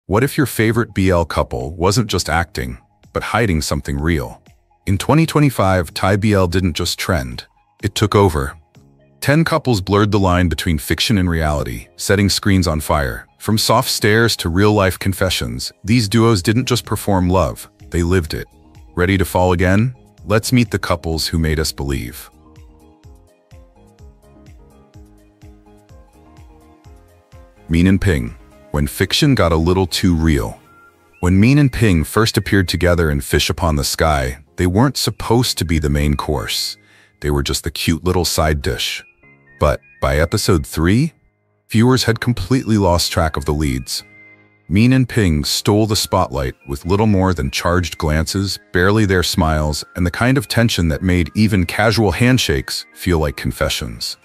What if your favorite BL couple wasn't just acting, but hiding something real? In 2025, Thai BL didn't just trend, it took over. 10 couples blurred the line between fiction and reality, setting screens on fire. From soft stares to real-life confessions, these duos didn't just perform love, they lived it. Ready to fall again? Let's meet the couples who made us believe. Min and Ping. When fiction got a little too real. When Min and Ping first appeared together in Fish Upon the Sky, they weren't supposed to be the main course. They were just the cute little side dish. But by episode 3, viewers had completely lost track of the leads. Min and Ping stole the spotlight with little more than charged glances, barely their smiles, and the kind of tension that made even casual handshakes feel like confessions.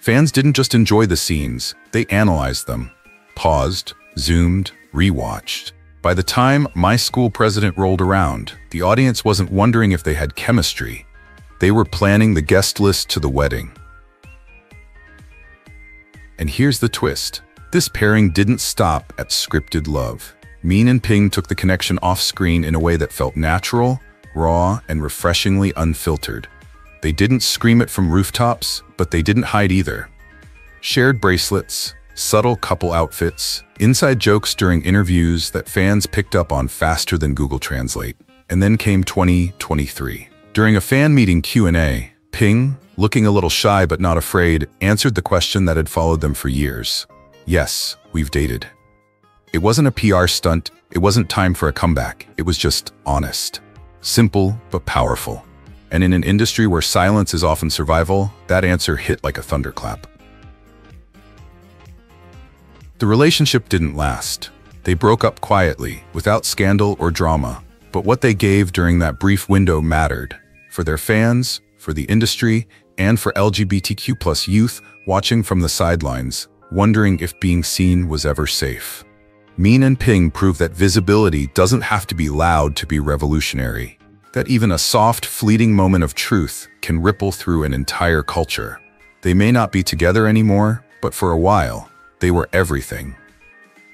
Fans didn't just enjoy the scenes, they analyzed them. Paused, zoomed, rewatched. By the time My School President rolled around, the audience wasn't wondering if they had chemistry. They were planning the guest list to the wedding. And here's the twist. This pairing didn't stop at scripted love. Min and Ping took the connection off-screen in a way that felt natural, raw, and refreshingly unfiltered. They didn't scream it from rooftops, but they didn't hide either. Shared bracelets, subtle couple outfits, inside jokes during interviews that fans picked up on faster than Google Translate. And then came 2023. During a fan meeting Q&A, Ping, looking a little shy but not afraid, answered the question that had followed them for years. Yes, we've dated. It wasn't a PR stunt, it wasn't time for a comeback, it was just honest. Simple but powerful. And in an industry where silence is often survival, that answer hit like a thunderclap. The relationship didn't last. They broke up quietly, without scandal or drama. But what they gave during that brief window mattered. For their fans, for the industry, and for LGBTQ+ youth watching from the sidelines, wondering if being seen was ever safe. Min and Ping proved that visibility doesn't have to be loud to be revolutionary. That even a soft, fleeting moment of truth can ripple through an entire culture. They may not be together anymore, but for a while, they were everything.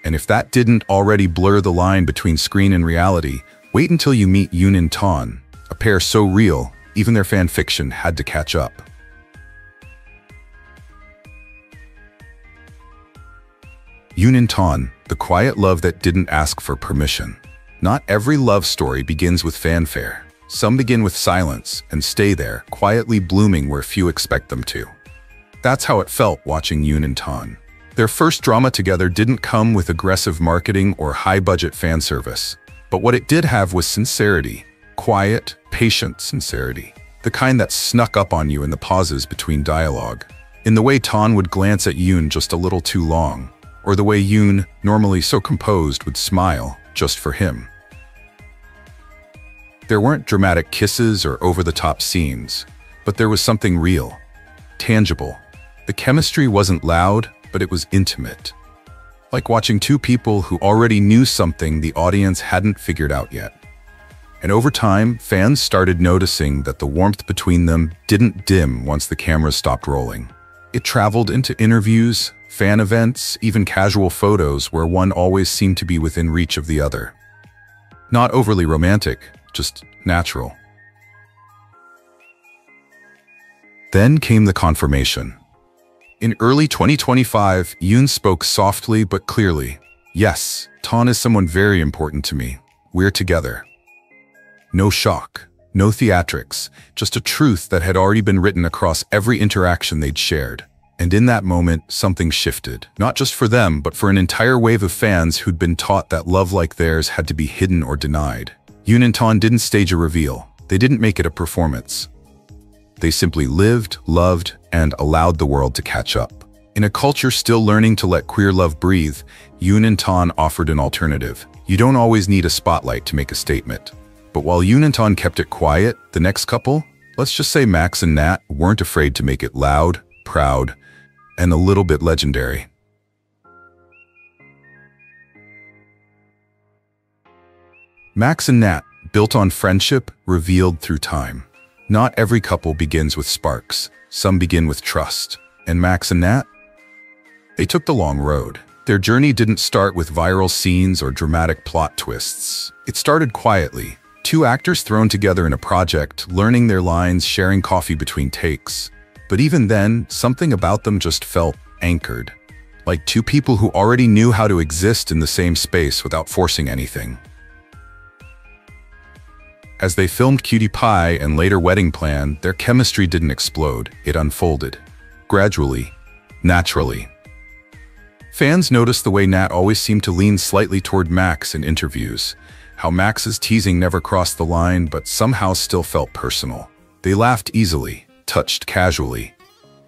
And if that didn't already blur the line between screen and reality, wait until you meet Yoon and Ton, a pair so real, even their fan fiction had to catch up. Yoon and Ton, the quiet love that didn't ask for permission. Not every love story begins with fanfare. Some begin with silence and stay there, quietly blooming where few expect them to. That's how it felt watching Yoon and Ton. Their first drama together didn't come with aggressive marketing or high-budget fan service. But what it did have was sincerity. Quiet, patient sincerity. The kind that snuck up on you in the pauses between dialogue. In the way Ton would glance at Yoon just a little too long. Or the way Yoon, normally so composed, would smile just for him. There weren't dramatic kisses or over-the-top scenes, but there was something real, tangible. The chemistry wasn't loud, but it was intimate. Like watching two people who already knew something the audience hadn't figured out yet. And over time, fans started noticing that the warmth between them didn't dim once the cameras stopped rolling. It traveled into interviews, fan events, even casual photos where one always seemed to be within reach of the other. Not overly romantic, just natural. Then came the confirmation. In early 2025, Yoon spoke softly but clearly. Yes, Ton is someone very important to me. We're together. No shock, no theatrics, just a truth that had already been written across every interaction they'd shared. And in that moment, something shifted. Not just for them, but for an entire wave of fans who'd been taught that love like theirs had to be hidden or denied. Yoon and Ton didn't stage a reveal. They didn't make it a performance. They simply lived, loved, and allowed the world to catch up. In a culture still learning to let queer love breathe, Yoon and Ton offered an alternative. You don't always need a spotlight to make a statement. But while Yoon and Ton kept it quiet, the next couple, let's just say Max and Nat, weren't afraid to make it loud, proud, and a little bit legendary. Max and Nat, built on friendship, revealed through time. Not every couple begins with sparks. Some begin with trust. And Max and Nat? They took the long road. Their journey didn't start with viral scenes or dramatic plot twists. It started quietly. Two actors thrown together in a project, learning their lines, sharing coffee between takes. But even then, something about them just felt anchored. Like two people who already knew how to exist in the same space without forcing anything. As they filmed Cutie Pie and later Wedding Plan, their chemistry didn't explode, it unfolded. Gradually, naturally. Fans noticed the way Nat always seemed to lean slightly toward Max in interviews, how Max's teasing never crossed the line but somehow still felt personal. They laughed easily, touched casually.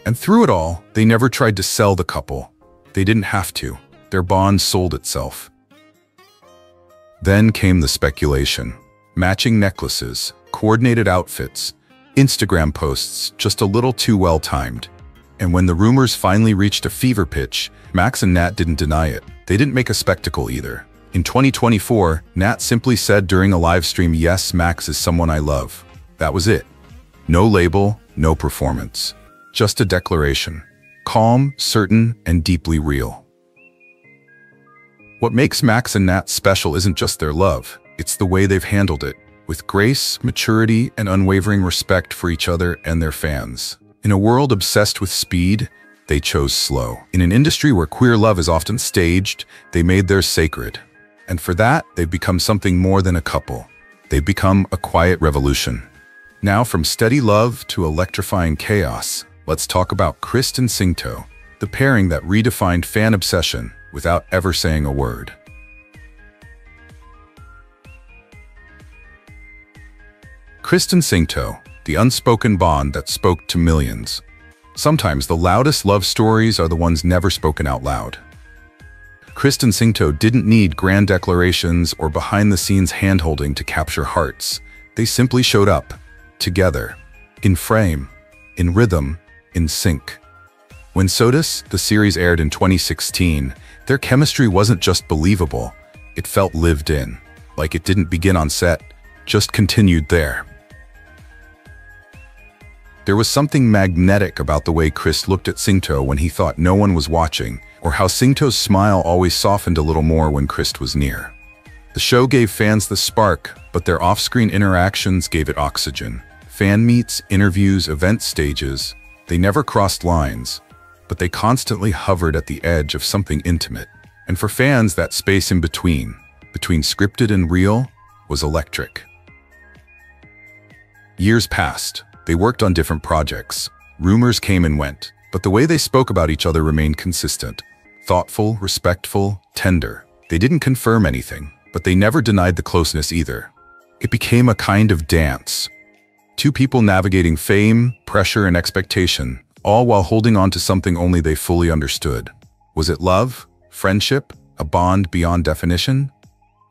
And through it all, they never tried to sell the couple. They didn't have to. Their bond sold itself. Then came the speculation. Matching necklaces, coordinated outfits, Instagram posts just a little too well timed. And when the rumors finally reached a fever pitch, Max and Nat didn't deny it. They didn't make a spectacle either. In 2024, Nat simply said during a live stream, "Yes, Max is someone I love." That was it. No label, no performance. Just a declaration. Calm, certain, and deeply real. What makes Max and Nat special isn't just their love. It's the way they've handled it, with grace, maturity, and unwavering respect for each other and their fans. In a world obsessed with speed, they chose slow. In an industry where queer love is often staged, they made theirs sacred. And for that, they've become something more than a couple. They've become a quiet revolution. Now, from steady love to electrifying chaos, let's talk about Krist and Singto, the pairing that redefined fan obsession without ever saying a word. Krist and Singto, the unspoken bond that spoke to millions. Sometimes the loudest love stories are the ones never spoken out loud. Krist and Singto didn't need grand declarations or behind-the-scenes hand-holding to capture hearts. They simply showed up, together, in frame, in rhythm, in sync. When sweetest, the series aired in 2016, their chemistry wasn't just believable, it felt lived in, like it didn't begin on set, just continued there. There was something magnetic about the way Krist looked at Singto when he thought no one was watching, or how Singto's smile always softened a little more when Krist was near. The show gave fans the spark, but their off-screen interactions gave it oxygen. Fan meets, interviews, event stages, they never crossed lines, but they constantly hovered at the edge of something intimate. And for fans, that space in between scripted and real, was electric. Years passed. They worked on different projects. Rumors came and went, but the way they spoke about each other remained consistent. Thoughtful, respectful, tender. They didn't confirm anything, but they never denied the closeness either. It became a kind of dance. Two people navigating fame, pressure, and expectation, all while holding on to something only they fully understood. Was it love? Friendship? A bond beyond definition?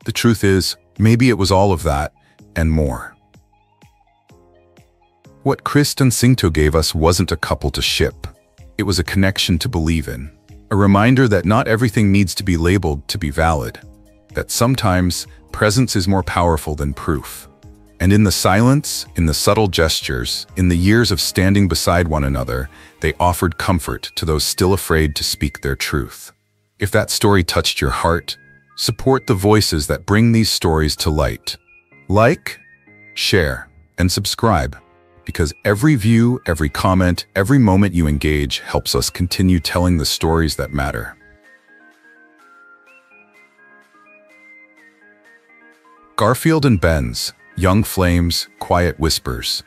The truth is, maybe it was all of that, and more. What Krist and Singto gave us wasn't a couple to ship. It was a connection to believe in. A reminder that not everything needs to be labeled to be valid. That sometimes, presence is more powerful than proof. And in the silence, in the subtle gestures, in the years of standing beside one another, they offered comfort to those still afraid to speak their truth. If that story touched your heart, support the voices that bring these stories to light. Like, share, and subscribe. Because every view, every comment, every moment you engage helps us continue telling the stories that matter. Garfield and Benz, young flames, quiet whispers.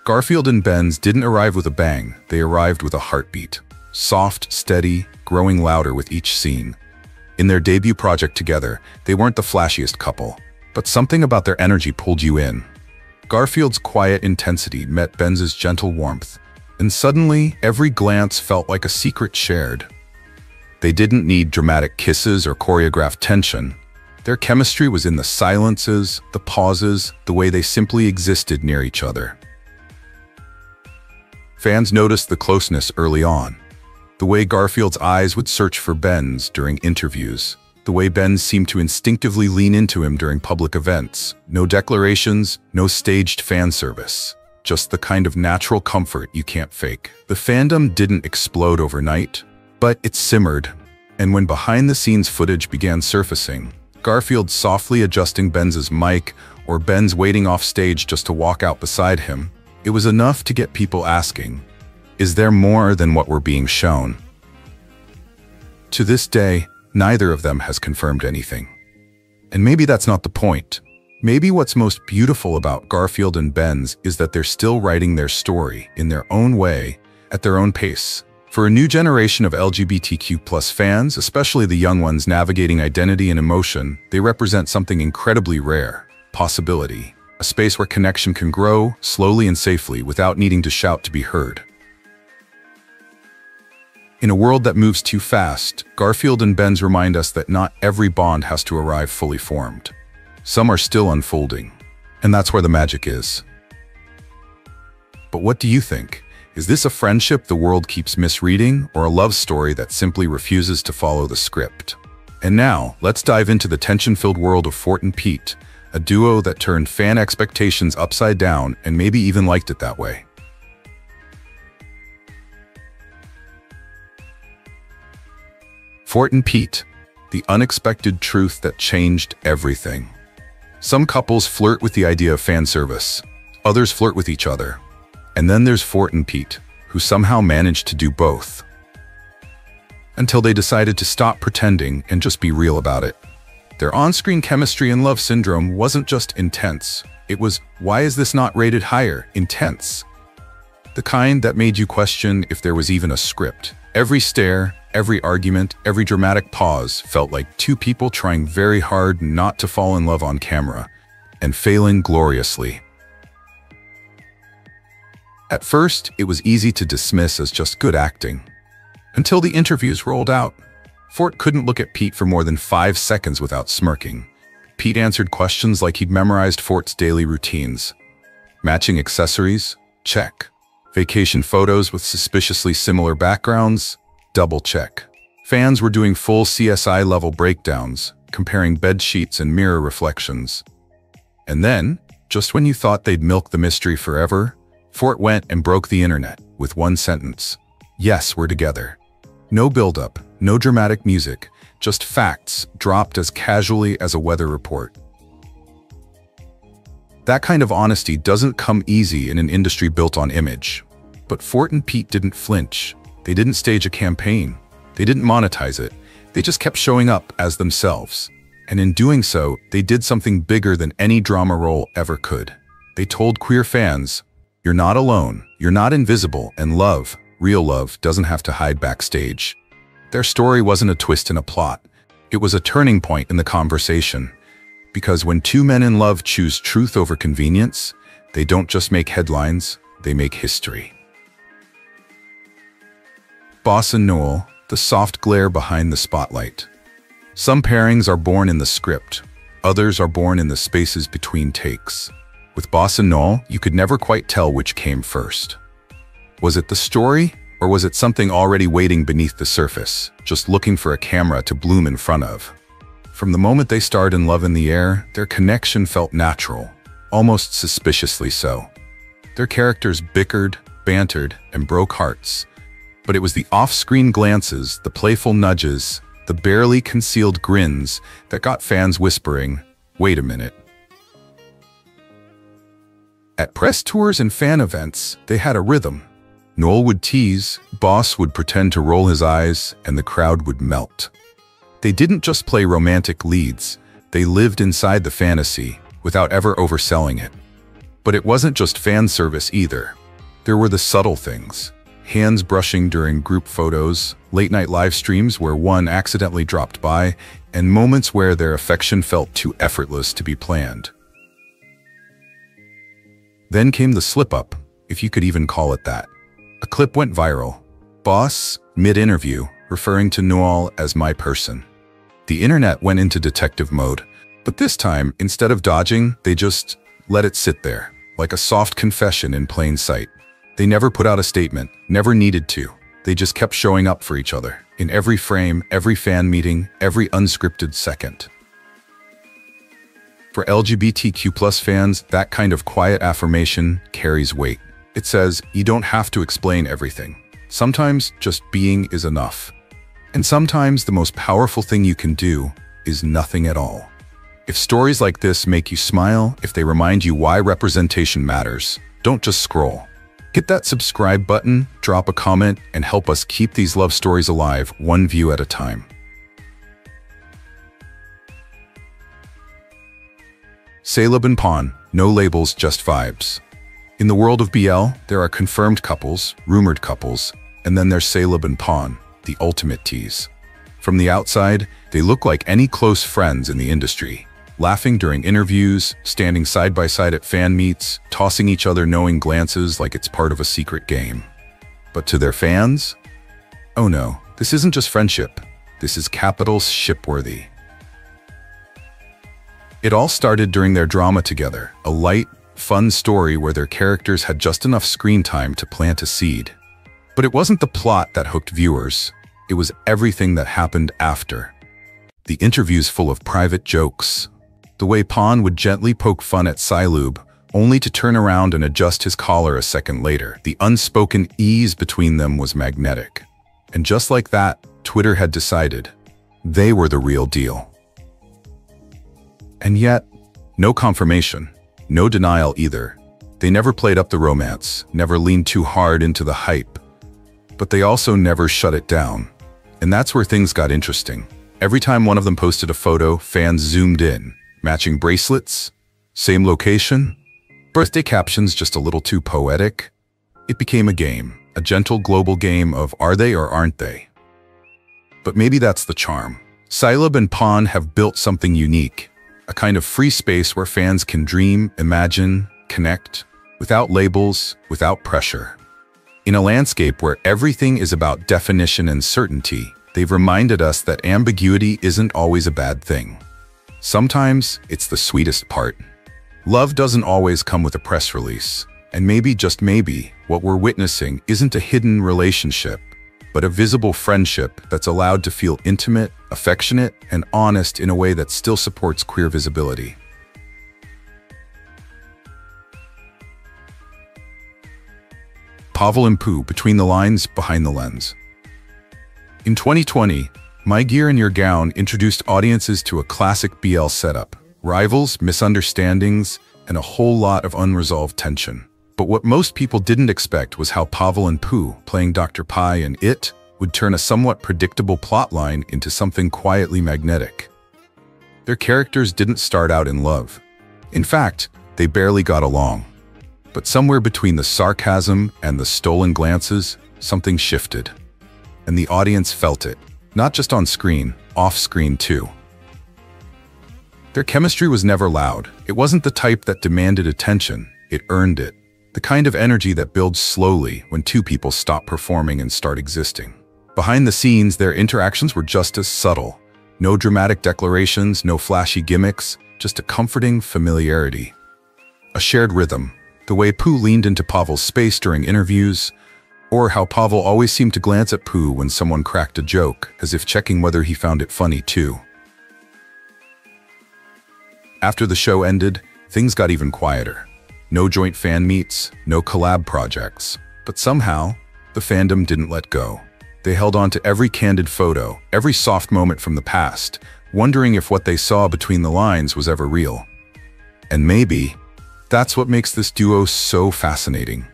Garfield and Benz didn't arrive with a bang, they arrived with a heartbeat. Soft, steady, growing louder with each scene. In their debut project together, they weren't the flashiest couple, but something about their energy pulled you in. Garfield's quiet intensity met Benz's gentle warmth, and suddenly every glance felt like a secret shared. They didn't need dramatic kisses or choreographed tension. Their chemistry was in the silences, the pauses, the way they simply existed near each other. Fans noticed the closeness early on. The way Garfield's eyes would search for Ben's during interviews. The way Benz seemed to instinctively lean into him during public events. No declarations, no staged fan service. Just the kind of natural comfort you can't fake. The fandom didn't explode overnight, but it simmered. And when behind-the-scenes footage began surfacing, Garfield softly adjusting Benz's mic, or Benz waiting off stage just to walk out beside him, it was enough to get people asking, is there more than what we're being shown? To this day, neither of them has confirmed anything. And maybe that's not the point. Maybe what's most beautiful about Garfield and Benz is that they're still writing their story in their own way, at their own pace. For a new generation of LGBTQ+ fans, especially the young ones navigating identity and emotion, they represent something incredibly rare: possibility. A space where connection can grow, slowly and safely, without needing to shout to be heard. In a world that moves too fast, Garfield and Benz remind us that not every bond has to arrive fully formed. Some are still unfolding, and that's where the magic is. But what do you think? Is this a friendship the world keeps misreading, or a love story that simply refuses to follow the script? And now, let's dive into the tension-filled world of Fort and Pete, a duo that turned fan expectations upside down and maybe even liked it that way. Fort and Pete, the unexpected truth that changed everything. Some couples flirt with the idea of fan service, others flirt with each other. And then there's Fort and Pete, who somehow managed to do both. Until they decided to stop pretending and just be real about it. Their on-screen chemistry and love syndrome wasn't just intense, it was, why is this not rated higher, intense. The kind that made you question if there was even a script. Every stare, every argument, every dramatic pause felt like two people trying very hard not to fall in love on camera, and failing gloriously. At first, it was easy to dismiss as just good acting. Until the interviews rolled out. Fort couldn't look at Pete for more than 5 seconds without smirking. Pete answered questions like he'd memorized Fort's daily routines. Matching accessories? Check. Vacation photos with suspiciously similar backgrounds? Double check. Fans were doing full CSI-level breakdowns, comparing bed sheets and mirror reflections. And then, just when you thought they'd milk the mystery forever, Fort went and broke the internet with one sentence. Yes, we're together. No build-up, no dramatic music, just facts dropped as casually as a weather report. That kind of honesty doesn't come easy in an industry built on image. But Fort and Pete didn't flinch. They didn't stage a campaign. They didn't monetize it. They just kept showing up as themselves. And in doing so, they did something bigger than any drama role ever could. They told queer fans, you're not alone, you're not invisible, and love, real love, doesn't have to hide backstage. Their story wasn't a twist in a plot. It was a turning point in the conversation. Because when two men in love choose truth over convenience, they don't just make headlines, they make history. Boss and Noel, the soft glare behind the spotlight. Some pairings are born in the script, others are born in the spaces between takes. With Boss and Noel, you could never quite tell which came first. Was it the story, or was it something already waiting beneath the surface, just looking for a camera to bloom in front of? From the moment they starred in Love in the Air, their connection felt natural, almost suspiciously so. Their characters bickered, bantered, and broke hearts. But it was the off-screen glances, the playful nudges, the barely concealed grins that got fans whispering, wait a minute. At press tours and fan events, they had a rhythm. Noel would tease, Boss would pretend to roll his eyes, and the crowd would melt. They didn't just play romantic leads, they lived inside the fantasy, without ever overselling it. But it wasn't just fan service either. There were the subtle things. Hands brushing during group photos, late-night live streams where one accidentally dropped by, and moments where their affection felt too effortless to be planned. Then came the slip-up, if you could even call it that. A clip went viral. Boss, mid-interview, referring to Noel as my person. The internet went into detective mode, but this time, instead of dodging, they just let it sit there, like a soft confession in plain sight. They never put out a statement, never needed to. They just kept showing up for each other, in every frame, every fan meeting, every unscripted second. For LGBTQ+ fans, that kind of quiet affirmation carries weight. It says, you don't have to explain everything. Sometimes just being is enough. And sometimes the most powerful thing you can do is nothing at all. If stories like this make you smile, if they remind you why representation matters, don't just scroll. Hit that subscribe button, drop a comment, and help us keep these love stories alive, one view at a time. Celeb and Pawn, no labels, just vibes. In the world of BL, there are confirmed couples, rumored couples, and then there's Celeb and Pawn, the ultimate tease. From the outside, they look like any close friends in the industry, laughing during interviews, standing side by side at fan meets, tossing each other knowing glances like it's part of a secret game. But to their fans? Oh no, this isn't just friendship. This is capital shipworthy. It all started during their drama together, a light, fun story where their characters had just enough screen time to plant a seed. But it wasn't the plot that hooked viewers, it was everything that happened after. The interviews full of private jokes. The way Pawn would gently poke fun at Celeb, only to turn around and adjust his collar a second later. The unspoken ease between them was magnetic. And just like that, Twitter had decided they were the real deal. And yet, no confirmation, no denial either. They never played up the romance, never leaned too hard into the hype. But they also never shut it down. And that's where things got interesting. Every time one of them posted a photo, fans zoomed in. Matching bracelets, same location, birthday captions just a little too poetic. It became a game, a gentle global game of are they or aren't they? But maybe that's the charm. Celeb and Pawn have built something unique, a kind of free space where fans can dream, imagine, connect, without labels, without pressure. In a landscape where everything is about definition and certainty, they've reminded us that ambiguity isn't always a bad thing. Sometimes it's the sweetest part. Love doesn't always come with a press release, and maybe, just maybe, what we're witnessing isn't a hidden relationship, but a visible friendship that's allowed to feel intimate, affectionate, and honest in a way that still supports queer visibility. Pavel and Pooh, between the lines, behind the lens. In 2020, My Gear and Your Gown introduced audiences to a classic BL setup, rivals, misunderstandings, and a whole lot of unresolved tension. But what most people didn't expect was how Pavel and Pooh, playing Dr. Pai and It, would turn a somewhat predictable plotline into something quietly magnetic. Their characters didn't start out in love. In fact, they barely got along. But somewhere between the sarcasm and the stolen glances, something shifted. And the audience felt it, not just on screen, off-screen too. Their chemistry was never loud. It wasn't the type that demanded attention, it earned it. The kind of energy that builds slowly when two people stop performing and start existing. Behind the scenes, their interactions were just as subtle. No dramatic declarations, no flashy gimmicks, just a comforting familiarity. A shared rhythm. The way Pooh leaned into Pavel's space during interviews, or how Pavel always seemed to glance at Pooh when someone cracked a joke, as if checking whether he found it funny too. After the show ended, things got even quieter. No joint fan meets, no collab projects. But somehow, the fandom didn't let go. They held on to every candid photo, every soft moment from the past, wondering if what they saw between the lines was ever real. And maybe that's what makes this duo so fascinating.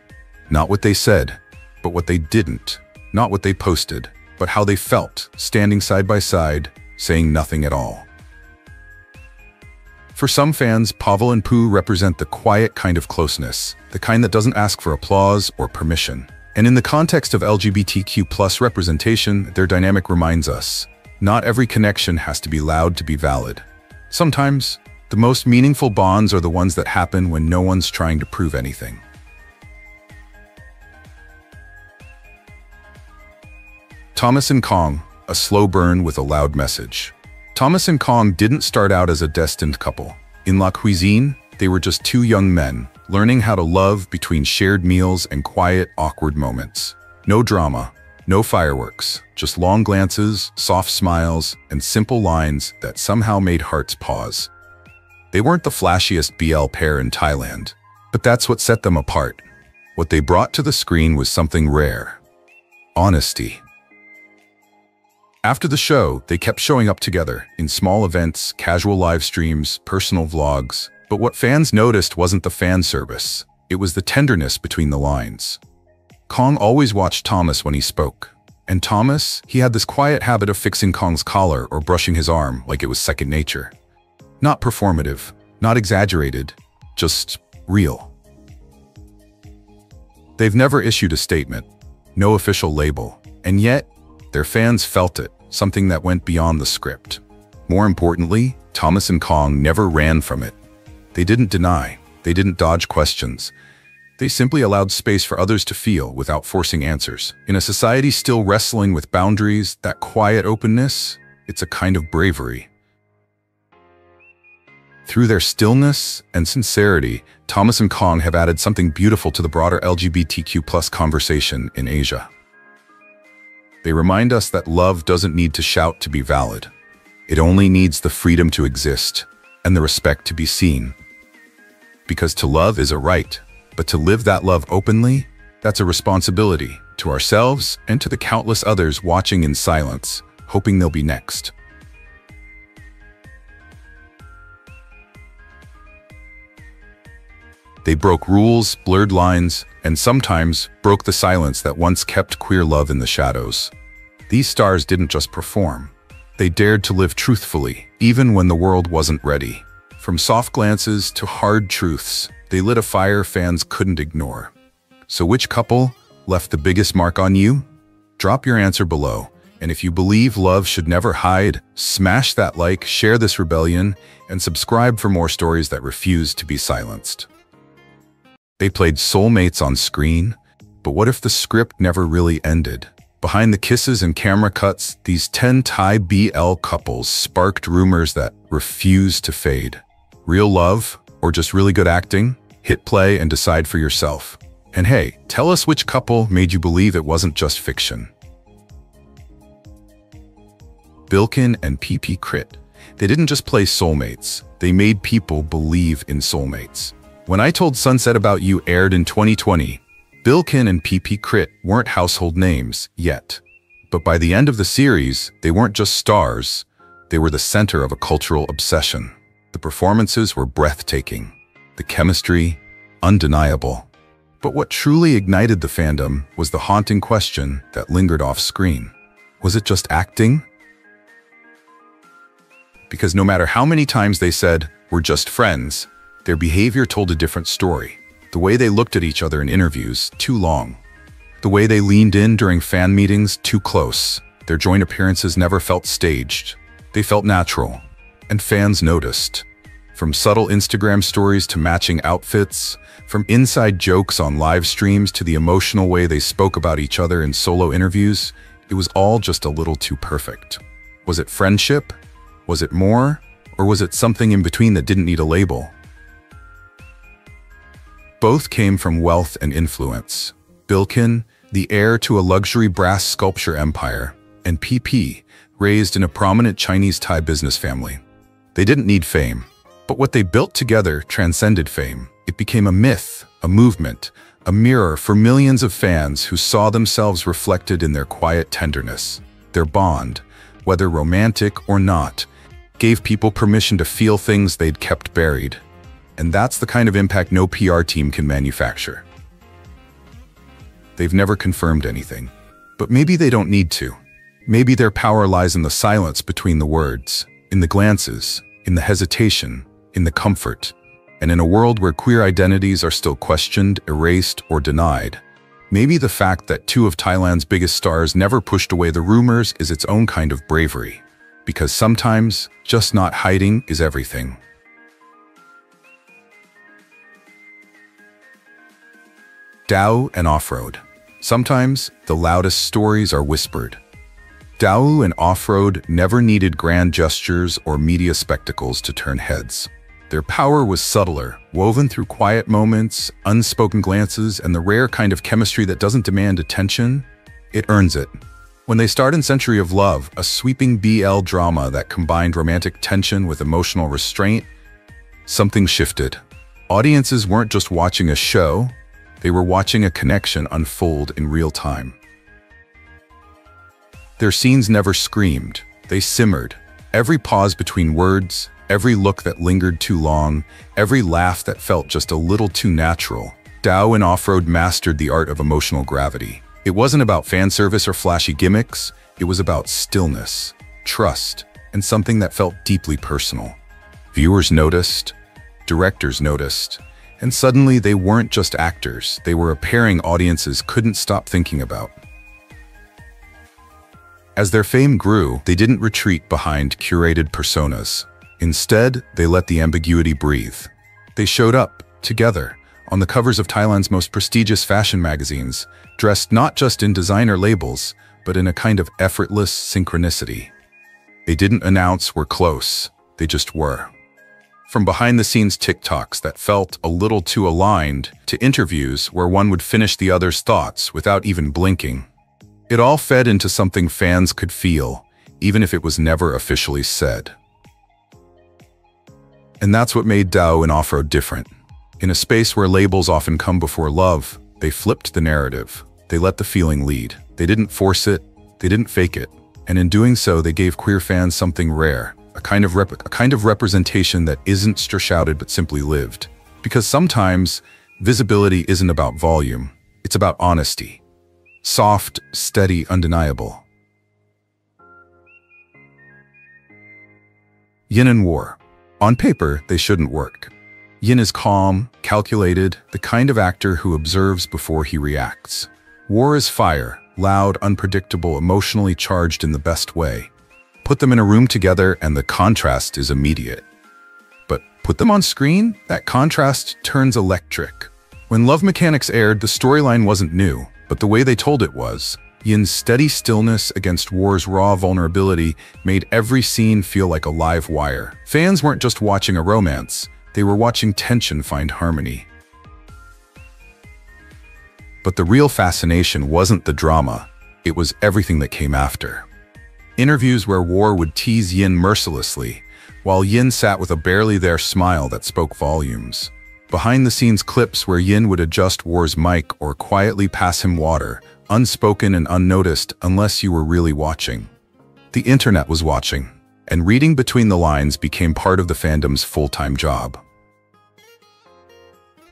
Not what they said, but what they didn't. Not what they posted, but how they felt, standing side by side, saying nothing at all. For some fans, Pavel and Pooh represent the quiet kind of closeness, the kind that doesn't ask for applause or permission. And in the context of LGBTQ+ representation, their dynamic reminds us, not every connection has to be loud to be valid. Sometimes, the most meaningful bonds are the ones that happen when no one's trying to prove anything. Thomas and Kong, a slow burn with a loud message. Thomas and Kong didn't start out as a destined couple. In La Cuisine, they were just two young men, learning how to love between shared meals and quiet, awkward moments. No drama, no fireworks, just long glances, soft smiles, and simple lines that somehow made hearts pause. They weren't the flashiest BL pair in Thailand, but that's what set them apart. What they brought to the screen was something rare: honesty. After the show, they kept showing up together in small events, casual live streams, personal vlogs. But what fans noticed wasn't the fan service. It was the tenderness between the lines. Kong always watched Thomas when he spoke. And Thomas, he had this quiet habit of fixing Kong's collar or brushing his arm like it was second nature. Not performative, not exaggerated, just real. They've never issued a statement, no official label, and yet, their fans felt it, something that went beyond the script. More importantly, Thomas and Kong never ran from it. They didn't deny, they didn't dodge questions. They simply allowed space for others to feel without forcing answers. In a society still wrestling with boundaries, that quiet openness, it's a kind of bravery. Through their stillness and sincerity, Thomas and Kong have added something beautiful to the broader LGBTQ+ conversation in Asia. They remind us that love doesn't need to shout to be valid. It only needs the freedom to exist and the respect to be seen. Because to love is a right, but to live that love openly, that's a responsibility to ourselves and to the countless others watching in silence, hoping they'll be next. They broke rules, blurred lines, and sometimes broke the silence that once kept queer love in the shadows. These stars didn't just perform. They dared to live truthfully, even when the world wasn't ready. From soft glances to hard truths, they lit a fire fans couldn't ignore. So which couple left the biggest mark on you? Drop your answer below. And if you believe love should never hide, smash that like, share this rebellion, and subscribe for more stories that refuse to be silenced. They played soulmates on screen, but what if the script never really ended? Behind the kisses and camera cuts, these 10 Thai BL couples sparked rumors that refused to fade. Real love, or just really good acting? Hit play and decide for yourself. And hey, tell us which couple made you believe it wasn't just fiction. Bilkin and PP Crit. They didn't just play soulmates, they made people believe in soulmates. When I Told Sunset About You aired in 2020, Bilkin and PP Crit weren't household names yet. But by the end of the series, they weren't just stars, they were the center of a cultural obsession. The performances were breathtaking, the chemistry undeniable. But what truly ignited the fandom was the haunting question that lingered off screen. Was it just acting? Because no matter how many times they said, "We're just friends," their behavior told a different story. The way they looked at each other in interviews, too long. The way they leaned in during fan meetings, too close. Their joint appearances never felt staged. They felt natural. And fans noticed. From subtle Instagram stories to matching outfits, from inside jokes on live streams to the emotional way they spoke about each other in solo interviews, it was all just a little too perfect. Was it friendship? Was it more? Or was it something in between that didn't need a label? Both came from wealth and influence. Bilkin, the heir to a luxury brass sculpture empire, and PP, raised in a prominent Chinese Thai business family. They didn't need fame, but what they built together transcended fame. It became a myth, a movement, a mirror for millions of fans who saw themselves reflected in their quiet tenderness. Their bond, whether romantic or not, gave people permission to feel things they'd kept buried. And that's the kind of impact no PR team can manufacture. They've never confirmed anything, but maybe they don't need to. Maybe their power lies in the silence between the words, in the glances, in the hesitation, in the comfort. And in a world where queer identities are still questioned, erased, or denied, maybe the fact that two of Thailand's biggest stars never pushed away the rumors is its own kind of bravery. Because sometimes, just not hiding is everything. Dao and off-road. Sometimes, the loudest stories are whispered. Dao and off-road never needed grand gestures or media spectacles to turn heads. Their power was subtler, woven through quiet moments, unspoken glances, and the rare kind of chemistry that doesn't demand attention. It earns it. When they starred in Century of Love, a sweeping BL drama that combined romantic tension with emotional restraint, something shifted. Audiences weren't just watching a show, they were watching a connection unfold in real time. Their scenes never screamed, they simmered. Every pause between words, every look that lingered too long, every laugh that felt just a little too natural. Dao and Off-Road mastered the art of emotional gravity. It wasn't about fan service or flashy gimmicks, it was about stillness, trust, and something that felt deeply personal. Viewers noticed, directors noticed, and suddenly they weren't just actors, they were a pairing audiences couldn't stop thinking about. As their fame grew, they didn't retreat behind curated personas. Instead, they let the ambiguity breathe. They showed up, together, on the covers of Thailand's most prestigious fashion magazines, dressed not just in designer labels, but in a kind of effortless synchronicity. They didn't announce we're close, they just were. From behind-the-scenes TikToks that felt a little too aligned, to interviews where one would finish the other's thoughts without even blinking. It all fed into something fans could feel, even if it was never officially said. And that's what made Dao and Off-Road different. In a space where labels often come before love, they flipped the narrative. They let the feeling lead. They didn't force it, they didn't fake it. And in doing so, they gave queer fans something rare, a kind of representation that isn't shouted but simply lived. Because sometimes, visibility isn't about volume, it's about honesty. Soft, steady, undeniable. Yin and War. On paper, they shouldn't work. Yin is calm, calculated, the kind of actor who observes before he reacts. War is fire, loud, unpredictable, emotionally charged in the best way. Put them in a room together and the contrast is immediate. But put them on screen, that contrast turns electric. When Love Mechanics aired, the storyline wasn't new, but the way they told it was. Yin's steady stillness against War's raw vulnerability made every scene feel like a live wire. Fans weren't just watching a romance, they were watching tension find harmony. But the real fascination wasn't the drama, it was everything that came after. Interviews where War would tease Yin mercilessly, while Yin sat with a barely there smile that spoke volumes. Behind-the-scenes clips where Yin would adjust War's mic or quietly pass him water, unspoken and unnoticed unless you were really watching. The internet was watching, and reading between the lines became part of the fandom's full-time job.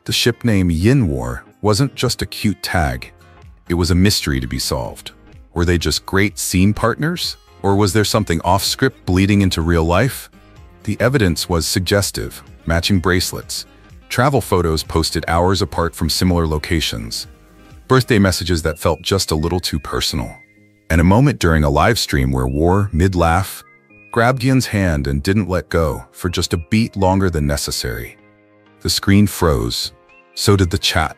The ship name Yin War wasn't just a cute tag, it was a mystery to be solved. Were they just great scene partners? Or was there something off-script bleeding into real life? The evidence was suggestive, matching bracelets, travel photos posted hours apart from similar locations, birthday messages that felt just a little too personal, and a moment during a live stream where War, mid-laugh, grabbed Yin's hand and didn't let go for just a beat longer than necessary. The screen froze, so did the chat.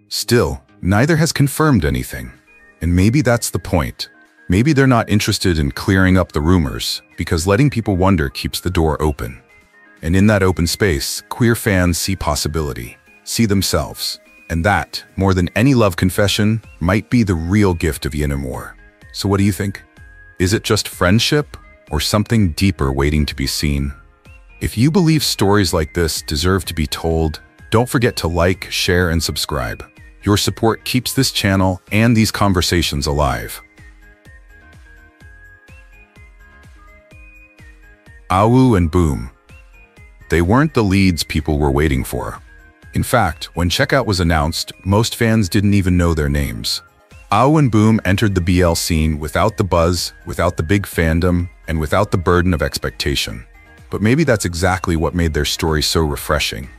Still, neither has confirmed anything, and maybe that's the point. Maybe they're not interested in clearing up the rumors, because letting people wonder keeps the door open. And in that open space, queer fans see possibility, see themselves. And that, more than any love confession, might be the real gift of Yin and War. So what do you think? Is it just friendship, or something deeper waiting to be seen? If you believe stories like this deserve to be told, don't forget to like, share, and subscribe. Your support keeps this channel and these conversations alive. Awu and Boom. They weren't the leads people were waiting for. In fact, when checkout was announced, most fans didn't even know their names. Awu and Boom entered the BL scene without the buzz, without the big fandom, and without the burden of expectation. But maybe that's exactly what made their story so refreshing.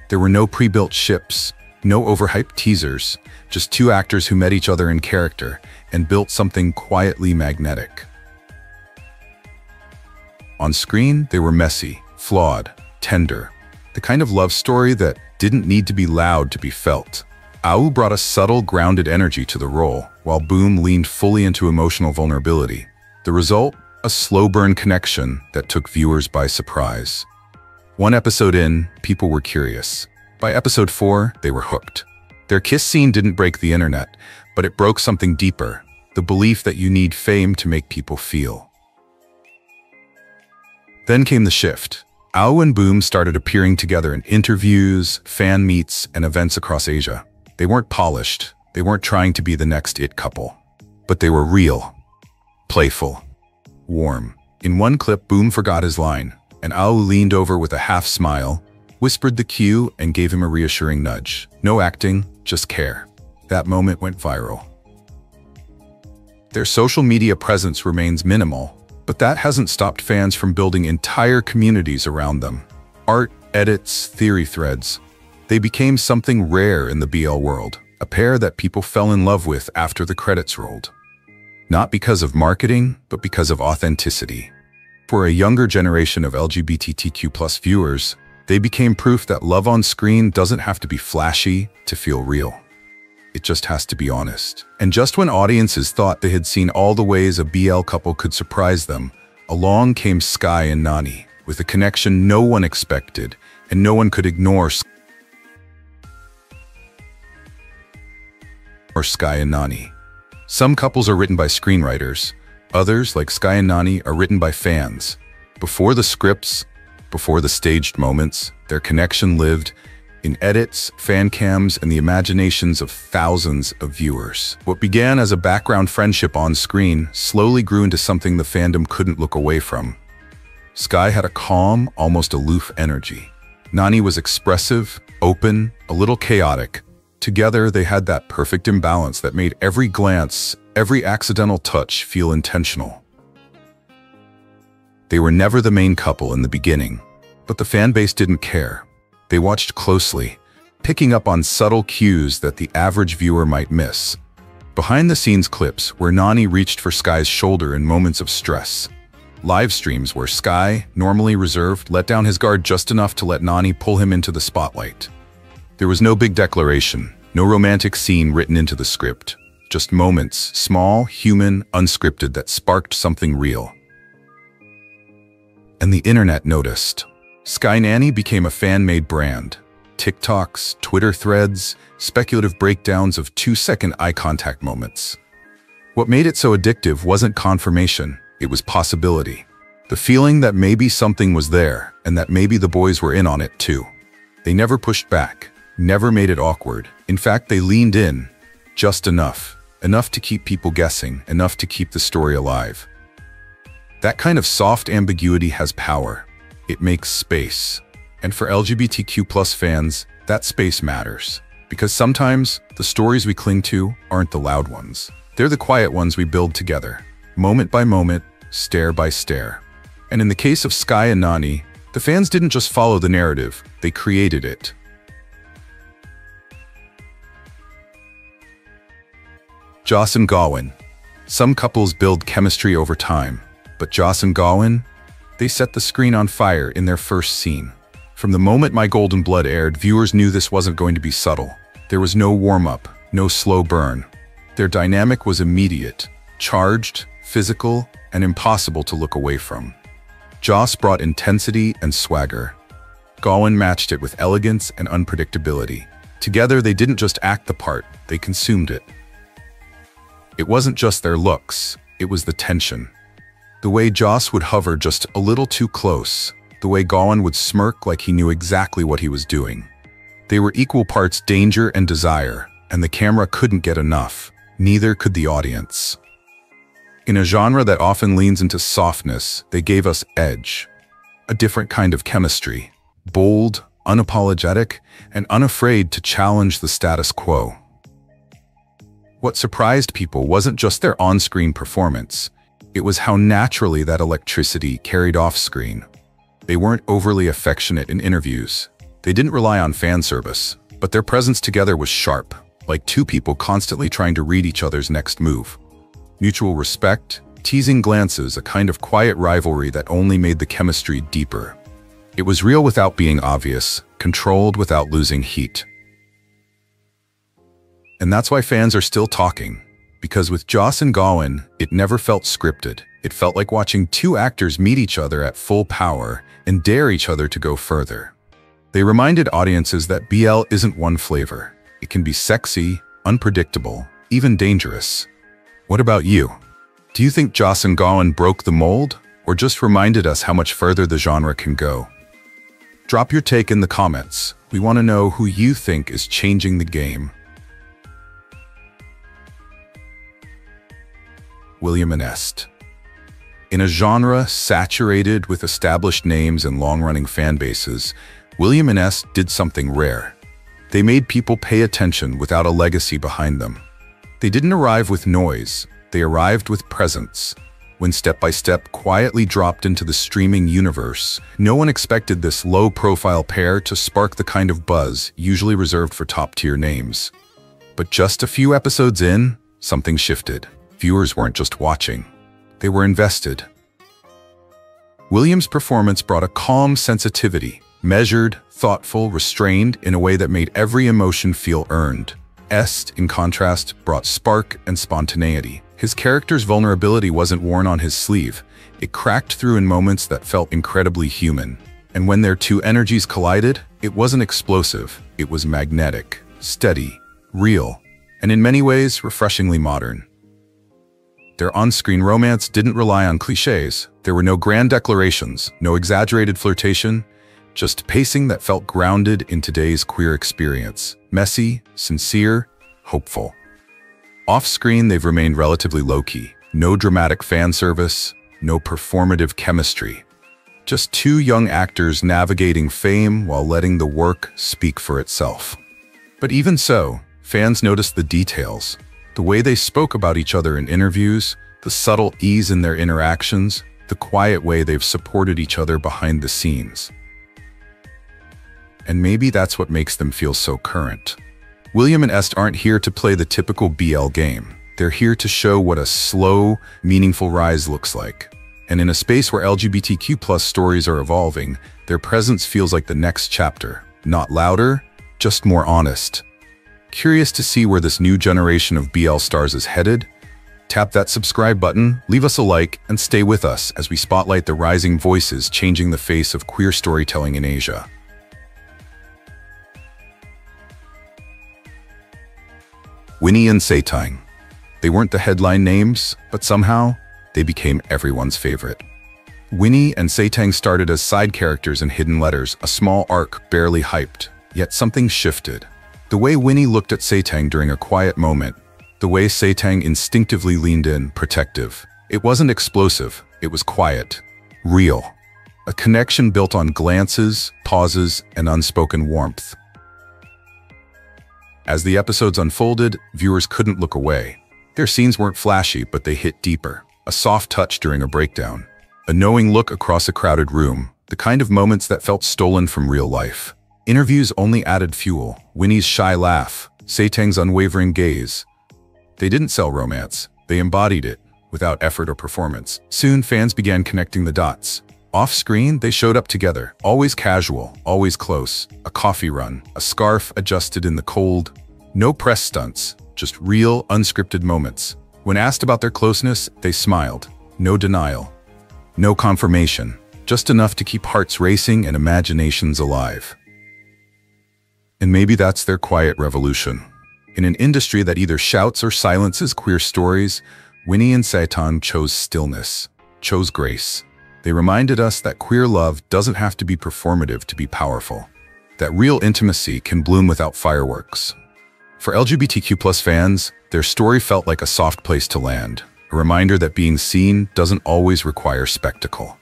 There were no pre-built ships, no overhyped teasers, just two actors who met each other in character and built something quietly magnetic. On screen, they were messy, flawed, tender, the kind of love story that didn't need to be loud to be felt. Awu brought a subtle, grounded energy to the role, while Boom leaned fully into emotional vulnerability. The result? A slow-burn connection that took viewers by surprise. One episode in, people were curious. By episode 4, they were hooked. Their kiss scene didn't break the internet, but it broke something deeper, the belief that you need fame to make people feel. Then came the shift. Awu and Boom started appearing together in interviews, fan meets, and events across Asia. They weren't polished, they weren't trying to be the next it couple. But they were real. playful, warm. In one clip, Boom forgot his line, and Ao leaned over with a half smile, whispered the cue, and gave him a reassuring nudge. No acting, just care. That moment went viral. Their social media presence remains minimal, but that hasn't stopped fans from building entire communities around them. Art, edits, theory threads. They became something rare in the BL world, a pair that people fell in love with after the credits rolled. Not because of marketing, but because of authenticity. For a younger generation of LGBTQ+ viewers, they became proof that love on screen doesn't have to be flashy to feel real. It just has to be honest. And just when audiences thought they had seen all the ways a BL couple could surprise them, along came Sky and Nani, with a connection no one expected, and no one could ignore. Or Sky and Nani. Some couples are written by screenwriters. Others, like Sky and Nani, are written by fans. Before the scripts, before the staged moments, their connection lived in edits, fan cams, and the imaginations of thousands of viewers. What began as a background friendship on screen slowly grew into something the fandom couldn't look away from. Sky had a calm, almost aloof energy. Nani was expressive, open, a little chaotic. Together, they had that perfect imbalance that made every glance, every accidental touch feel intentional. They were never the main couple in the beginning, but the fan base didn't care. They watched closely, picking up on subtle cues that the average viewer might miss. Behind-the-scenes clips where Nani reached for Sky's shoulder in moments of stress. Live streams where Sky, normally reserved, let down his guard just enough to let Nani pull him into the spotlight. There was no big declaration, no romantic scene written into the script. Just moments, small, human, unscripted, that sparked something real. And the internet noticed. Sky Nani became a fan-made brand. TikToks, Twitter threads, speculative breakdowns of 2-second eye contact moments. What made it so addictive wasn't confirmation, it was possibility. The feeling that maybe something was there, and that maybe the boys were in on it too. They never pushed back, never made it awkward. In fact, they leaned in, just enough. Enough to keep people guessing, enough to keep the story alive. That kind of soft ambiguity has power. It makes space. And for LGBTQ+ fans, that space matters. Because sometimes, the stories we cling to aren't the loud ones. They're the quiet ones we build together, moment by moment, stare by stare. And in the case of Sky and Nani, the fans didn't just follow the narrative, they created it. Joss and Gawin. Some couples build chemistry over time, but Joss and Gawin, they set the screen on fire in their first scene. From the moment My Golden Blood aired, viewers knew this wasn't going to be subtle. There was no warm-up, no slow burn. Their dynamic was immediate, charged, physical, and impossible to look away from. Joss brought intensity and swagger. Gawin matched it with elegance and unpredictability. Together, they didn't just act the part, they consumed it. It wasn't just their looks, it was the tension. The way Joss would hover just a little too close, the way Gawin would smirk like he knew exactly what he was doing. They were equal parts danger and desire, and the camera couldn't get enough, neither could the audience. In a genre that often leans into softness, they gave us edge. A different kind of chemistry, bold, unapologetic, and unafraid to challenge the status quo. What surprised people wasn't just their on-screen performance, it was how naturally that electricity carried off-screen. They weren't overly affectionate in interviews. They didn't rely on fan service, but their presence together was sharp, like two people constantly trying to read each other's next move. Mutual respect, teasing glances, a kind of quiet rivalry that only made the chemistry deeper. It was real without being obvious, controlled without losing heat. And that's why fans are still talking. Because with Joss and Gawin, it never felt scripted. It felt like watching two actors meet each other at full power and dare each other to go further. They reminded audiences that BL isn't one flavor. It can be sexy, unpredictable, even dangerous. What about you? Do you think Joss and Gawin broke the mold, or just reminded us how much further the genre can go? Drop your take in the comments. We want to know who you think is changing the game. William and Est. In a genre saturated with established names and long-running fan bases, William and S did something rare. They made people pay attention without a legacy behind them. They didn't arrive with noise, they arrived with presence. When Step by Step quietly dropped into the streaming universe, no one expected this low-profile pair to spark the kind of buzz usually reserved for top-tier names. But just a few episodes in, something shifted. Viewers weren't just watching, they were invested. William's performance brought a calm sensitivity, measured, thoughtful, restrained in a way that made every emotion feel earned. Est, in contrast, brought spark and spontaneity. His character's vulnerability wasn't worn on his sleeve. It cracked through in moments that felt incredibly human. And when their two energies collided, it wasn't explosive. It was magnetic, steady, real, and in many ways, refreshingly modern. Their on-screen romance didn't rely on cliches. There were no grand declarations, no exaggerated flirtation, just pacing that felt grounded in today's queer experience. Messy, sincere, hopeful. Off-screen, they've remained relatively low-key. No dramatic fan service, no performative chemistry. Just two young actors navigating fame while letting the work speak for itself. But even so, fans noticed the details. The way they spoke about each other in interviews, the subtle ease in their interactions, the quiet way they've supported each other behind the scenes. And maybe that's what makes them feel so current. William and Est aren't here to play the typical BL game. They're here to show what a slow, meaningful rise looks like. And in a space where LGBTQ+ stories are evolving, their presence feels like the next chapter. Not louder, just more honest. Curious to see where this new generation of BL stars is headed? Tap that subscribe button, leave us a like, and stay with us as we spotlight the rising voices changing the face of queer storytelling in Asia. Winnie and Saetang. They weren't the headline names, but somehow, they became everyone's favorite. Winnie and Saetang started as side characters in Hidden Letters, a small arc barely hyped. Yet something shifted. The way Winnie looked at Saetang during a quiet moment, the way Saetang instinctively leaned in, protective. It wasn't explosive, it was quiet, real. A connection built on glances, pauses, and unspoken warmth. As the episodes unfolded, viewers couldn't look away. Their scenes weren't flashy, but they hit deeper. A soft touch during a breakdown. A knowing look across a crowded room. The kind of moments that felt stolen from real life. Interviews only added fuel. Winnie's shy laugh. Saetang's unwavering gaze. They didn't sell romance. They embodied it, without effort or performance. Soon, fans began connecting the dots. Off-screen, they showed up together. Always casual, always close. A coffee run. A scarf adjusted in the cold. No press stunts, just real, unscripted moments. When asked about their closeness, they smiled. No denial. No confirmation. Just enough to keep hearts racing and imaginations alive. And maybe that's their quiet revolution. In an industry that either shouts or silences queer stories, Winnie and Saetang chose stillness, chose grace. They reminded us that queer love doesn't have to be performative to be powerful. That real intimacy can bloom without fireworks. For LGBTQ+ fans, their story felt like a soft place to land, a reminder that being seen doesn't always require spectacle.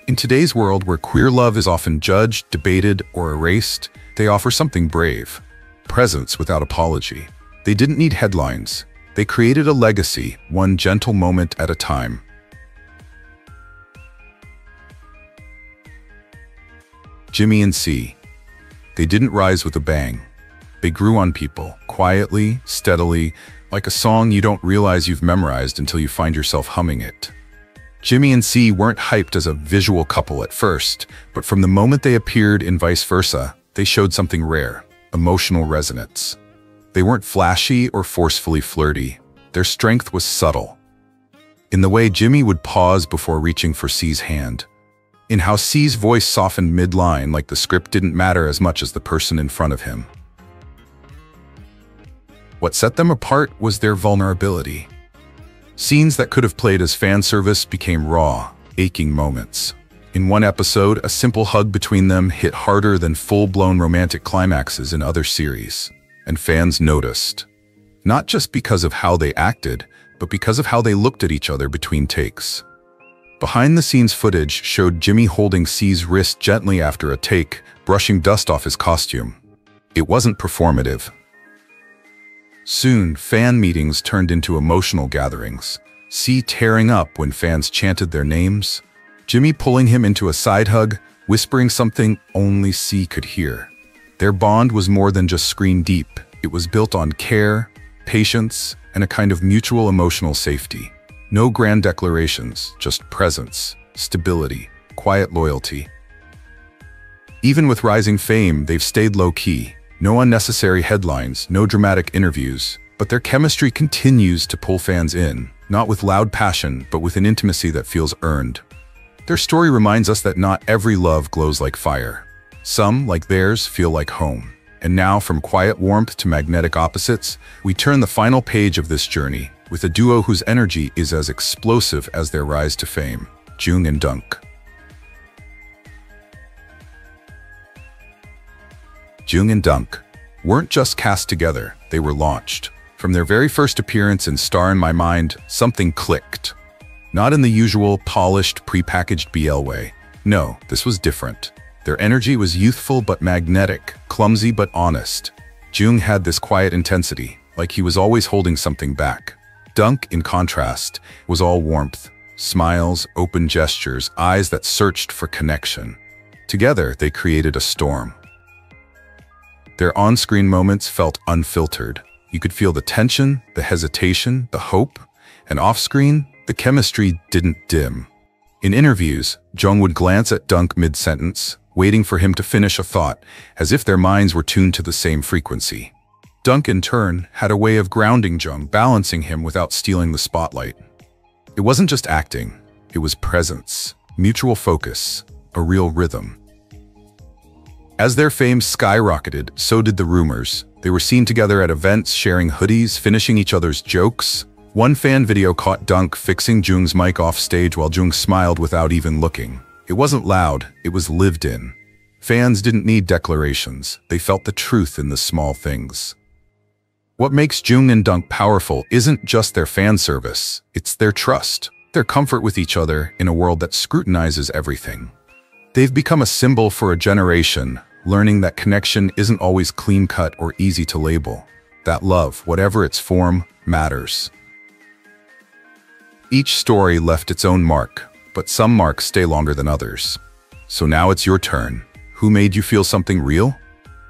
In today's world where queer love is often judged, debated, or erased, they offer something brave, presence without apology. They didn't need headlines. They created a legacy, one gentle moment at a time. Jimmy and C. They didn't rise with a bang. They grew on people, quietly, steadily, like a song you don't realize you've memorized until you find yourself humming it. Jimmy and C weren't hyped as a visual couple at first, but from the moment they appeared in Vice Versa, they showed something rare, emotional resonance. They weren't flashy or forcefully flirty. Their strength was subtle. In the way Jimmy would pause before reaching for C's hand. In how C's voice softened mid-line like the script didn't matter as much as the person in front of him. What set them apart was their vulnerability. Scenes that could have played as fan service became raw, aching moments. In one episode, a simple hug between them hit harder than full-blown romantic climaxes in other series. And fans noticed. Not just because of how they acted, but because of how they looked at each other between takes. Behind-the-scenes footage showed Jimmy holding C's wrist gently after a take, brushing dust off his costume. It wasn't performative. Soon, fan meetings turned into emotional gatherings. C tearing up when fans chanted their names, Jimmy pulling him into a side hug, whispering something only C could hear. Their bond was more than just screen deep. It was built on care, patience, and a kind of mutual emotional safety. No grand declarations, just presence, stability, quiet loyalty. Even with rising fame, they've stayed low-key. No unnecessary headlines, no dramatic interviews, but their chemistry continues to pull fans in, not with loud passion, but with an intimacy that feels earned. Their story reminds us that not every love glows like fire. Some, like theirs, feel like home. And now, from quiet warmth to magnetic opposites, we turn the final page of this journey, with a duo whose energy is as explosive as their rise to fame, Jung and Dunk. Jung and Dunk weren't just cast together, they were launched. From their very first appearance in Star in My Mind, something clicked. Not in the usual polished, prepackaged BL way. No, this was different. Their energy was youthful but magnetic, clumsy but honest. Jung had this quiet intensity, like he was always holding something back. Dunk, in contrast, was all warmth, smiles, open gestures, eyes that searched for connection. Together, they created a storm. Their on-screen moments felt unfiltered. You could feel the tension, the hesitation, the hope, and off-screen, the chemistry didn't dim. In interviews, Jung would glance at Dunk mid-sentence, waiting for him to finish a thought, as if their minds were tuned to the same frequency. Dunk, in turn, had a way of grounding Jung, balancing him without stealing the spotlight. It wasn't just acting, it was presence, mutual focus, a real rhythm. As their fame skyrocketed, so did the rumors. They were seen together at events, sharing hoodies, finishing each other's jokes. One fan video caught Dunk fixing Jung's mic off stage while Jung smiled without even looking. It wasn't loud, it was lived in. Fans didn't need declarations, they felt the truth in the small things. What makes Jung and Dunk powerful isn't just their fan service, it's their trust, their comfort with each other in a world that scrutinizes everything. They've become a symbol for a generation, learning that connection isn't always clean-cut or easy to label. That love, whatever its form, matters. Each story left its own mark, but some marks stay longer than others. So now it's your turn. Who made you feel something real?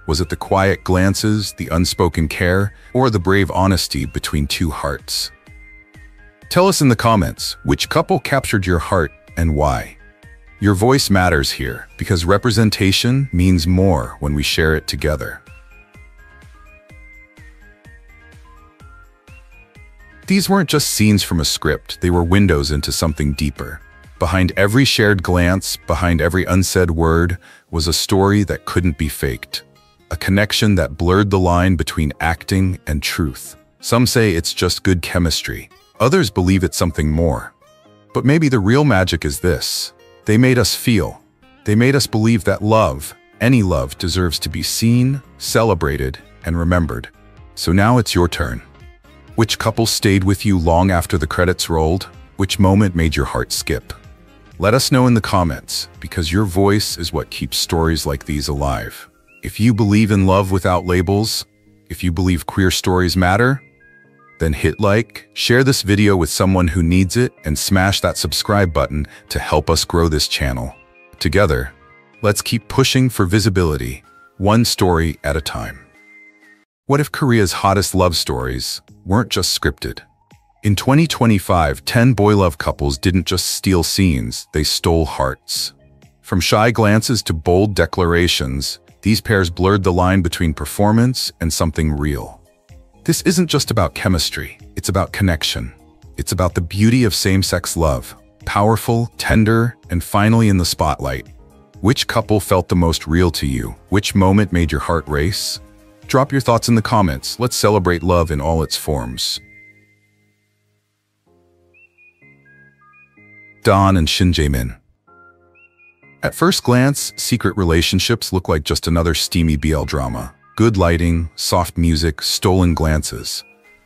Was it the quiet glances, the unspoken care, or the brave honesty between two hearts? Tell us in the comments, which couple captured your heart and why? Your voice matters here, because representation means more when we share it together. These weren't just scenes from a script, they were windows into something deeper. Behind every shared glance, behind every unsaid word, was a story that couldn't be faked. A connection that blurred the line between acting and truth. Some say it's just good chemistry. Others believe it's something more. But maybe the real magic is this. They made us feel. They made us believe that love, any love, deserves to be seen, celebrated, and remembered. So now it's your turn. Which couple stayed with you long after the credits rolled? Which moment made your heart skip? Let us know in the comments, because your voice is what keeps stories like these alive. If you believe in love without labels, if you believe queer stories matter, then hit like, share this video with someone who needs it, and smash that subscribe button to help us grow this channel. Together, let's keep pushing for visibility, one story at a time. What if Korea's hottest love stories weren't just scripted? In 2025, 10 boy love couples didn't just steal scenes, they stole hearts. From shy glances to bold declarations, these pairs blurred the line between performance and something real. This isn't just about chemistry, it's about connection. It's about the beauty of same-sex love, powerful, tender, and finally in the spotlight. Which couple felt the most real to you? Which moment made your heart race? Drop your thoughts in the comments. Let's celebrate love in all its forms. Don and Shin Jae-min. At first glance, secret relationships look like just another steamy BL drama. Good lighting, soft music, stolen glances.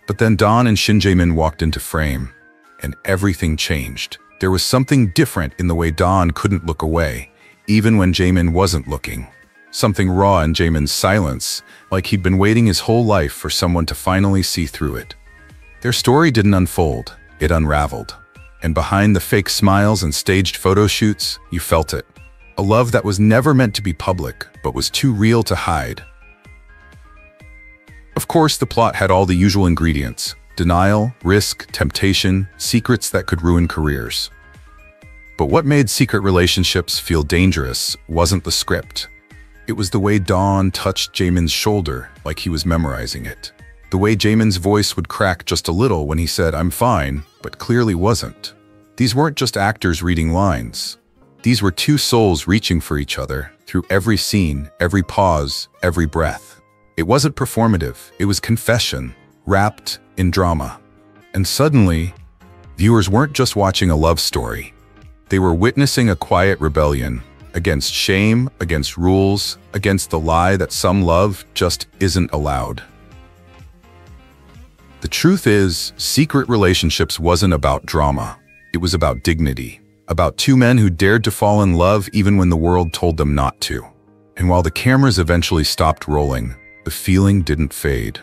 But then Don and Shin Jae-min walked into frame, and everything changed. There was something different in the way Dawn couldn't look away, even when Jaemin wasn't looking. Something raw in Jaemin's silence, like he'd been waiting his whole life for someone to finally see through it. Their story didn't unfold, it unraveled. And behind the fake smiles and staged photo shoots, you felt it. A love that was never meant to be public, but was too real to hide. Of course, the plot had all the usual ingredients: denial, risk, temptation, secrets that could ruin careers. But what made secret relationships feel dangerous wasn't the script. It was the way Dawn touched Jaemin's shoulder like he was memorizing it. The way Jaemin's voice would crack just a little when he said, "I'm fine," but clearly wasn't. These weren't just actors reading lines. These were two souls reaching for each other through every scene, every pause, every breath. It wasn't performative, it was confession, wrapped in drama. And suddenly, viewers weren't just watching a love story. They were witnessing a quiet rebellion against shame, against rules, against the lie that some love just isn't allowed. The truth is, secret relationships wasn't about drama. It was about dignity, about two men who dared to fall in love even when the world told them not to. And while the cameras eventually stopped rolling, the feeling didn't fade.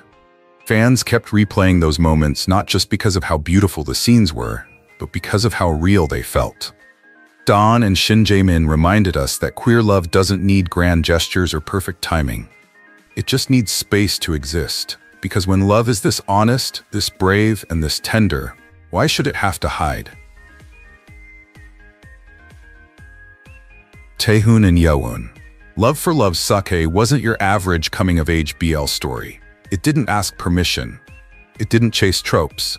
Fans kept replaying those moments not just because of how beautiful the scenes were, but because of how real they felt. Dawn and Shin Jaemin reminded us that queer love doesn't need grand gestures or perfect timing. It just needs space to exist. Because when love is this honest, this brave, and this tender, why should it have to hide? Taehoon and Yeowon. Love for Love's Sake wasn't your average coming-of-age BL story. It didn't ask permission. It didn't chase tropes.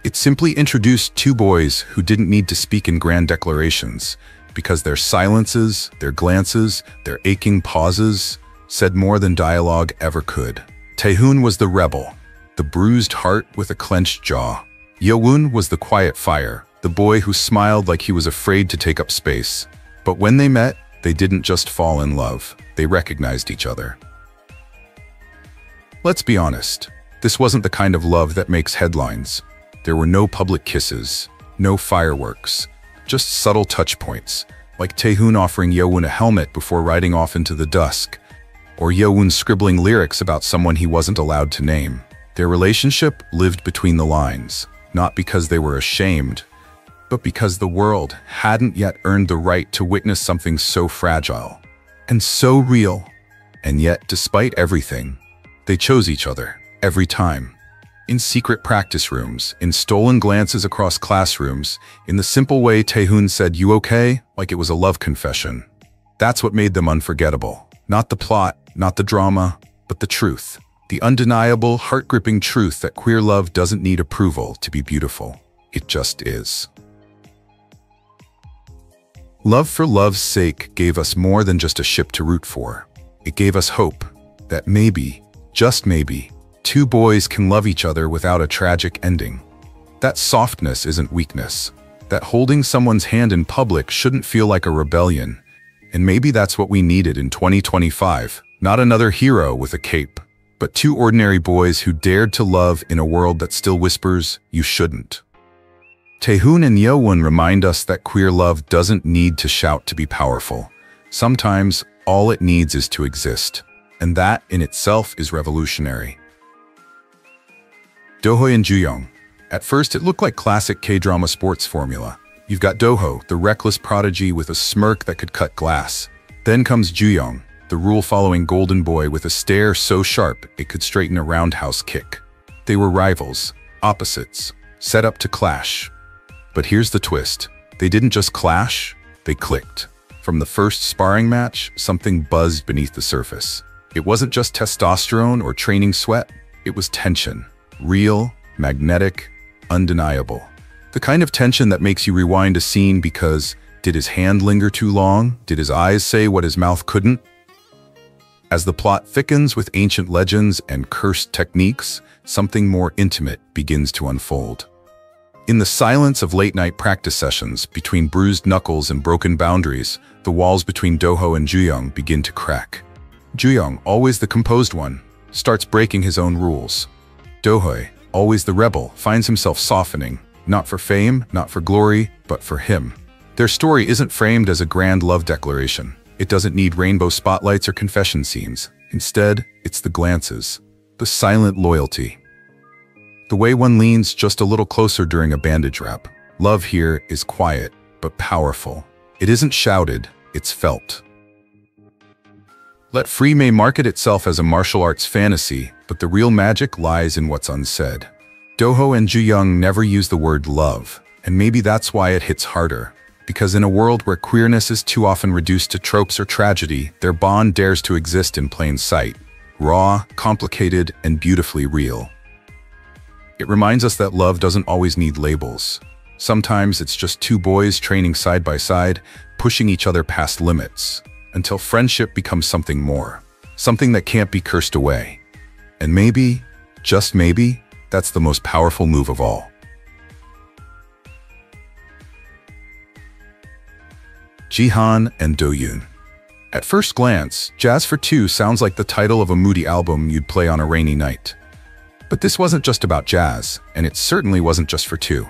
It simply introduced two boys who didn't need to speak in grand declarations, because their silences, their glances, their aching pauses said more than dialogue ever could. Taehoon was the rebel, the bruised heart with a clenched jaw. Yeowon was the quiet fire, the boy who smiled like he was afraid to take up space. But when they met, they didn't just fall in love, they recognized each other. Let's be honest, this wasn't the kind of love that makes headlines. There were no public kisses, no fireworks, just subtle touch points, like Taehoon offering Yeowon a helmet before riding off into the dusk, or Yeowon scribbling lyrics about someone he wasn't allowed to name. Their relationship lived between the lines, not because they were ashamed, but because the world hadn't yet earned the right to witness something so fragile and so real. And yet, despite everything, they chose each other every time. In secret practice rooms, in stolen glances across classrooms, in the simple way Taehoon said, "You okay?" like it was a love confession. That's what made them unforgettable. Not the plot, not the drama, but the truth. The undeniable, heart-gripping truth that queer love doesn't need approval to be beautiful. It just is. Love for Love's Sake gave us more than just a ship to root for. It gave us hope that maybe, just maybe, two boys can love each other without a tragic ending. That softness isn't weakness. That holding someone's hand in public shouldn't feel like a rebellion. And maybe that's what we needed in 2025. Not another hero with a cape, but two ordinary boys who dared to love in a world that still whispers, "You shouldn't." Taehoon and Yeowon remind us that queer love doesn't need to shout to be powerful. Sometimes, all it needs is to exist. And that, in itself, is revolutionary. Doho and Jooyoung. At first, it looked like classic K-drama sports formula. You've got Doho, the reckless prodigy with a smirk that could cut glass. Then comes Jooyoung, the rule-following golden boy with a stare so sharp it could straighten a roundhouse kick. They were rivals, opposites, set up to clash. But here's the twist. They didn't just clash, they clicked. From the first sparring match, something buzzed beneath the surface. It wasn't just testosterone or training sweat, it was tension. Real, magnetic, undeniable. The kind of tension that makes you rewind a scene because, did his hand linger too long? Did his eyes say what his mouth couldn't? As the plot thickens with ancient legends and cursed techniques, something more intimate begins to unfold. In the silence of late-night practice sessions, between bruised knuckles and broken boundaries, the walls between Doho and Jooyoung begin to crack. Jooyoung, always the composed one, starts breaking his own rules. Doho, always the rebel, finds himself softening, Not for fame, not for glory, but for him. Their story isn't framed as a grand love declaration. It doesn't need rainbow spotlights or confession scenes. Instead, it's the glances, the silent loyalty. The way one leans just a little closer during a bandage wrap. Love here is quiet, but powerful. It isn't shouted, it's felt. Let Free may market itself as a martial arts fantasy, but the real magic lies in what's unsaid. Doho and Ju-young never use the word love, and maybe that's why it hits harder. Because in a world where queerness is too often reduced to tropes or tragedy, their bond dares to exist in plain sight. Raw, complicated, and beautifully real. It reminds us that love doesn't always need labels. Sometimes it's just two boys training side by side, pushing each other past limits, until friendship becomes something more. Something that can't be cursed away. And maybe, just maybe, that's the most powerful move of all. Jihan and Do-yoon. At first glance, Jazz for Two sounds like the title of a moody album you'd play on a rainy night. But this wasn't just about jazz, and it certainly wasn't just for two.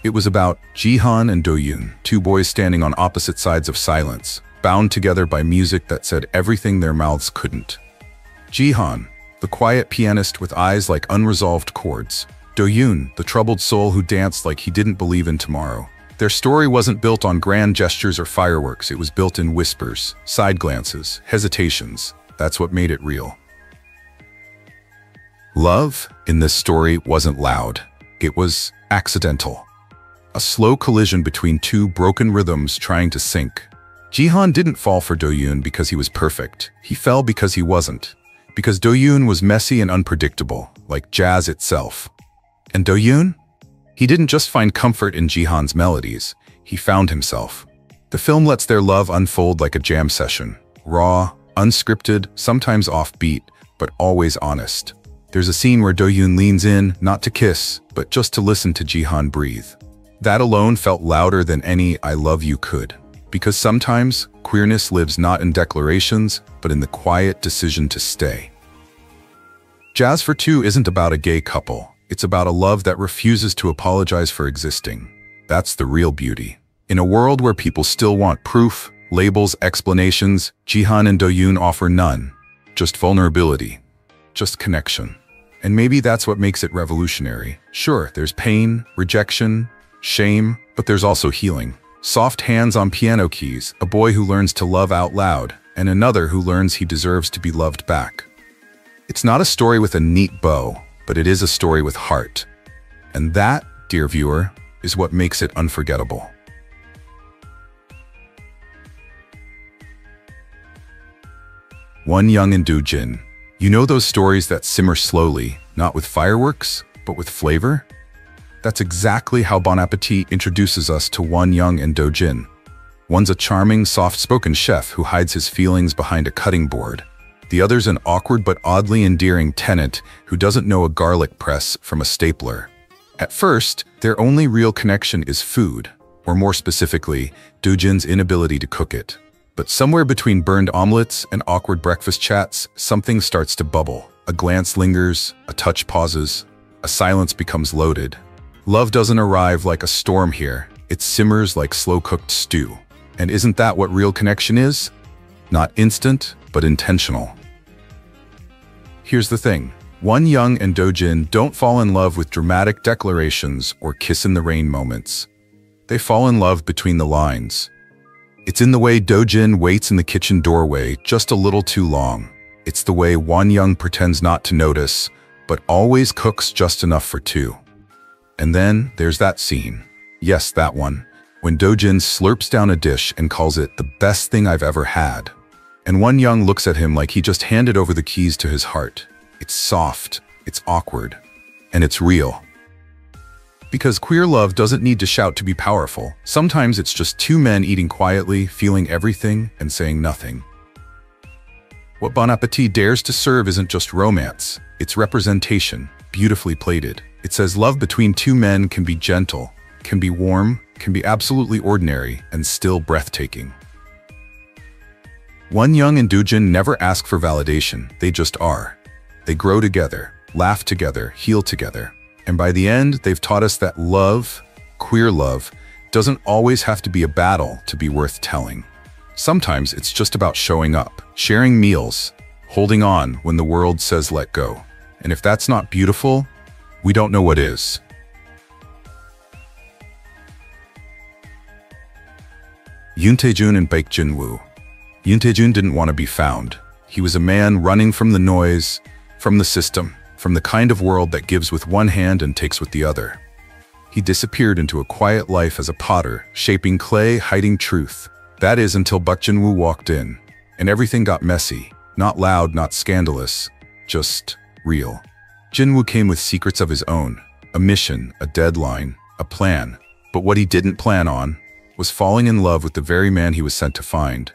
It was about Jihan and Do-yoon, two boys standing on opposite sides of silence, bound together by music that said everything their mouths couldn't. Jihan, the quiet pianist with eyes like unresolved chords. Do-yoon, the troubled soul who danced like he didn't believe in tomorrow. Their story wasn't built on grand gestures or fireworks, it was built in whispers, side glances, hesitations. That's what made it real. Love, in this story, wasn't loud. It was accidental. A slow collision between two broken rhythms trying to sync. Jihan didn't fall for Do-yoon because he was perfect. He fell because he wasn't. Because Do-yoon was messy and unpredictable, like jazz itself. And Do-yoon? He didn't just find comfort in Jihan's melodies, he found himself. The film lets their love unfold like a jam session. Raw, unscripted, sometimes offbeat, but always honest. There's a scene where Do-yoon leans in, not to kiss, but just to listen to Jihan breathe. That alone felt louder than any "I love you" could. Because sometimes, queerness lives not in declarations, but in the quiet decision to stay. Jazz for Two isn't about a gay couple. It's about a love that refuses to apologize for existing. That's the real beauty. In a world where people still want proof, labels, explanations, Jihan and Do-yoon offer none. Just vulnerability. Just connection. And maybe that's what makes it revolutionary. Sure, there's pain, rejection, shame, but there's also healing. Soft hands on piano keys, a boy who learns to love out loud, and another who learns he deserves to be loved back. It's not a story with a neat bow, but it is a story with heart. And that, dear viewer, is what makes it unforgettable. Won-young and Do-jin. You know those stories that simmer slowly, not with fireworks, but with flavor? That's exactly how Bon Appetit introduces us to Won-young and Do-jin. One's a charming, soft-spoken chef who hides his feelings behind a cutting board. The other's an awkward but oddly endearing tenant who doesn't know a garlic press from a stapler. At first, their only real connection is food, or more specifically, Do-jin's inability to cook it. But somewhere between burned omelets and awkward breakfast chats, something starts to bubble. A glance lingers, a touch pauses, a silence becomes loaded. Love doesn't arrive like a storm here, it simmers like slow-cooked stew. And isn't that what real connection is? Not instant, but intentional. Here's the thing. Won-young and Do-jin don't fall in love with dramatic declarations or kiss-in-the-rain moments. They fall in love between the lines. It's in the way Do-jin waits in the kitchen doorway just a little too long. It's the way Won-young pretends not to notice, but always cooks just enough for two. And then there's that scene. Yes, that one. When Do-jin slurps down a dish and calls it the best thing I've ever had. And Won-young looks at him like he just handed over the keys to his heart. It's soft, it's awkward, and it's real. Because queer love doesn't need to shout to be powerful. Sometimes it's just two men eating quietly, feeling everything, and saying nothing. What Bon Appetit dares to serve isn't just romance, it's representation, beautifully plated. It says love between two men can be gentle, can be warm, can be absolutely ordinary, and still breathtaking. Won-young and Do-jin never ask for validation, they just are. They grow together, laugh together, heal together. And by the end, they've taught us that love, queer love, doesn't always have to be a battle to be worth telling. Sometimes it's just about showing up, sharing meals, holding on when the world says let go. And if that's not beautiful, we don't know what is. Yoon Tae-jun and Baek Jin-woo. Yoon Tae-jun didn't want to be found. He was a man running from the noise, from the system, from the kind of world that gives with one hand and takes with the other. He disappeared into a quiet life as a potter, shaping clay, hiding truth. That is until Baek Jin-woo walked in, and everything got messy. Not loud, not scandalous, just real. Jin-woo came with secrets of his own, a mission, a deadline, a plan. But what he didn't plan on was falling in love with the very man he was sent to find.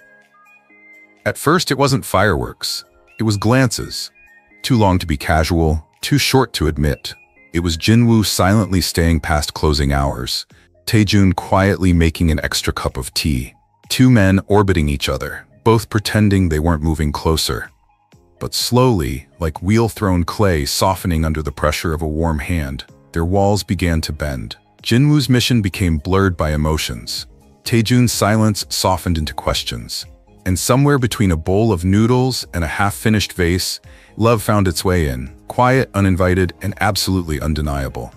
At first, it wasn't fireworks. It was glances. Too long to be casual, too short to admit. It was Jin-woo silently staying past closing hours, Tae-jun quietly making an extra cup of tea. Two men orbiting each other, both pretending they weren't moving closer. But slowly, like wheel-thrown clay softening under the pressure of a warm hand, their walls began to bend. Jin-woo's mission became blurred by emotions. Tae-jun's silence softened into questions. And somewhere between a bowl of noodles and a half-finished vase, love found its way in, quiet, uninvited, and absolutely undeniable.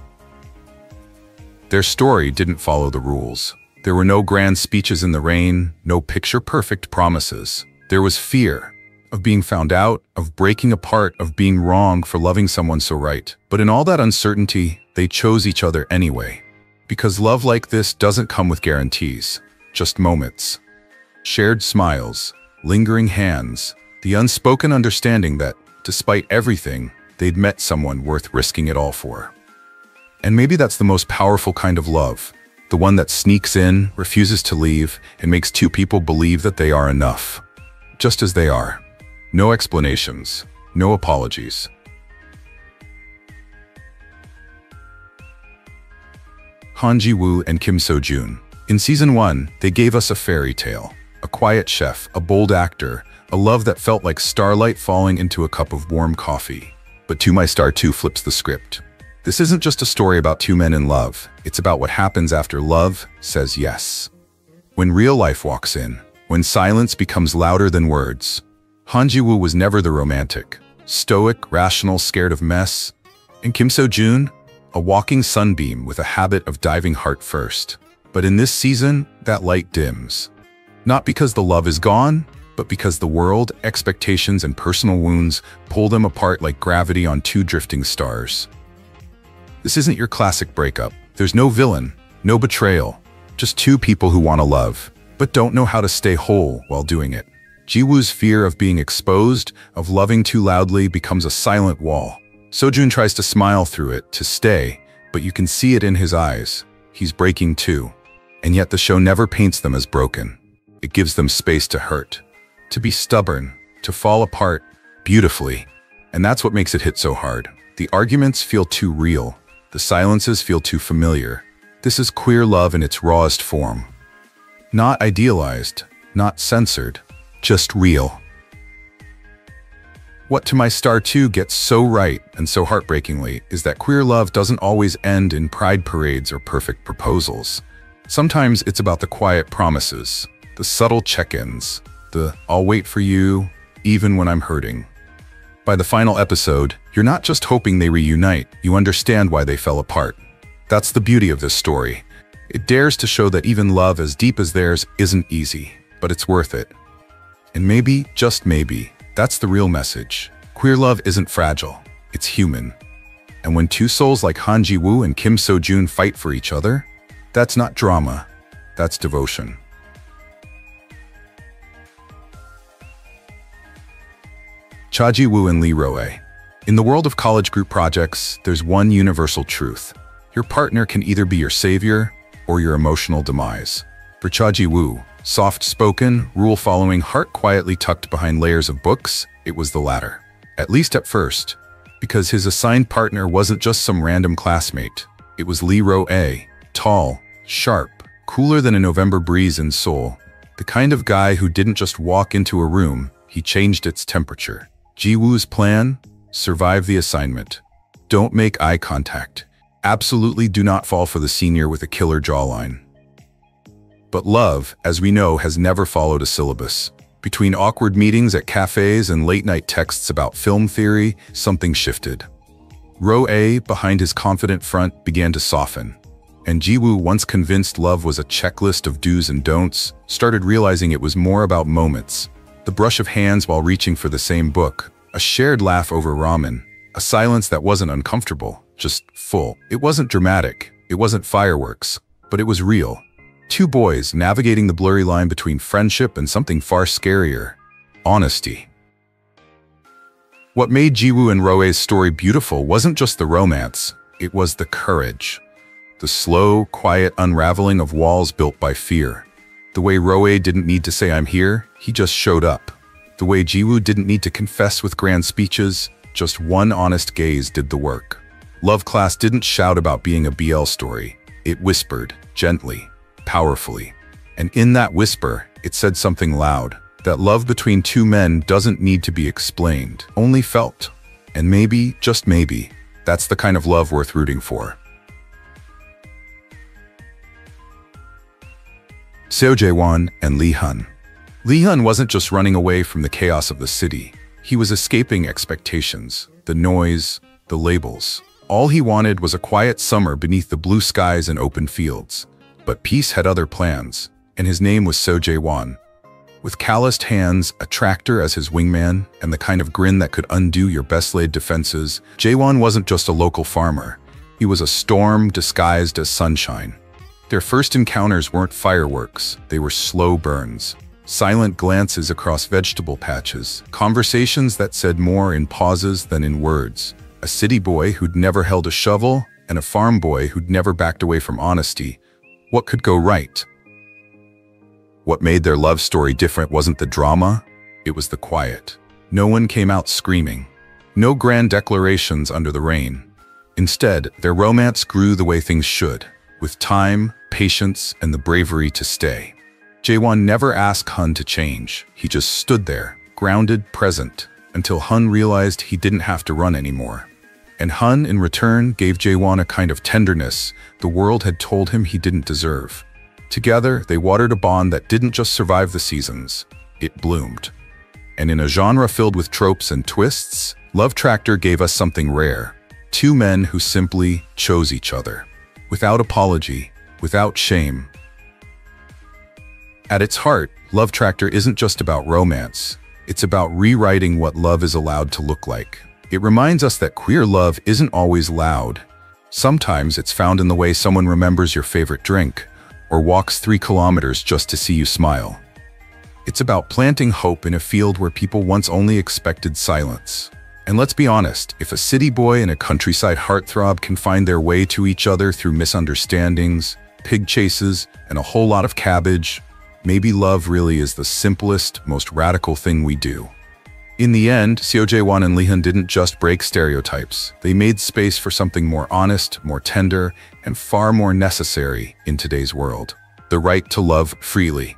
Their story didn't follow the rules. There were no grand speeches in the rain, no picture-perfect promises. There was fear of being found out, of breaking apart, of being wrong for loving someone so right. But in all that uncertainty, they chose each other anyway. Because love like this doesn't come with guarantees, just moments. Shared smiles, lingering hands, the unspoken understanding that, despite everything, they'd met someone worth risking it all for. And maybe that's the most powerful kind of love, the one that sneaks in, refuses to leave, and makes two people believe that they are enough. Just as they are. No explanations, no apologies. Han Ji-woo and Kim So-jun. In Season 1, they gave us a fairy tale. A quiet chef, a bold actor, a love that felt like starlight falling into a cup of warm coffee. But To My Star 2 flips the script. This isn't just a story about two men in love. It's about what happens after love says yes. When real life walks in, when silence becomes louder than words. Han Ji-woo was never the romantic, stoic, rational, scared of mess. And Kim So-jun, a walking sunbeam with a habit of diving heart first. But in this season, that light dims. Not because the love is gone, but because the world, expectations, and personal wounds pull them apart like gravity on two drifting stars. This isn't your classic breakup. There's no villain, no betrayal, just two people who want to love, but don't know how to stay whole while doing it. Ji-woo's fear of being exposed, of loving too loudly, becomes a silent wall. So-jun tries to smile through it, to stay, but you can see it in his eyes. He's breaking too. And yet the show never paints them as broken. It gives them space to hurt, to be stubborn, to fall apart beautifully. And that's what makes it hit so hard. The arguments feel too real. The silences feel too familiar. This is queer love in its rawest form. Not idealized, not censored, just real. What To My Star 2 gets so right and so heartbreakingly is that queer love doesn't always end in pride parades or perfect proposals. Sometimes it's about the quiet promises, the subtle check-ins, the "I'll wait for you, even when I'm hurting." By the final episode, you're not just hoping they reunite, you understand why they fell apart. That's the beauty of this story. It dares to show that even love as deep as theirs isn't easy, but it's worth it. And maybe, just maybe, that's the real message. Queer love isn't fragile, it's human. And when two souls like Han Ji-woo and Kim So-jun fight for each other, that's not drama, that's devotion. Cha Ji-woo and Lee Ro-ae. In the world of college group projects, there's one universal truth. Your partner can either be your savior or your emotional demise. For Cha Ji-woo, soft-spoken, rule-following, heart quietly tucked behind layers of books, it was the latter. At least at first, because his assigned partner wasn't just some random classmate. It was Lee Ro-ae, tall, sharp, cooler than a November breeze in Seoul. The kind of guy who didn't just walk into a room, he changed its temperature. Ji-woo's plan? Survive the assignment. Don't make eye contact. Absolutely do not fall for the senior with a killer jawline. But love, as we know, has never followed a syllabus. Between awkward meetings at cafes and late-night texts about film theory, something shifted. Row A, behind his confident front, began to soften. And Jiwoo, once convinced love was a checklist of do's and don'ts, started realizing it was more about moments. The brush of hands while reaching for the same book, a shared laugh over ramen, a silence that wasn't uncomfortable, just full. It wasn't dramatic, it wasn't fireworks, but it was real. Two boys navigating the blurry line between friendship and something far scarier, honesty. What made Jiwoo and Roe's story beautiful wasn't just the romance, it was the courage. The slow, quiet unraveling of walls built by fear. The way Roe didn't need to say "I'm here," he just showed up. The way Jiwoo didn't need to confess with grand speeches, just one honest gaze did the work. Love Class didn't shout about being a BL story. It whispered, gently, powerfully. And in that whisper, it said something loud. That love between two men doesn't need to be explained, only felt. And maybe, just maybe, that's the kind of love worth rooting for. Seo Jae-won and Lee Hun. Lee Hun wasn't just running away from the chaos of the city. He was escaping expectations, the noise, the labels. All he wanted was a quiet summer beneath the blue skies and open fields. But peace had other plans, and his name was Seo Jae-won. With calloused hands, a tractor as his wingman, and the kind of grin that could undo your best-laid defenses, Jae-won wasn't just a local farmer. He was a storm disguised as sunshine. Their first encounters weren't fireworks, they were slow burns. Silent glances across vegetable patches, conversations that said more in pauses than in words. A city boy who'd never held a shovel, and a farm boy who'd never backed away from honesty. What could go right? What made their love story different wasn't the drama, it was the quiet. No one came out screaming. No grand declarations under the rain. Instead, their romance grew the way things should, with time, patience, and the bravery to stay. Jae-won never asked Hun to change. He just stood there, grounded, present, until Hun realized he didn't have to run anymore. And Hun, in return, gave Jae-won a kind of tenderness the world had told him he didn't deserve. Together, they watered a bond that didn't just survive the seasons, it bloomed. And in a genre filled with tropes and twists, Love Tractor gave us something rare. Two men who simply chose each other. Without apology, without shame. At its heart, Love Tractor isn't just about romance. It's about rewriting what love is allowed to look like. It reminds us that queer love isn't always loud. Sometimes it's found in the way someone remembers your favorite drink, or walks 3 kilometers just to see you smile. It's about planting hope in a field where people once only expected silence. And let's be honest, if a city boy and a countryside heartthrob can find their way to each other through misunderstandings, pig chases, and a whole lot of cabbage, maybe love really is the simplest, most radical thing we do. In the end, Seo Jae-won and Lee Hun didn't just break stereotypes. They made space for something more honest, more tender, and far more necessary in today's world. The right to love freely.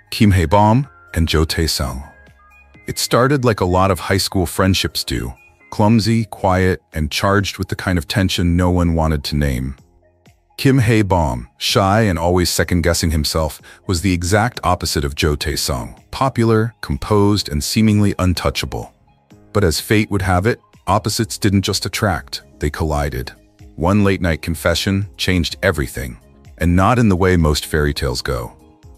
Kim Hae-bom and Jo Tae-sung. It started like a lot of high school friendships do, clumsy, quiet, and charged with the kind of tension no one wanted to name. Kim Hae-bom, shy and always second-guessing himself, was the exact opposite of Jo Tae-sung, popular, composed, and seemingly untouchable. But as fate would have it, opposites didn't just attract, they collided. One late-night confession changed everything, and not in the way most fairy tales go.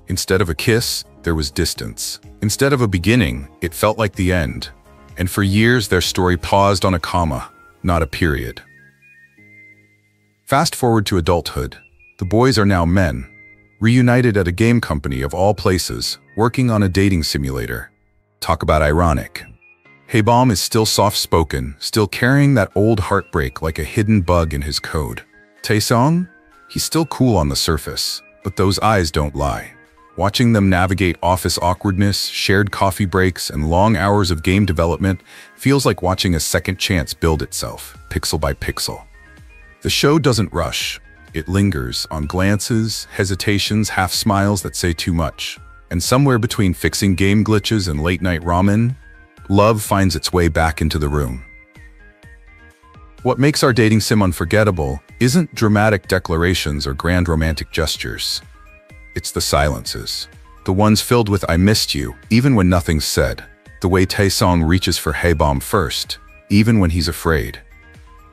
Instead of a kiss, there was distance. Instead of a beginning, it felt like the end. And for years, their story paused on a comma, not a period. Fast forward to adulthood. The boys are now men, reunited at a game company of all places, working on a dating simulator. Talk about ironic. Hae-bom is still soft-spoken, still carrying that old heartbreak like a hidden bug in his code. Tae-sung? He's still cool on the surface, but those eyes don't lie. Watching them navigate office awkwardness, shared coffee breaks, and long hours of game development feels like watching a second chance build itself, pixel by pixel. The show doesn't rush. It lingers on glances, hesitations, half-smiles that say too much. And somewhere between fixing game glitches and late-night ramen, love finds its way back into the room. What makes our dating sim unforgettable isn't dramatic declarations or grand romantic gestures. It's the silences. The ones filled with "I missed you," even when nothing's said. The way Taesong reaches for Haebom first, even when he's afraid.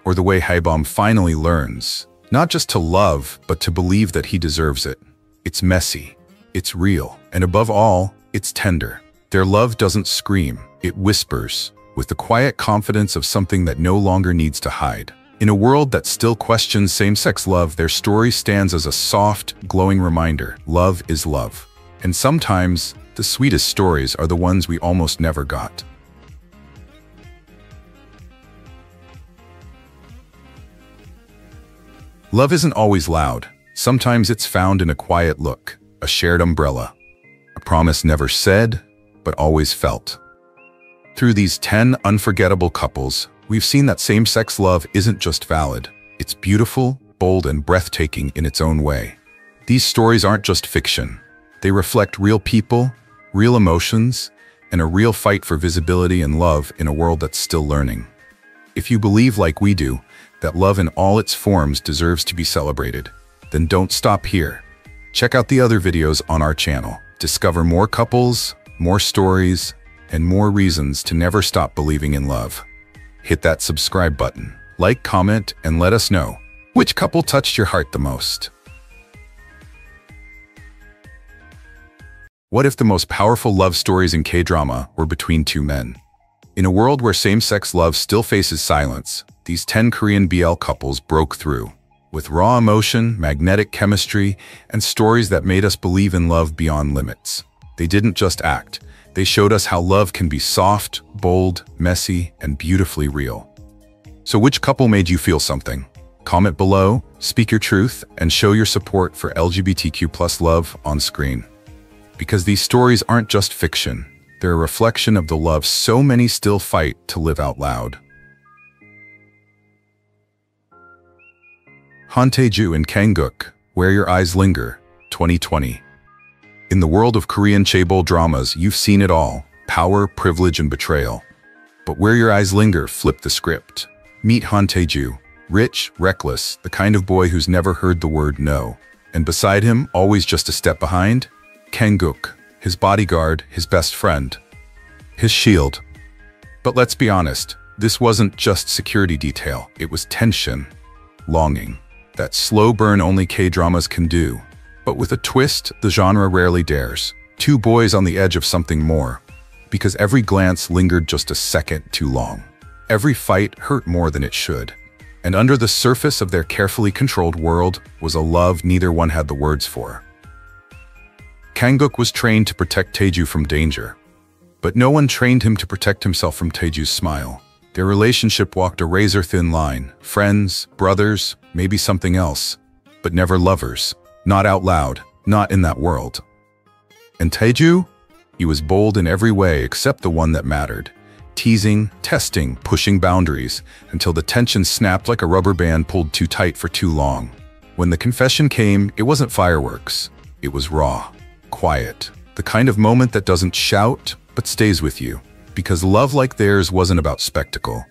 Or the way Haebom finally learns, not just to love, but to believe that he deserves it. It's messy, it's real, and above all, it's tender. Their love doesn't scream, it whispers, with the quiet confidence of something that no longer needs to hide. In a world that still questions same-sex love, their story stands as a soft, glowing reminder. Love is love. And sometimes, the sweetest stories are the ones we almost never got. Love isn't always loud. Sometimes it's found in a quiet look, a shared umbrella, a promise never said, but always felt. Through these 10 unforgettable couples, we've seen that same-sex love isn't just valid. It's beautiful, bold, and breathtaking in its own way. These stories aren't just fiction. They reflect real people, real emotions, and a real fight for visibility and love in a world that's still learning. If you believe, like we do, that love in all its forms deserves to be celebrated, then don't stop here. Check out the other videos on our channel. Discover more couples, more stories, and more reasons to never stop believing in love. Hit that subscribe button, like, comment, and let us know which couple touched your heart the most. What if the most powerful love stories in K-drama were between two men? In a world where same-sex love still faces silence, these 10 Korean BL couples broke through. With raw emotion, magnetic chemistry, and stories that made us believe in love beyond limits. They didn't just act. They showed us how love can be soft, bold, messy, and beautifully real. So which couple made you feel something? Comment below, speak your truth, and show your support for LGBTQ+ love on screen. Because these stories aren't just fiction. They're a reflection of the love so many still fight to live out loud. Han Tae-ju and Kang-guk, Where Your Eyes Linger, 2020. In the world of Korean chaebol dramas, you've seen it all: power, privilege, and betrayal. But Where Your Eyes Linger flipped the script. Meet Han Tae-ju, rich, reckless, the kind of boy who's never heard the word no. And beside him, always just a step behind, Kang-guk, his bodyguard, his best friend, his shield. But let's be honest, this wasn't just security detail, it was tension, longing, that slow burn only K-dramas can do. But with a twist the genre rarely dares. Two boys on the edge of something more. Because every glance lingered just a second too long. Every fight hurt more than it should. And under the surface of their carefully controlled world was a love neither one had the words for. Kang-guk was trained to protect Tae-ju from danger. But no one trained him to protect himself from Tae-ju's smile. Their relationship walked a razor-thin line. Friends, brothers, maybe something else. But never lovers. Not out loud, not in that world. And Tae-ju? He was bold in every way except the one that mattered. Teasing, testing, pushing boundaries, until the tension snapped like a rubber band pulled too tight for too long. When the confession came, it wasn't fireworks. It was raw, quiet. The kind of moment that doesn't shout, but stays with you. Because love like theirs wasn't about spectacle.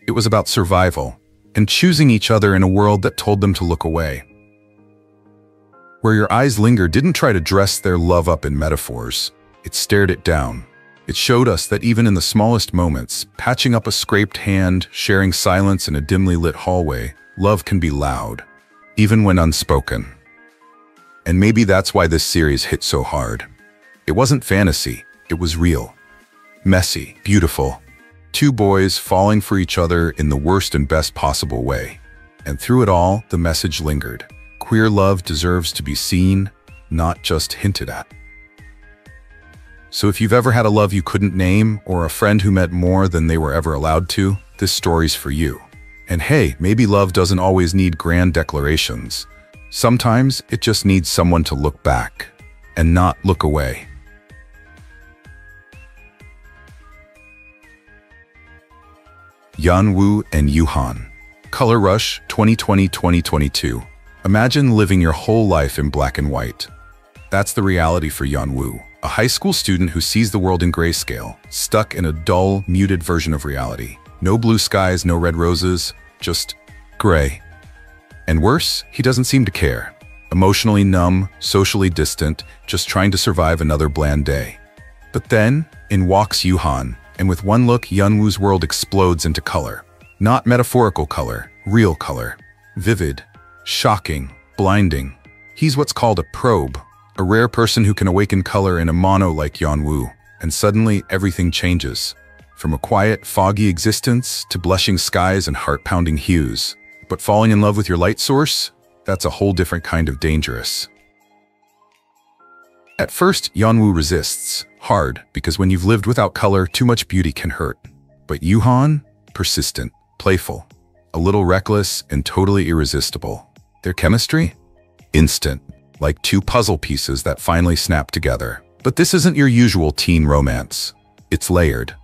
It was about survival, and choosing each other in a world that told them to look away. Where Your Eyes Linger didn't try to dress their love up in metaphors. It stared it down. It showed us that even in the smallest moments, patching up a scraped hand, sharing silence in a dimly lit hallway, love can be loud, even when unspoken. And maybe that's why this series hit so hard. It wasn't fantasy, it was real. Messy, beautiful. Two boys falling for each other in the worst and best possible way. And through it all, the message lingered. Queer love deserves to be seen, not just hinted at. So if you've ever had a love you couldn't name, or a friend who meant more than they were ever allowed to, this story's for you. And hey, maybe love doesn't always need grand declarations. Sometimes it just needs someone to look back, and not look away. Yeonwoo and Yuhan. Color Rush 2020-2022. Imagine living your whole life in black and white. That's the reality for Yanwu, a high school student who sees the world in grayscale, stuck in a dull, muted version of reality. No blue skies, no red roses, just gray. And worse, he doesn't seem to care. Emotionally numb, socially distant, just trying to survive another bland day. But then, in walks Yuhan, and with one look, Yanwu's world explodes into color. Not metaphorical color, real color. Vivid, shocking, blinding. He's what's called a probe, a rare person who can awaken color in a mono like Yanwu, and suddenly everything changes. From a quiet, foggy existence to blushing skies and heart-pounding hues. But falling in love with your light source? That's a whole different kind of dangerous. At first, Yanwu resists, hard, because when you've lived without color, too much beauty can hurt. But Yuhan? Persistent, playful, a little reckless, and totally irresistible. Their chemistry? Instant, like two puzzle pieces that finally snap together. But this isn't your usual teen romance. It's layered.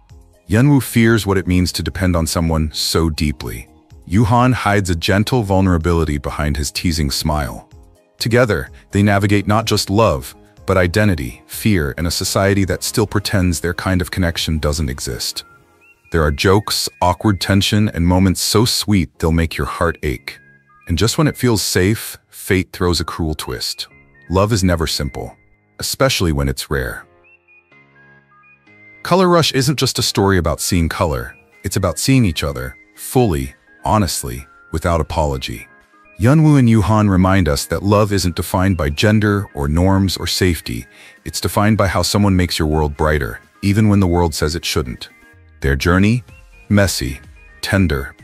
Yanwu fears what it means to depend on someone so deeply. Yuhan hides a gentle vulnerability behind his teasing smile. Together, they navigate not just love, but identity, fear, and a society that still pretends their kind of connection doesn't exist. There are jokes, awkward tension, and moments so sweet they'll make your heart ache. And just when it feels safe, fate throws a cruel twist. Love is never simple, especially when it's rare. Color Rush isn't just a story about seeing color. It's about seeing each other, fully, honestly, without apology. Yanwu and Yuhan remind us that love isn't defined by gender or norms or safety. It's defined by how someone makes your world brighter, even when the world says it shouldn't. Their journey? Messy, tender,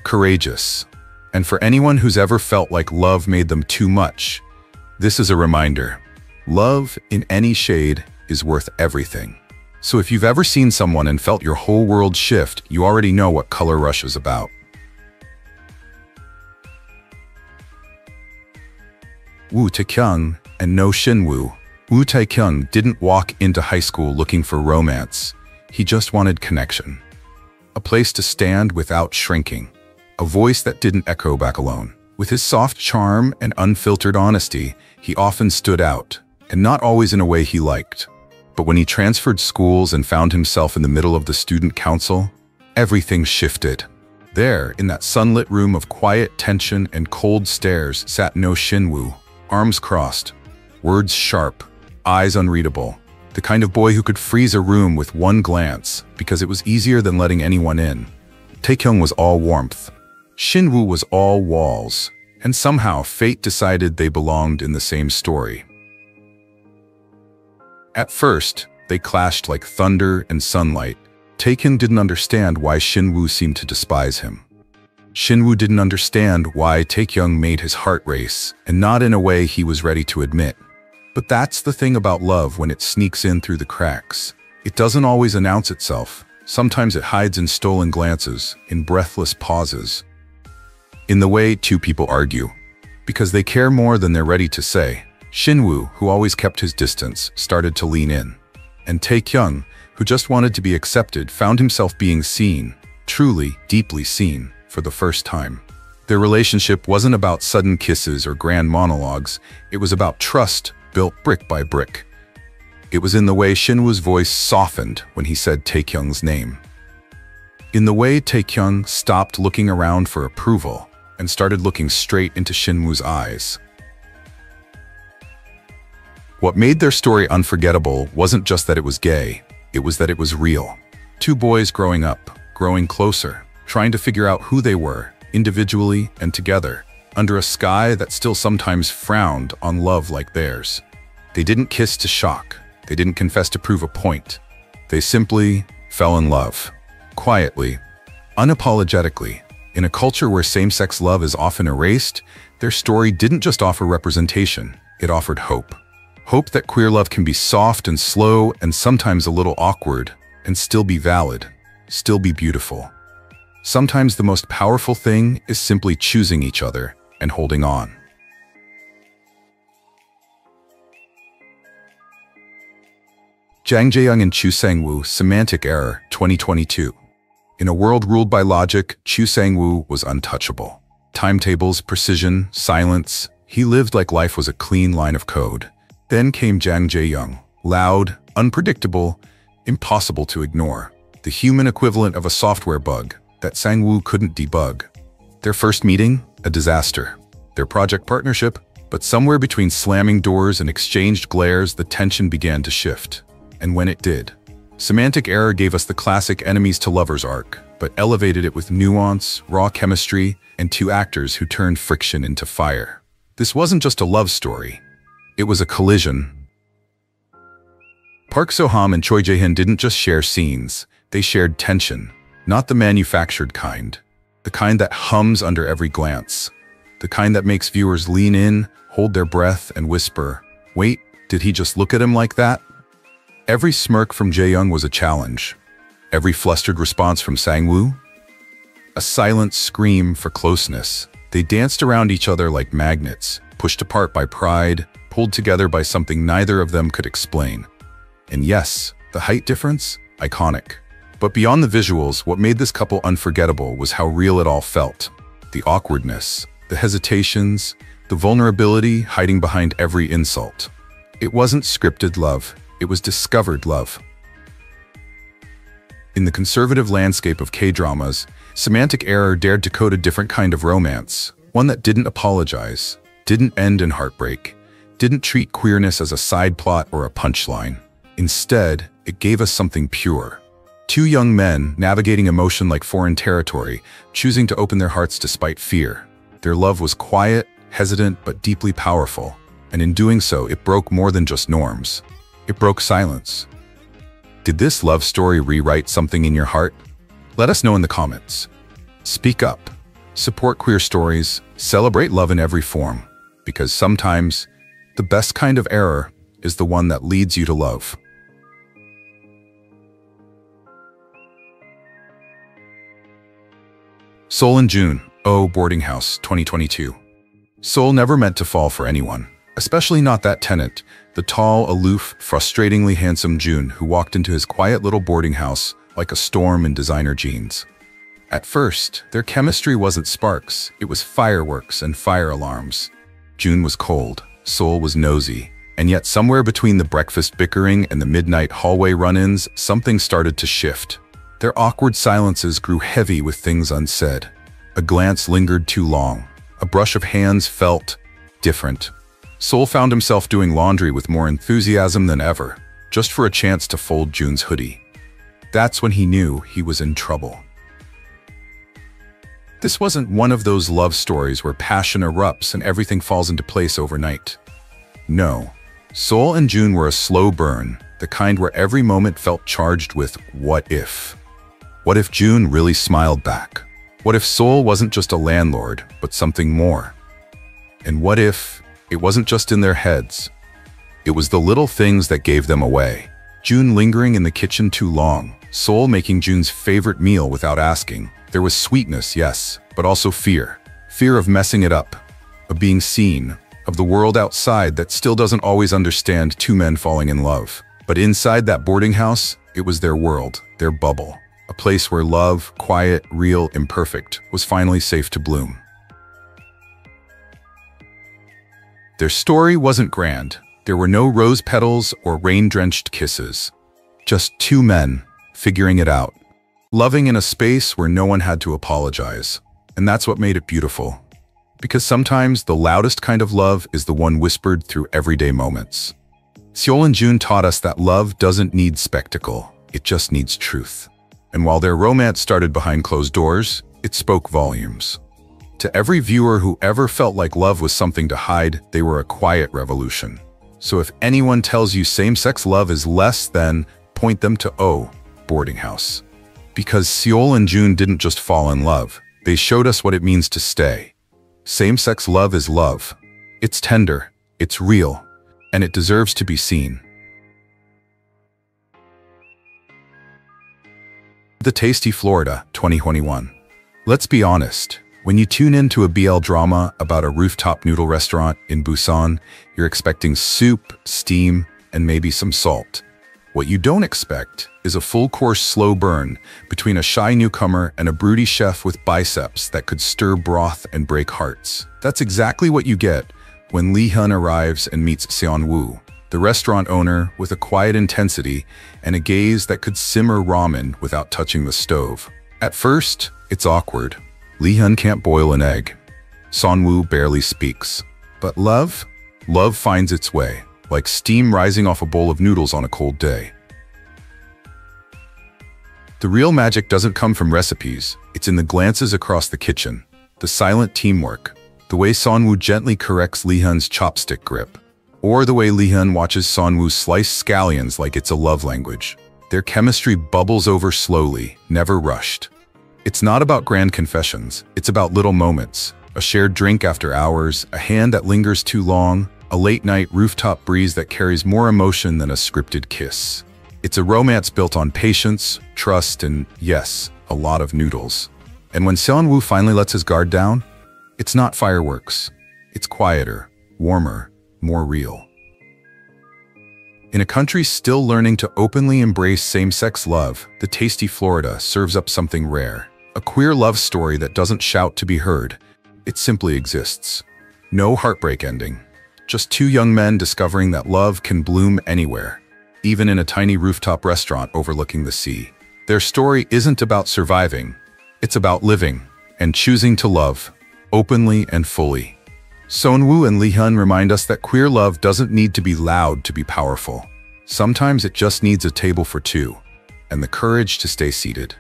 courageous. And for anyone who's ever felt like love made them too much, this is a reminder. Love, in any shade, is worth everything. So if you've ever seen someone and felt your whole world shift, you already know what Color Rush is about. Wu Taekyung and No Shinwoo. Wu Taekyung didn't walk into high school looking for romance. He just wanted connection. A place to stand without shrinking. A voice that didn't echo back alone. With his soft charm and unfiltered honesty, he often stood out, and not always in a way he liked. But when he transferred schools and found himself in the middle of the student council, everything shifted. There, in that sunlit room of quiet tension and cold stares, sat No Shinwoo, arms crossed, words sharp, eyes unreadable. The kind of boy who could freeze a room with one glance because it was easier than letting anyone in. Taekyung was all warmth. Shinwoo was all walls, and somehow fate decided they belonged in the same story. At first, they clashed like thunder and sunlight. Taekyung didn't understand why Shinwoo seemed to despise him. Shinwoo didn't understand why Taekyung made his heart race, and not in a way he was ready to admit. But that's the thing about love when it sneaks in through the cracks. It doesn't always announce itself. Sometimes it hides in stolen glances, in breathless pauses. In the way two people argue, because they care more than they're ready to say. Shinwoo, who always kept his distance, started to lean in. And Taekyung, who just wanted to be accepted, found himself being seen, truly, deeply seen, for the first time. Their relationship wasn't about sudden kisses or grand monologues. It was about trust, built brick by brick. It was in the way Shinwoo's voice softened when he said Taekyung's name. In the way Taekyung stopped looking around for approval and started looking straight into Shinwoo's eyes. What made their story unforgettable wasn't just that it was gay, it was that it was real. Two boys growing up, growing closer, trying to figure out who they were, individually and together, under a sky that still sometimes frowned on love like theirs. They didn't kiss to shock. They didn't confess to prove a point. They simply fell in love. Quietly, unapologetically. In a culture where same-sex love is often erased, their story didn't just offer representation, it offered hope. Hope that queer love can be soft and slow and sometimes a little awkward, and still be valid, still be beautiful. Sometimes the most powerful thing is simply choosing each other and holding on. Jang Jae-young and Chu Sang-woo, Semantic Error, 2022. In a world ruled by logic, Chu Sang-woo was untouchable. Timetables, precision, silence. He lived like life was a clean line of code. Then came Jang Jae-young, loud, unpredictable, impossible to ignore. The human equivalent of a software bug that Sang-woo couldn't debug. Their first meeting, a disaster. Their project partnership, but somewhere between slamming doors and exchanged glares, the tension began to shift. And when it did, Semantic Error gave us the classic enemies to lovers arc, but elevated it with nuance, raw chemistry, and two actors who turned friction into fire. This wasn't just a love story. It was a collision. Park So-ham and Choi Jae-hyun didn't just share scenes, they shared tension. Not the manufactured kind. The kind that hums under every glance. The kind that makes viewers lean in, hold their breath, and whisper, "Wait, did he just look at him like that?" Every smirk from Jae-young was a challenge. Every flustered response from Sang-woo, a silent scream for closeness. They danced around each other like magnets, pushed apart by pride, pulled together by something neither of them could explain. And yes, the height difference? Iconic. But beyond the visuals, what made this couple unforgettable was how real it all felt. The awkwardness, the hesitations, the vulnerability hiding behind every insult. It wasn't scripted love, it was discovered love. In the conservative landscape of K-dramas, Semantic Error dared to code a different kind of romance, one that didn't apologize, didn't end in heartbreak, didn't treat queerness as a side plot or a punchline. Instead, it gave us something pure. Two young men navigating emotion like foreign territory, choosing to open their hearts despite fear. Their love was quiet, hesitant, but deeply powerful. And in doing so, it broke more than just norms. It broke silence. Did this love story rewrite something in your heart? Let us know in the comments. Speak up. Support queer stories. Celebrate love in every form. Because sometimes, the best kind of error is the one that leads you to love. Seoul and June, Oh Boarding House, 2022. Seoul never meant to fall for anyone, especially not that tenant, the tall, aloof, frustratingly handsome June who walked into his quiet little boarding house like a storm in designer jeans. At first, their chemistry wasn't sparks, it was fireworks and fire alarms. June was cold, Seoul was nosy, and yet somewhere between the breakfast bickering and the midnight hallway run-ins, something started to shift. Their awkward silences grew heavy with things unsaid. A glance lingered too long. A brush of hands felt different. Seoul found himself doing laundry with more enthusiasm than ever, just for a chance to fold June's hoodie. That's when he knew he was in trouble. This wasn't one of those love stories where passion erupts and everything falls into place overnight. No. Seoul and June were a slow burn, the kind where every moment felt charged with what if. What if June really smiled back? What if Seoul wasn't just a landlord, but something more? And what if it wasn't just in their heads? It was the little things that gave them away. June lingering in the kitchen too long, Seoul making June's favorite meal without asking. There was sweetness, yes, but also fear. Fear of messing it up, of being seen, of the world outside that still doesn't always understand two men falling in love. But inside that boarding house, it was their world, their bubble. A place where love, quiet, real, imperfect, was finally safe to bloom. Their story wasn't grand. There were no rose petals or rain-drenched kisses. Just two men, figuring it out. Loving in a space where no one had to apologize. And that's what made it beautiful. Because sometimes the loudest kind of love is the one whispered through everyday moments. Seoul and June taught us that love doesn't need spectacle, it just needs truth. And while their romance started behind closed doors, it spoke volumes. To every viewer who ever felt like love was something to hide, they were a quiet revolution. So if anyone tells you same-sex love is less than, point them to Oh Boarding House. Because Seoul and June didn't just fall in love, they showed us what it means to stay. Same-sex love is love. It's tender, it's real, and it deserves to be seen. The Tasty Florida, 2021. Let's be honest, when you tune into a BL drama about a rooftop noodle restaurant in Busan, you're expecting soup, steam, and maybe some salt. What you don't expect is a full-course slow burn between a shy newcomer and a broody chef with biceps that could stir broth and break hearts. That's exactly what you get when Lee Hyun arrives and meets Seon Woo. the restaurant owner with a quiet intensity and a gaze that could simmer ramen without touching the stove. At first, it's awkward. Lee-hyun can't boil an egg. Sun-woo barely speaks. But love? Love finds its way, like steam rising off a bowl of noodles on a cold day. The real magic doesn't come from recipes, it's in the glances across the kitchen, the silent teamwork, the way Sun-woo gently corrects Lee-hyun's chopstick grip, or the way Lee-hyun watches Sun-woo slice scallions like it's a love language. Their chemistry bubbles over slowly, never rushed. It's not about grand confessions, it's about little moments, a shared drink after hours, a hand that lingers too long, a late-night rooftop breeze that carries more emotion than a scripted kiss. It's a romance built on patience, trust, and, yes, a lot of noodles. And when Sun-woo finally lets his guard down, it's not fireworks. It's quieter, warmer, more real. In a country still learning to openly embrace same-sex love, the tasty Florida serves up something rare. A queer love story that doesn't shout to be heard. It simply exists. No heartbreak ending. Just two young men discovering that love can bloom anywhere, even in a tiny rooftop restaurant overlooking the sea. Their story isn't about surviving. It's about living and choosing to love, openly and fully. Sun-woo and Lee-hyun remind us that queer love doesn't need to be loud to be powerful. Sometimes it just needs a table for two, and the courage to stay seated.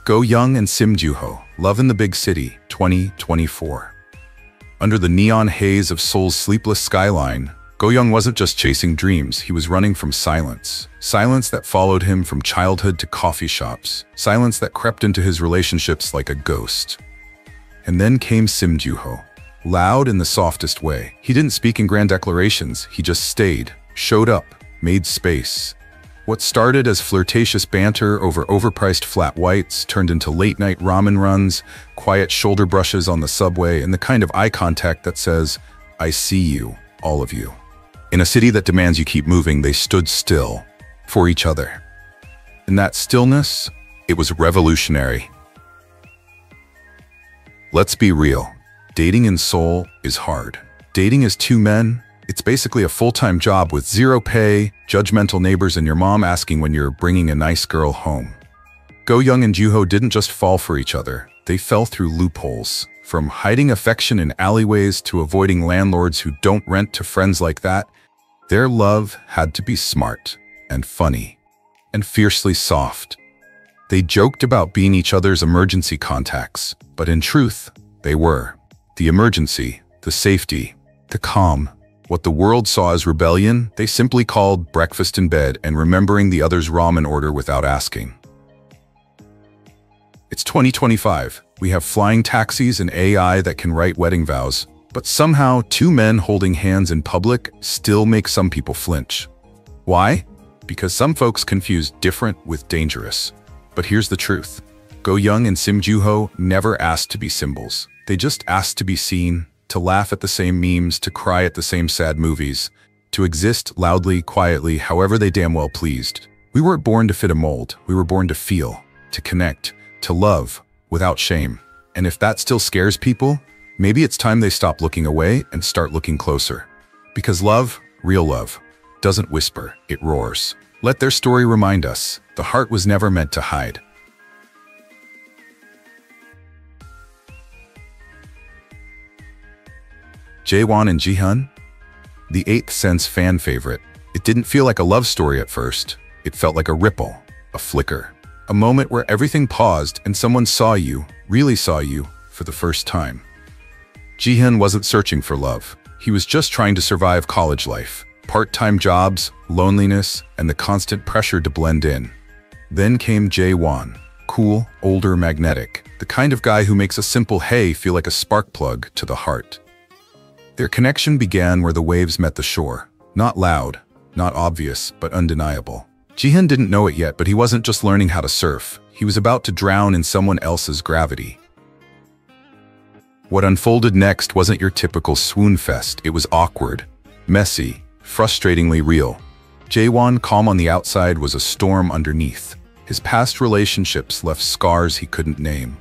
Go Young and Sim Joo-ho, Love in the Big City, 2024. Under the neon haze of Seoul's sleepless skyline, Go Young wasn't just chasing dreams, he was running from silence. Silence that followed him from childhood to coffee shops. Silence that crept into his relationships like a ghost. And then came Sim Joo-ho, loud in the softest way. He didn't speak in grand declarations, he just stayed, showed up, made space. What started as flirtatious banter over overpriced flat whites turned into late-night ramen runs, quiet shoulder brushes on the subway, and the kind of eye contact that says, "I see you, all of you." In a city that demands you keep moving, they stood still for each other. In that stillness, it was revolutionary. Let's be real. Dating in Seoul is hard. Dating as two men, it's basically a full-time job with zero pay, judgmental neighbors, and your mom asking when you're bringing a nice girl home. Go Young and Joo-ho didn't just fall for each other. They fell through loopholes. From hiding affection in alleyways to avoiding landlords who don't rent to friends like that, their love had to be smart and funny and fiercely soft. They joked about being each other's emergency contacts, but in truth, they were. The emergency, the safety, the calm. What the world saw as rebellion, they simply called breakfast in bed and remembering the other's ramen order without asking. It's 2025. We have flying taxis and AI that can write wedding vows, but somehow two men holding hands in public still make some people flinch. Why? Because some folks confuse different with dangerous. But here's the truth. Go Young and Sim Joo-ho never asked to be symbols. They just asked to be seen, to laugh at the same memes, to cry at the same sad movies, to exist loudly, quietly, however they damn well pleased. We weren't born to fit a mold. We were born to feel, to connect, to love, without shame. And if that still scares people, maybe it's time they stop looking away and start looking closer. Because love, real love, doesn't whisper, it roars. Let their story remind us, the heart was never meant to hide. Jaewon and Jihyun? The Eighth Sense fan favorite. It didn't feel like a love story at first. It felt like a ripple, a flicker. A moment where everything paused and someone saw you, really saw you, for the first time. Jihyun wasn't searching for love. He was just trying to survive college life. Part-time jobs, loneliness, and the constant pressure to blend in. Then came Jaewon. Cool, older, magnetic. The kind of guy who makes a simple hey feel like a spark plug to the heart. Their connection began where the waves met the shore. Not loud, not obvious, but undeniable. Jihyun didn't know it yet, but he wasn't just learning how to surf. He was about to drown in someone else's gravity. What unfolded next wasn't your typical swoon fest. It was awkward, messy, frustratingly real. Jaewon, calm on the outside, was a storm underneath. His past relationships left scars he couldn't name.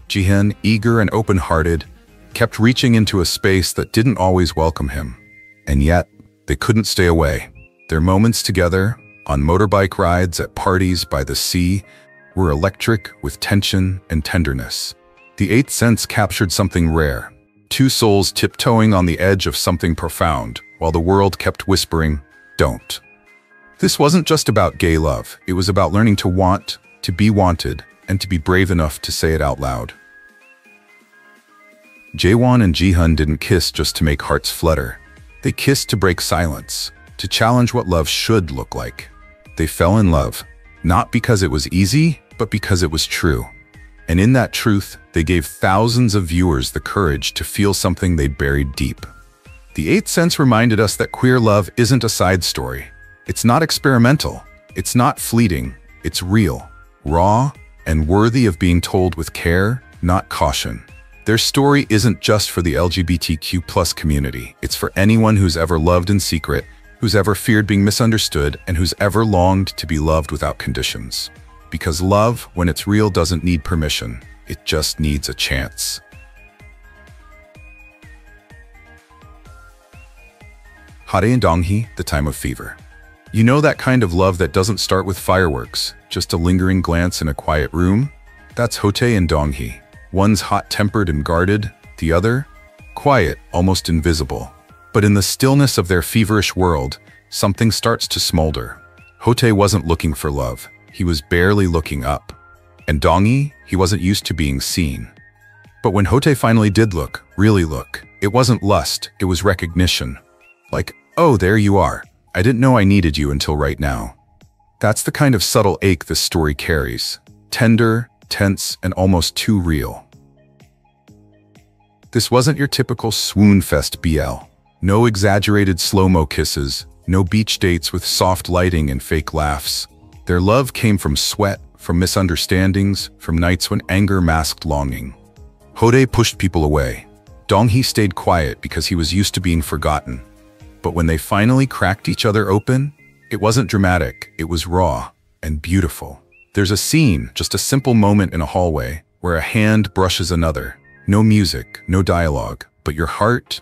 Jihyun, eager and open-hearted, kept reaching into a space that didn't always welcome him. And yet, they couldn't stay away. Their moments together, on motorbike rides, at parties by the sea, were electric with tension and tenderness. The eighth sense captured something rare. Two souls tiptoeing on the edge of something profound, while the world kept whispering, "Don't." This wasn't just about gay love. It was about learning to want, to be wanted, and to be brave enough to say it out loud. Jaewon and Jihyun didn't kiss just to make hearts flutter. They kissed to break silence, to challenge what love should look like. They fell in love, not because it was easy, but because it was true. And in that truth, they gave thousands of viewers the courage to feel something they'd buried deep. The eighth sense reminded us that queer love isn't a side story. It's not experimental. It's not fleeting. It's real, raw, and worthy of being told with care, not caution. Their story isn't just for the LGBTQ+ community. It's for anyone who's ever loved in secret, who's ever feared being misunderstood, and who's ever longed to be loved without conditions. Because love, when it's real, doesn't need permission. It just needs a chance. Hare and Donghee, the time of fever. You know that kind of love that doesn't start with fireworks, just a lingering glance in a quiet room? That's Hote and Donghee. One's hot-tempered and guarded, the other, quiet, almost invisible. But in the stillness of their feverish world, something starts to smolder. Hote wasn't looking for love. He was barely looking up. And Donghee, he wasn't used to being seen. But when Hote finally did look, really look, it wasn't lust, it was recognition. Like, "Oh, there you are. I didn't know I needed you until right now." That's the kind of subtle ache this story carries. Tender, tense, and almost too real. This wasn't your typical swoon-fest BL. No exaggerated slow-mo kisses, no beach dates with soft lighting and fake laughs. Their love came from sweat, from misunderstandings, from nights when anger masked longing. Hote pushed people away. Donghee stayed quiet because he was used to being forgotten. But when they finally cracked each other open, it wasn't dramatic, it was raw and beautiful. There's a scene, just a simple moment in a hallway, where a hand brushes another. No music, no dialogue, but your heart,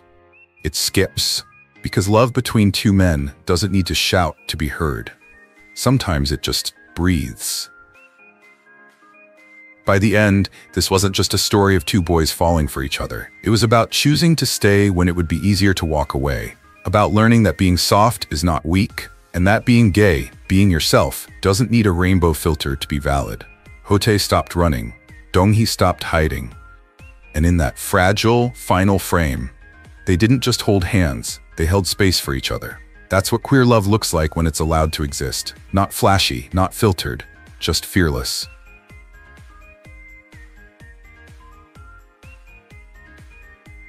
it skips. Because love between two men doesn't need to shout to be heard. Sometimes it just breathes. By the end, this wasn't just a story of two boys falling for each other. It was about choosing to stay when it would be easier to walk away. About learning that being soft is not weak, and that being gay, being yourself, doesn't need a rainbow filter to be valid. Hote stopped running. Donghee stopped hiding. And in that fragile, final frame, they didn't just hold hands, they held space for each other. That's what queer love looks like when it's allowed to exist. Not flashy, not filtered, just fearless.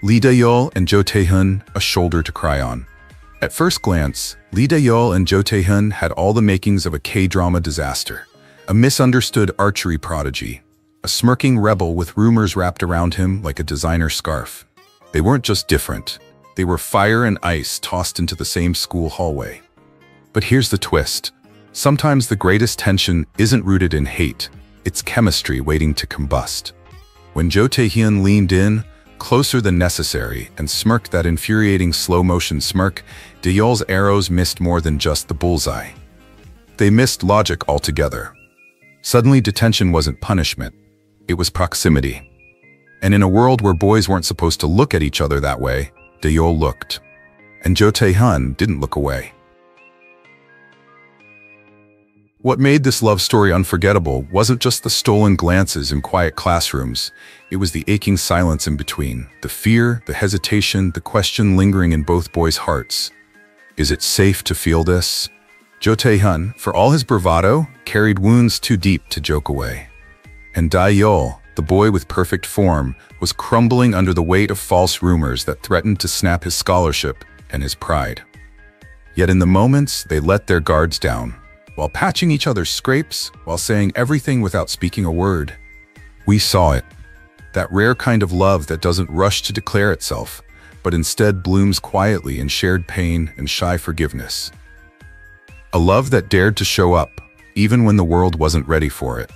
Lee Dae-yeol and Jo Tae-hyun, a shoulder to cry on. At first glance, Lee Dae-yeol and Jo Tae-hyun had all the makings of a K-drama disaster. A misunderstood archery prodigy. A smirking rebel with rumors wrapped around him like a designer scarf. They weren't just different. They were fire and ice tossed into the same school hallway. But here's the twist. Sometimes the greatest tension isn't rooted in hate. It's chemistry waiting to combust. When Jo Tae-hyun leaned in, closer than necessary, and smirked that infuriating slow-motion smirk, Dae-yeol's arrows missed more than just the bullseye. They missed logic altogether. Suddenly, detention wasn't punishment. It was proximity. And in a world where boys weren't supposed to look at each other that way, Dae-yeol looked. And Jo Tae-hyun didn't look away. What made this love story unforgettable wasn't just the stolen glances in quiet classrooms. It was the aching silence in between, the fear, the hesitation, the question lingering in both boys' hearts. Is it safe to feel this? Jo Tae-hyun, for all his bravado, carried wounds too deep to joke away. And Dae-yeol, the boy with perfect form, was crumbling under the weight of false rumors that threatened to snap his scholarship and his pride. Yet in the moments, they let their guards down. While patching each other's scrapes, while saying everything without speaking a word. We saw it. That rare kind of love that doesn't rush to declare itself, but instead blooms quietly in shared pain and shy forgiveness. A love that dared to show up, even when the world wasn't ready for it.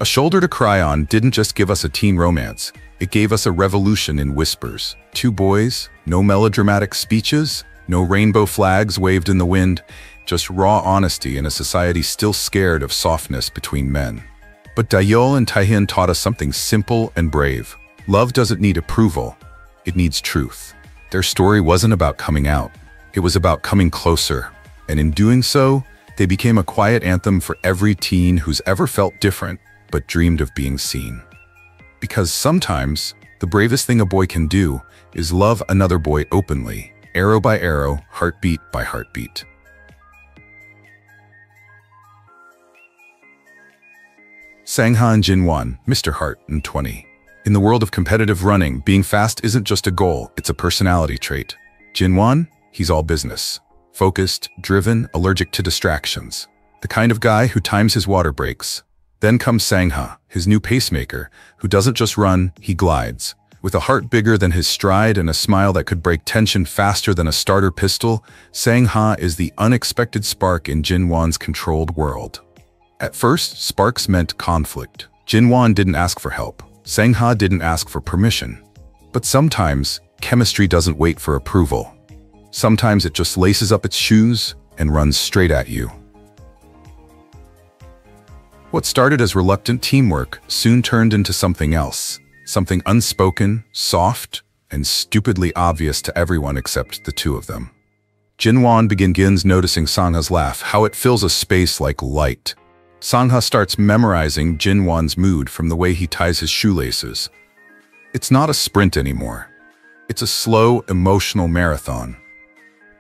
A shoulder to cry on didn't just give us a teen romance, it gave us a revolution in whispers. Two boys, no melodramatic speeches, no rainbow flags waved in the wind, just raw honesty in a society still scared of softness between men. But Dayol and Taihin taught us something simple and brave. Love doesn't need approval, it needs truth. Their story wasn't about coming out, it was about coming closer. And in doing so, they became a quiet anthem for every teen who's ever felt different but dreamed of being seen. Because sometimes, the bravest thing a boy can do is love another boy openly, arrow by arrow, heartbeat by heartbeat. Sangha and Jinwon, Mr. Hart and 20. In the world of competitive running, being fast isn't just a goal, it's a personality trait. Jinwon, he's all business. Focused, driven, allergic to distractions. The kind of guy who times his water breaks. Then comes Sangha, his new pacemaker, who doesn't just run, he glides. With a heart bigger than his stride and a smile that could break tension faster than a starter pistol, Sangha is the unexpected spark in Jinwon's controlled world. At first, sparks meant conflict. Jinwon didn't ask for help. Sangha didn't ask for permission. But sometimes, chemistry doesn't wait for approval. Sometimes it just laces up its shoes and runs straight at you. What started as reluctant teamwork soon turned into something else. Something unspoken, soft, and stupidly obvious to everyone except the two of them. Jinwon begins noticing Sangha's laugh, how it fills a space like light. Sangha starts memorizing Jinwon's mood from the way he ties his shoelaces. It's not a sprint anymore. It's a slow, emotional marathon.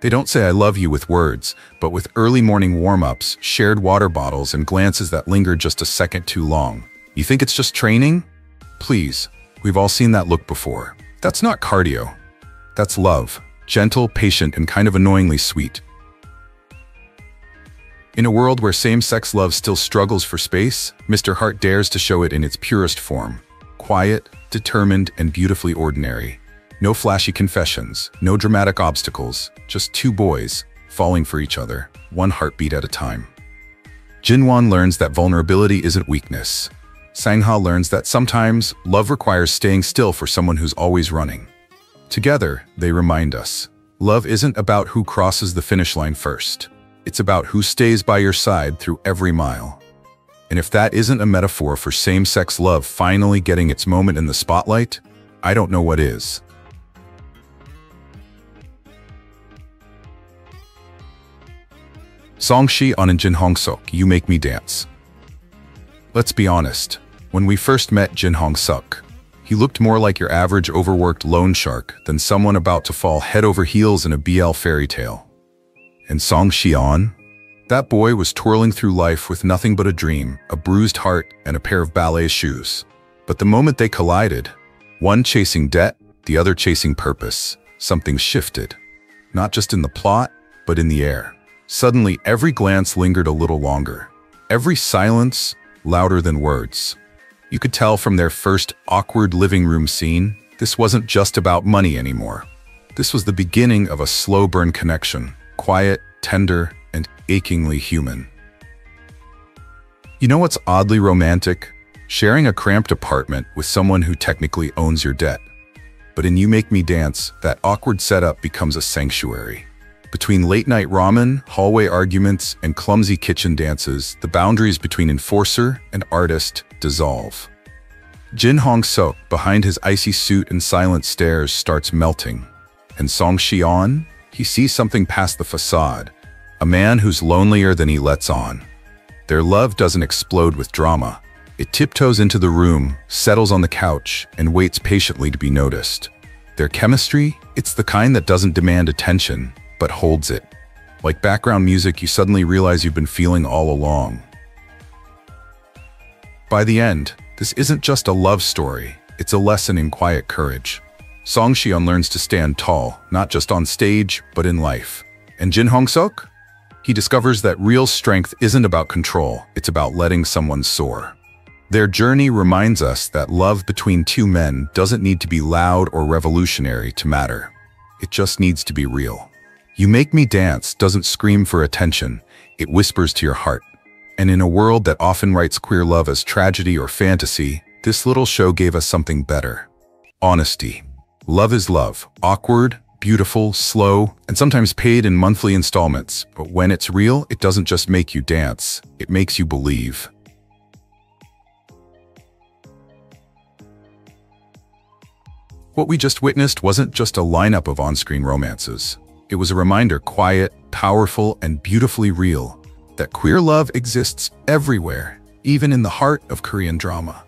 They don't say I love you with words, but with early morning warm-ups, shared water bottles, and glances that linger just a second too long. You think it's just training? Please, we've all seen that look before. That's not cardio. That's love. Gentle, patient, and kind of annoyingly sweet. In a world where same-sex love still struggles for space, Mr. Hart dares to show it in its purest form. Quiet, determined, and beautifully ordinary. No flashy confessions, no dramatic obstacles, just two boys, falling for each other, one heartbeat at a time. Jinwon learns that vulnerability isn't weakness. Sangha learns that sometimes love requires staying still for someone who's always running. Together, they remind us, love isn't about who crosses the finish line first. It's about who stays by your side through every mile. And if that isn't a metaphor for same-sex love finally getting its moment in the spotlight, I don't know what is. Songshi on and Jin Hong-suk, You Make Me Dance. Let's be honest, when we first met Jin Hong-suk, he looked more like your average overworked loan shark than someone about to fall head over heels in a BL fairy tale. And Songshi on? That boy was twirling through life with nothing but a dream, a bruised heart, and a pair of ballet shoes. But the moment they collided, one chasing debt, the other chasing purpose, something shifted. Not just in the plot, but in the air. Suddenly, every glance lingered a little longer. Every silence, louder than words. You could tell from their first awkward living room scene, this wasn't just about money anymore. This was the beginning of a slow burn connection, quiet, tender, and achingly human. You know what's oddly romantic? Sharing a cramped apartment with someone who technically owns your debt. But in You Make Me Dance, that awkward setup becomes a sanctuary. Between late-night ramen, hallway arguments, and clumsy kitchen dances, the boundaries between enforcer and artist dissolve. Jin Hong-suk, behind his icy suit and silent stares, starts melting. And Songshi on? He sees something past the facade. A man who's lonelier than he lets on. Their love doesn't explode with drama. It tiptoes into the room, settles on the couch, and waits patiently to be noticed. Their chemistry? It's the kind that doesn't demand attention, but holds it. Like background music you suddenly realize you've been feeling all along. By the end, this isn't just a love story, it's a lesson in quiet courage. Song Shion learns to stand tall, not just on stage, but in life. And Jin Hong-suk? He discovers that real strength isn't about control, it's about letting someone soar. Their journey reminds us that love between two men doesn't need to be loud or revolutionary to matter. It just needs to be real. You Make Me Dance doesn't scream for attention, it whispers to your heart. And in a world that often writes queer love as tragedy or fantasy, this little show gave us something better. Honesty. Love is love. Awkward, beautiful, slow, and sometimes paid in monthly installments. But when it's real, it doesn't just make you dance, it makes you believe. What we just witnessed wasn't just a lineup of on-screen romances. It was a reminder, quiet, powerful, and beautifully real, that queer love exists everywhere, even in the heart of Korean drama.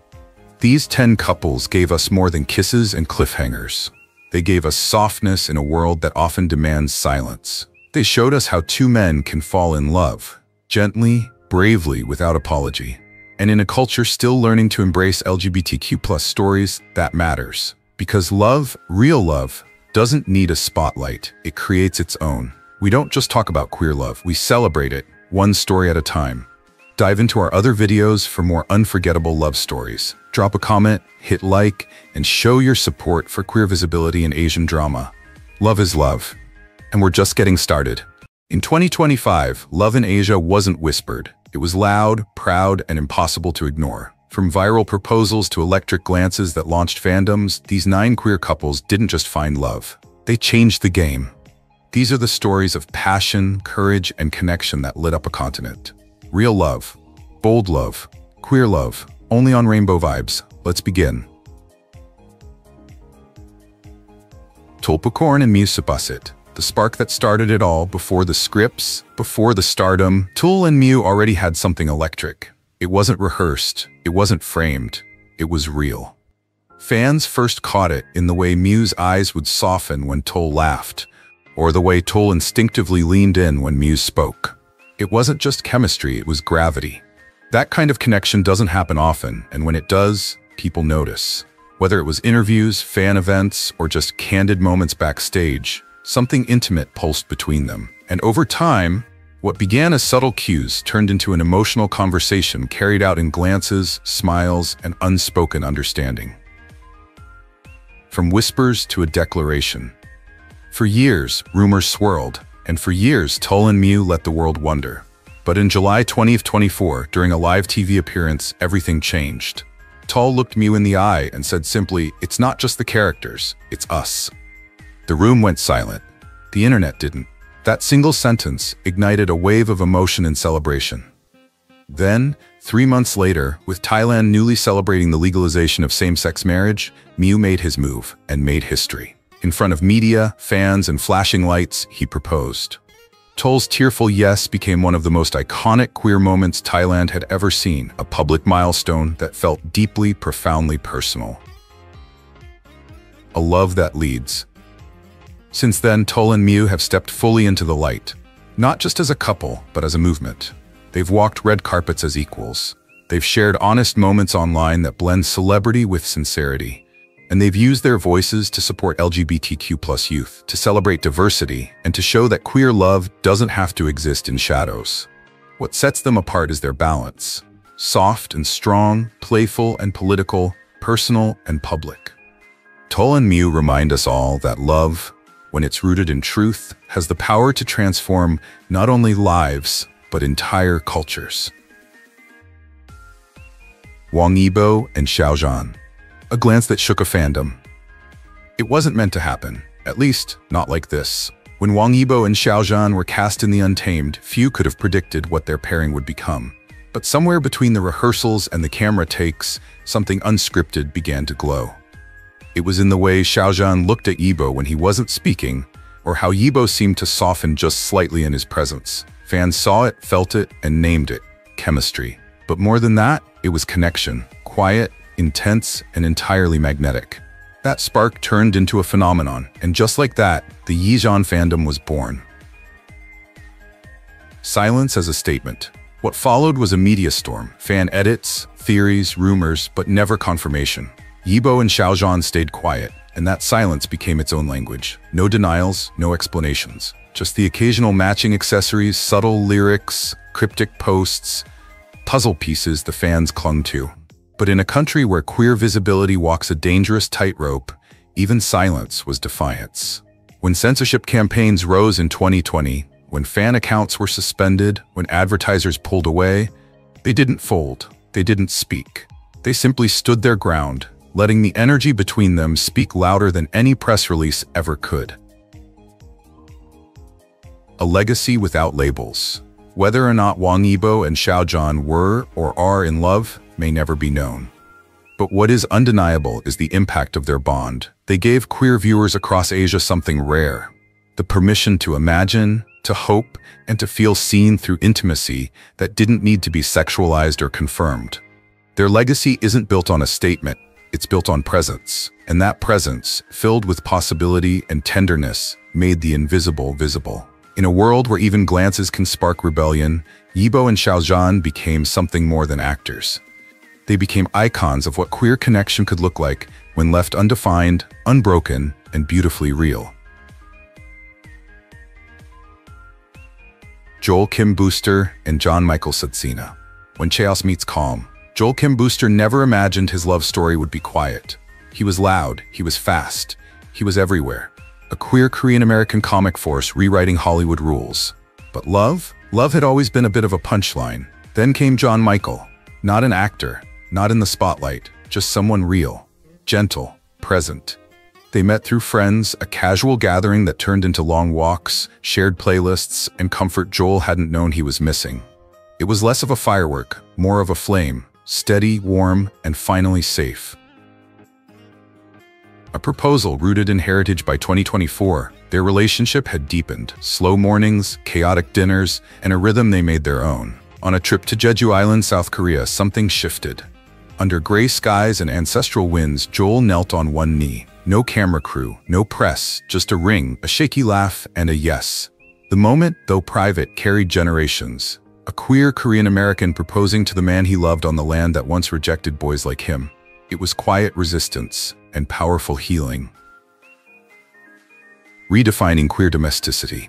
These 10 couples gave us more than kisses and cliffhangers. They gave us softness in a world that often demands silence. They showed us how two men can fall in love, gently, bravely, without apology. And in a culture still learning to embrace LGBTQ+ stories, that matters. Because love, real love, doesn't need a spotlight. It creates its own. We don't just talk about queer love, we celebrate it, one story at a time. Dive into our other videos for more unforgettable love stories. Drop a comment, hit like, and show your support for queer visibility in Asian drama. Love is love. And we're just getting started. In 2025, love in Asia wasn't whispered. It was loud, proud, and impossible to ignore. From viral proposals to electric glances that launched fandoms, these 9 queer couples didn't just find love. They changed the game. These are the stories of passion, courage, and connection that lit up a continent. Real love, bold love, queer love, only on Rainbow Vibes. Let's begin. Tulpacorn and Musabasit, the spark that started it all. Before the scripts, before the stardom, Tul and Mew already had something electric. It wasn't rehearsed, it wasn't framed, it was real. Fans first caught it in the way Mew's eyes would soften when Tul laughed, or the way Tul instinctively leaned in when Mew spoke. It wasn't just chemistry, it was gravity. That kind of connection doesn't happen often, and when it does, people notice. Whether it was interviews, fan events, or just candid moments backstage, something intimate pulsed between them. And over time, what began as subtle cues turned into an emotional conversation carried out in glances, smiles, and unspoken understanding. From whispers to a declaration. For years, rumors swirled, and for years, Tul and Mew let the world wonder. But in July 2024, during a live TV appearance, everything changed. Tul looked Mew in the eye and said simply, "It's not just the characters, it's us." The room went silent. The internet didn't. That single sentence ignited a wave of emotion and celebration. Then, 3 months later, with Thailand newly celebrating the legalization of same-sex marriage, Mew made his move and made history. In front of media, fans, and flashing lights, he proposed. Tul's tearful yes became one of the most iconic queer moments Thailand had ever seen, a public milestone that felt deeply, profoundly personal. A love that leads. Since then, Tul and Mew have stepped fully into the light, not just as a couple, but as a movement. They've walked red carpets as equals. They've shared honest moments online that blend celebrity with sincerity. And they've used their voices to support LGBTQ+ youth, to celebrate diversity, and to show that queer love doesn't have to exist in shadows. What sets them apart is their balance. Soft and strong, playful and political, personal and public. Tul and Mew remind us all that love, when it's rooted in truth, has the power to transform not only lives, but entire cultures. Wang Yibo and Xiaozhan. A glance that shook a fandom. It wasn't meant to happen, at least not like this. When Wang Yibo and Xiaozhan were cast in The Untamed, few could have predicted what their pairing would become. But somewhere between the rehearsals and the camera takes, something unscripted began to glow. It was in the way Xiaozhan looked at Yibo when he wasn't speaking, or how Yibo seemed to soften just slightly in his presence. Fans saw it, felt it, and named it chemistry. But more than that, it was connection. Quiet, intense, and entirely magnetic. That spark turned into a phenomenon, and just like that, the Yizhan fandom was born. Silence as a statement. What followed was a media storm. Fan edits, theories, rumors, but never confirmation. Yibo and Xiaozhan stayed quiet, and that silence became its own language. No denials, no explanations. Just the occasional matching accessories, subtle lyrics, cryptic posts, puzzle pieces the fans clung to. But in a country where queer visibility walks a dangerous tightrope, even silence was defiance. When censorship campaigns rose in 2020, when fan accounts were suspended, when advertisers pulled away, They didn't fold. They didn't speak. They simply stood their ground, letting the energy between them speak louder than any press release ever could. A legacy without labels. Whether or not Wang Yibo and Xiaozhan were or are in love may never be known. But what is undeniable is the impact of their bond. They gave queer viewers across Asia something rare: the permission to imagine, to hope, and to feel seen through intimacy that didn't need to be sexualized or confirmed. Their legacy isn't built on a statement, it's built on presence. And that presence, filled with possibility and tenderness, made the invisible visible. In a world where even glances can spark rebellion, Yibo and Xiaozhan became something more than actors. They became icons of what queer connection could look like when left undefined, unbroken, and beautifully real. Joel Kim Booster and John Michael Sudsina. When chaos meets calm, Joel Kim Booster never imagined his love story would be quiet. He was loud, he was fast, he was everywhere. A queer Korean-American comic force rewriting Hollywood rules. But love? Love had always been a bit of a punchline. Then came John Michael. Not an actor, not in the spotlight, just someone real, gentle, present. They met through friends, a casual gathering that turned into long walks, shared playlists, and comfort Joel hadn't known he was missing. It was less of a firework, more of a flame, steady, warm, and finally safe. A proposal rooted in heritage. By 2024, their relationship had deepened. Slow mornings, chaotic dinners, and a rhythm they made their own. On a trip to Jeju Island, South Korea, something shifted. Under gray skies and ancestral winds, Joel knelt on one knee. No camera crew, no press, just a ring, a shaky laugh, and a yes. The moment, though private, carried generations. A queer Korean-American proposing to the man he loved on the land that once rejected boys like him. It was quiet resistance and powerful healing. Redefining queer domesticity.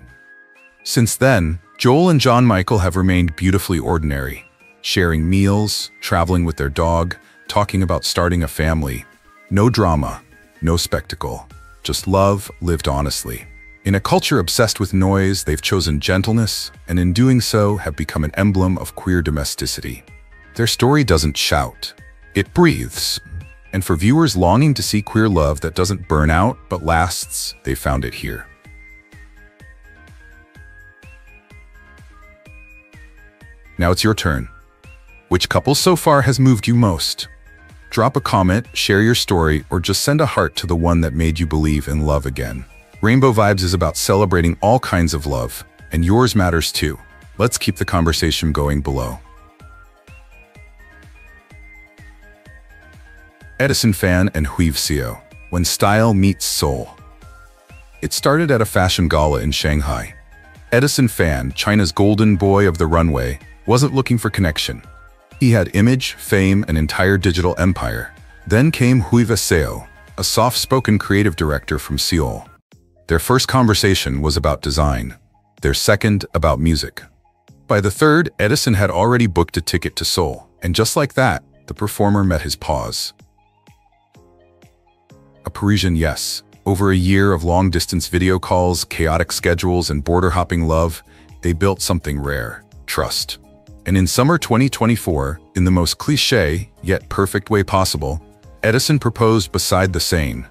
Since then, Joel and John Michael have remained beautifully ordinary, sharing meals, traveling with their dog, talking about starting a family. No drama, no spectacle, just love lived honestly. In a culture obsessed with noise, they've chosen gentleness, and in doing so have become an emblem of queer domesticity. Their story doesn't shout, it breathes. And for viewers longing to see queer love that doesn't burn out but lasts, they found it here. Now it's your turn. Which couple so far has moved you most? Drop a comment, share your story, or just send a heart to the one that made you believe in love again. Rainbow Vibes is about celebrating all kinds of love, and yours matters too. Let's keep the conversation going below. Edison Fan and Huive Seo, when style meets soul. It started at a fashion gala in Shanghai. Edison Fan, China's golden boy of the runway, wasn't looking for connection. He had image, fame, an entire digital empire. Then came Huive Seo, a soft-spoken creative director from Seoul. Their first conversation was about design, their second about music. By the third, Edison had already booked a ticket to Seoul, and just like that, the performer met his pause. A Parisian yes. Over a year of long-distance video calls, chaotic schedules, and border-hopping love, they built something rare: trust. And in summer 2024, in the most cliché, yet perfect way possible, Edison proposed beside the Seine.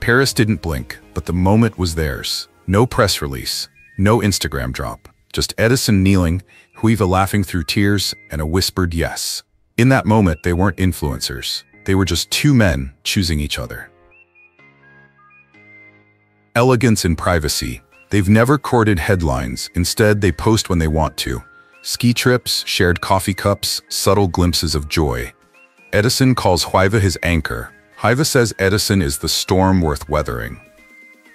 Paris didn't blink, but the moment was theirs. No press release, no Instagram drop, just Edison kneeling, Huive laughing through tears, and a whispered yes. In that moment, they weren't influencers. They were just two men choosing each other. Elegance in privacy. They've never courted headlines. Instead, they post when they want to. Ski trips, shared coffee cups, subtle glimpses of joy. Edison calls Huive his anchor. Huive says Edison is the storm worth weathering.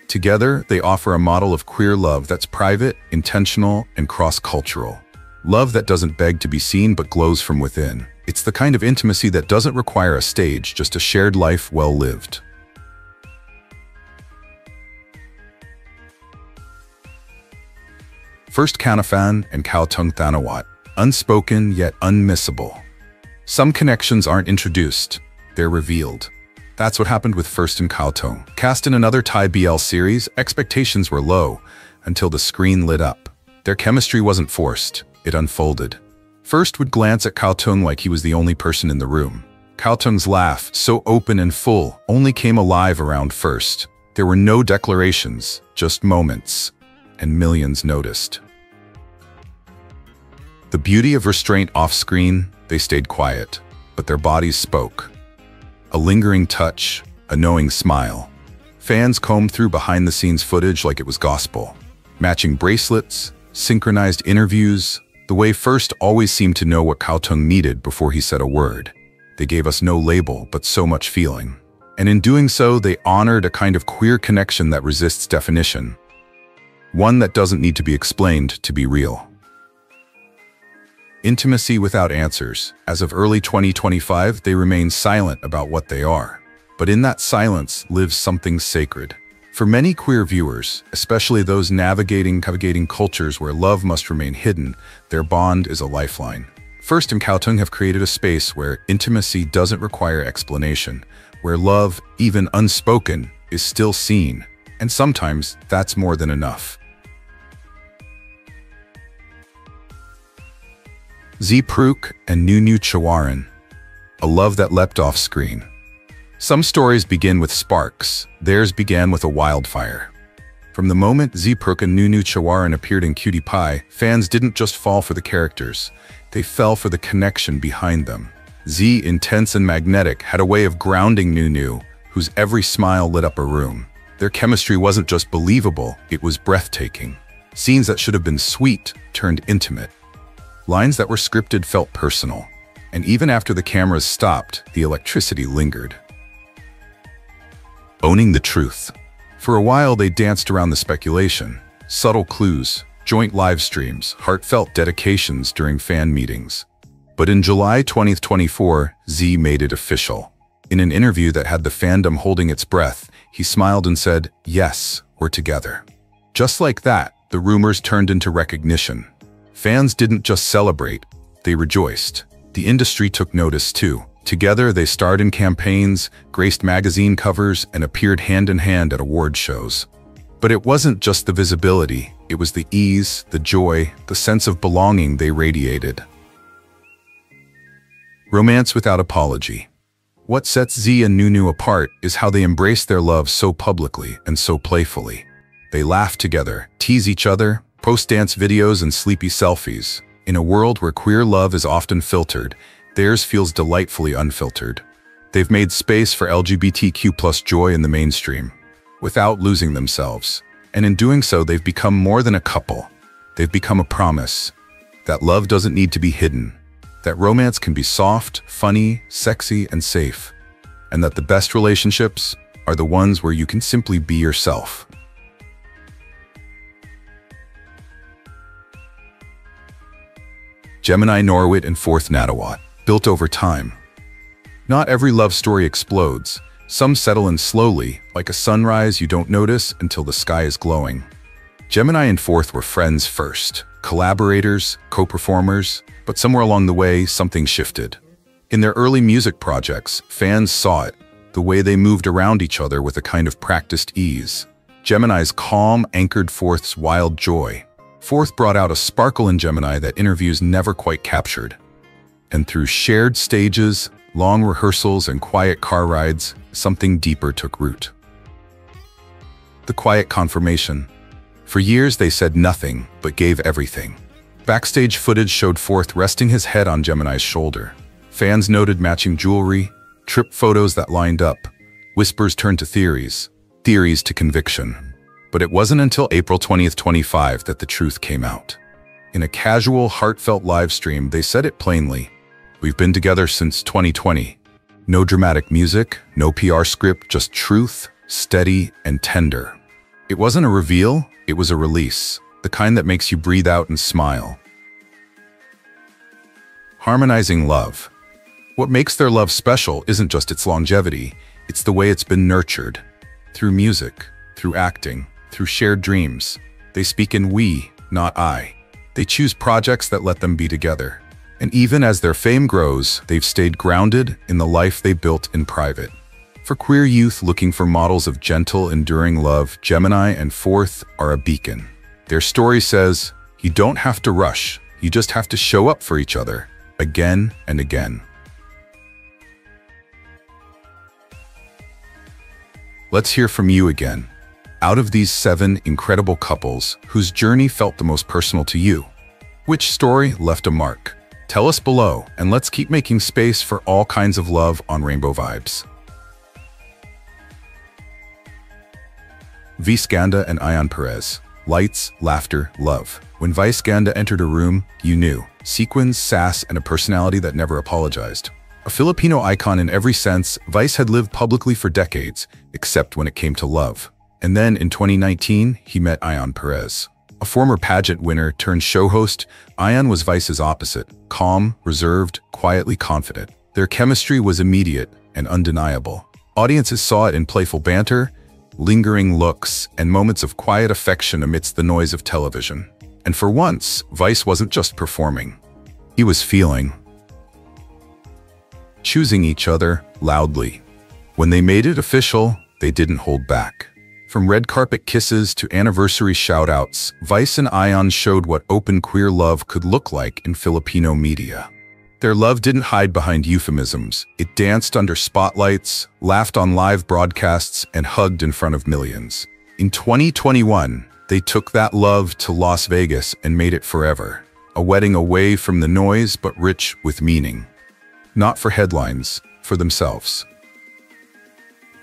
Together, they offer a model of queer love that's private, intentional, and cross-cultural. Love that doesn't beg to be seen but glows from within. It's the kind of intimacy that doesn't require a stage, just a shared life well lived. First Kanafan and Kaotung Thanawat, unspoken yet unmissable. Some connections aren't introduced, they're revealed. That's what happened with First and Kaotung. Cast in another Thai BL series, expectations were low until the screen lit up. Their chemistry wasn't forced, it unfolded. First would glance at Kaltung like he was the only person in the room. Kaltung's laugh, so open and full, only came alive around first. There were no declarations, just moments, and millions noticed. The beauty of restraint off-screen, they stayed quiet, but their bodies spoke. A lingering touch, a knowing smile. Fans combed through behind-the-scenes footage like it was gospel. Matching bracelets, synchronized interviews, the way first always seemed to know what Kaltung needed before he said a word. They gave us no label, but so much feeling. And in doing so, they honored a kind of queer connection that resists definition. One that doesn't need to be explained to be real. Intimacy without answers. As of early 2025, they remain silent about what they are. But in that silence lives something sacred. For many queer viewers, especially those navigating cultures where love must remain hidden, their bond is a lifeline. First and Kaltung have created a space where intimacy doesn't require explanation, where love, even unspoken, is still seen, and sometimes that's more than enough. Zeeprook and Nunu Chawaran, a love that leapt off screen. Some stories begin with sparks, theirs began with a wildfire. From the moment Zeeprook and Nunu Chawaran appeared in Cutie Pie, fans didn't just fall for the characters, they fell for the connection behind them. Z, intense and magnetic, had a way of grounding Nunu, whose every smile lit up a room. Their chemistry wasn't just believable, it was breathtaking. Scenes that should have been sweet turned intimate. Lines that were scripted felt personal. And even after the cameras stopped, the electricity lingered. Owning the truth. For a while they danced around the speculation. Subtle clues, joint live streams, heartfelt dedications during fan meetings. But in July 2024, Z made it official. In an interview that had the fandom holding its breath, he smiled and said, "Yes, we're together." Just like that, the rumors turned into recognition. Fans didn't just celebrate, they rejoiced. The industry took notice too. Together, they starred in campaigns, graced magazine covers, and appeared hand-in-hand at award shows. But it wasn't just the visibility, it was the ease, the joy, the sense of belonging they radiated. Romance without apology. What sets Z and Nunu apart is how they embrace their love so publicly and so playfully. They laugh together, tease each other, post dance videos and sleepy selfies. In a world where queer love is often filtered, theirs feels delightfully unfiltered. They've made space for LGBTQ+ joy in the mainstream, without losing themselves. And in doing so, they've become more than a couple. They've become a promise that love doesn't need to be hidden, that romance can be soft, funny, sexy, and safe, and that the best relationships are the ones where you can simply be yourself. Gemini Norwit and Fourth Natawat, built over time. Not every love story explodes. Some settle in slowly, like a sunrise you don't notice until the sky is glowing. Gemini and Fourth were friends first, collaborators, co-performers, but somewhere along the way, something shifted. In their early music projects, fans saw it, the way they moved around each other with a kind of practiced ease. Gemini's calm anchored Fourth's wild joy. Fourth brought out a sparkle in Gemini that interviews never quite captured. And through shared stages, long rehearsals, and quiet car rides, something deeper took root. The quiet confirmation. For years they said nothing, but gave everything. Backstage footage showed Fourth resting his head on Gemini's shoulder. Fans noted matching jewelry, trip photos that lined up. Whispers turned to theories, theories to conviction. But it wasn't until April 20th, 2025 that the truth came out. In a casual, heartfelt live stream, they said it plainly. We've been together since 2020. No dramatic music, no PR script, just truth, steady and tender. It wasn't a reveal, it was a release, the kind that makes you breathe out and smile. Harmonizing love. What makes their love special isn't just its longevity, it's the way it's been nurtured. Through music, through acting, through shared dreams. They speak in we, not I. They choose projects that let them be together. And even as their fame grows, they've stayed grounded in the life they built in private. For queer youth looking for models of gentle, enduring love, Gemini and Fourth are a beacon. Their story says, you don't have to rush, You just have to show up for each other, again and again. Let's hear from you again. Out of these 7 incredible couples, whose journey felt the most personal to you? Which story left a mark? Tell us below, and let's keep making space for all kinds of love on Rainbow Vibes. V. Skanda and Ian Perez. Lights, laughter, love. When Vice Ganda entered a room, you knew. Sequins, sass, and a personality that never apologized. A Filipino icon in every sense, Vice had lived publicly for decades, except when it came to love. And then in 2019, he met Ian Perez. A former pageant winner turned show host, Ian was Vice's opposite. Calm, reserved, quietly confident. Their chemistry was immediate and undeniable. Audiences saw it in playful banter, lingering looks, and moments of quiet affection amidst the noise of television. And for once, Vice wasn't just performing. He was feeling. Choosing each other loudly. When they made it official, they didn't hold back. From red carpet kisses to anniversary shout-outs, Vice and Ian showed what open queer love could look like in Filipino media. Their love didn't hide behind euphemisms. It danced under spotlights, laughed on live broadcasts, and hugged in front of millions. In 2021, they took that love to Las Vegas and made it forever. A wedding away from the noise but rich with meaning. Not for headlines, for themselves.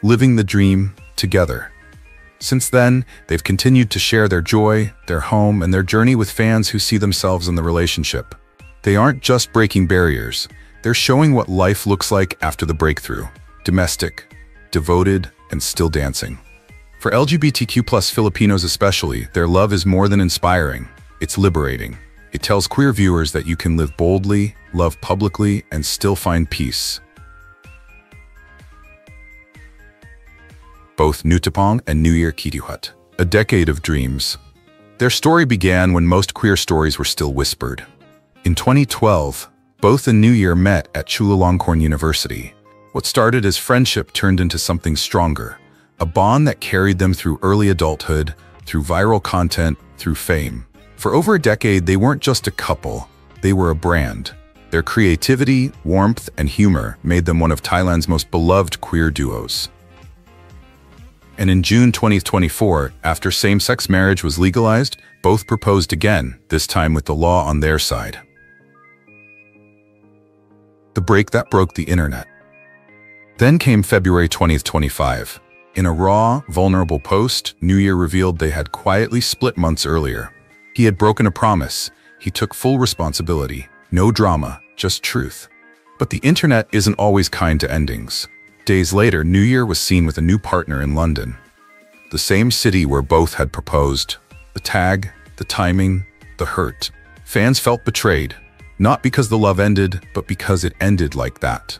Living the dream together. Since then, they've continued to share their joy, their home, and their journey with fans who see themselves in the relationship. They aren't just breaking barriers, they're showing what life looks like after the breakthrough. Domestic, devoted, and still dancing. For LGBTQ+ Filipinos especially, their love is more than inspiring, it's liberating. It tells queer viewers that you can live boldly, love publicly, and still find peace. Both Nutapong and New Year Kitihuat. A decade of dreams. Their story began when most queer stories were still whispered. In 2012, both and New Year met at Chulalongkorn University. What started as friendship turned into something stronger, a bond that carried them through early adulthood, through viral content, through fame. For over a decade, they weren't just a couple, they were a brand. Their creativity, warmth, and humor made them one of Thailand's most beloved queer duos. And in June 2024, after same-sex marriage was legalized, both proposed again, this time with the law on their side. The break that broke the internet. Then came February 2025. In a raw, vulnerable post, New Year revealed they had quietly split months earlier. He had broken a promise. He took full responsibility. No drama, just truth. But the internet isn't always kind to endings. Days later, New Year was seen with a new partner in London. The same city where both had proposed. The tag, the timing, the hurt. Fans felt betrayed, not because the love ended, but because it ended like that.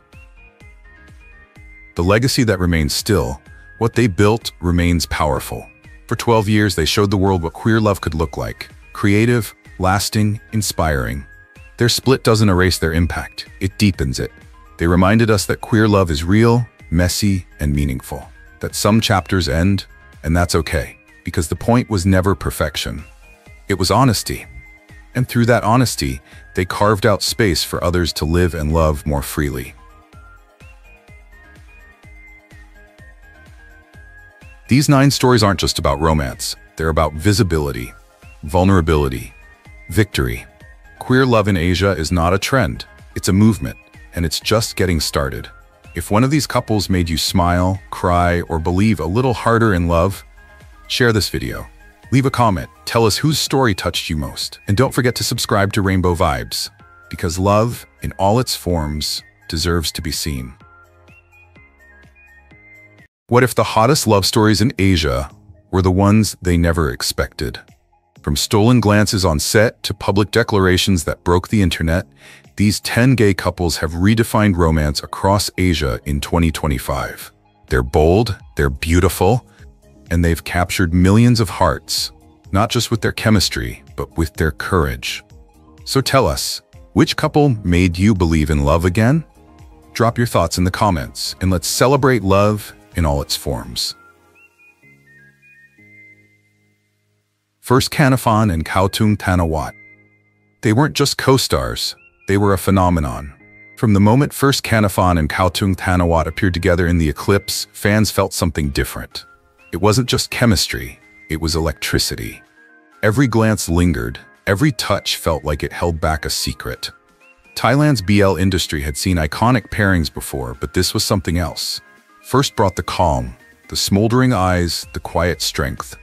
The legacy that remains still, what they built, remains powerful. For 12 years, they showed the world what queer love could look like. Creative, lasting, inspiring. Their split doesn't erase their impact, it deepens it. They reminded us that queer love is real, messy, and meaningful. That some chapters end, and that's okay, because the point was never perfection. It was honesty. And through that honesty, they carved out space for others to live and love more freely. These 9 stories aren't just about romance, they're about visibility, vulnerability, victory. Queer love in Asia is not a trend, it's a movement, and it's just getting started. If one of these couples made you smile, cry, or believe a little harder in love, share this video. Leave a comment, tell us whose story touched you most. And don't forget to subscribe to Rainbow Vibes, because love, in all its forms, deserves to be seen. What if the hottest love stories in Asia were the ones they never expected? From stolen glances on set to public declarations that broke the internet, these 10 gay couples have redefined romance across Asia in 2025. They're bold, they're beautiful, and they've captured millions of hearts, not just with their chemistry, but with their courage. So tell us, which couple made you believe in love again? Drop your thoughts in the comments, and let's celebrate love in all its forms. First, Kanafan and Kautung Tanawat. They weren't just co-stars, they were a phenomenon. From the moment first Kanafan and Kautung Thanawat appeared together in the eclipse, fans felt something different. It wasn't just chemistry, it was electricity. Every glance lingered, every touch felt like it held back a secret. Thailand's BL industry had seen iconic pairings before, but this was something else. First brought the calm, the smoldering eyes, the quiet strength.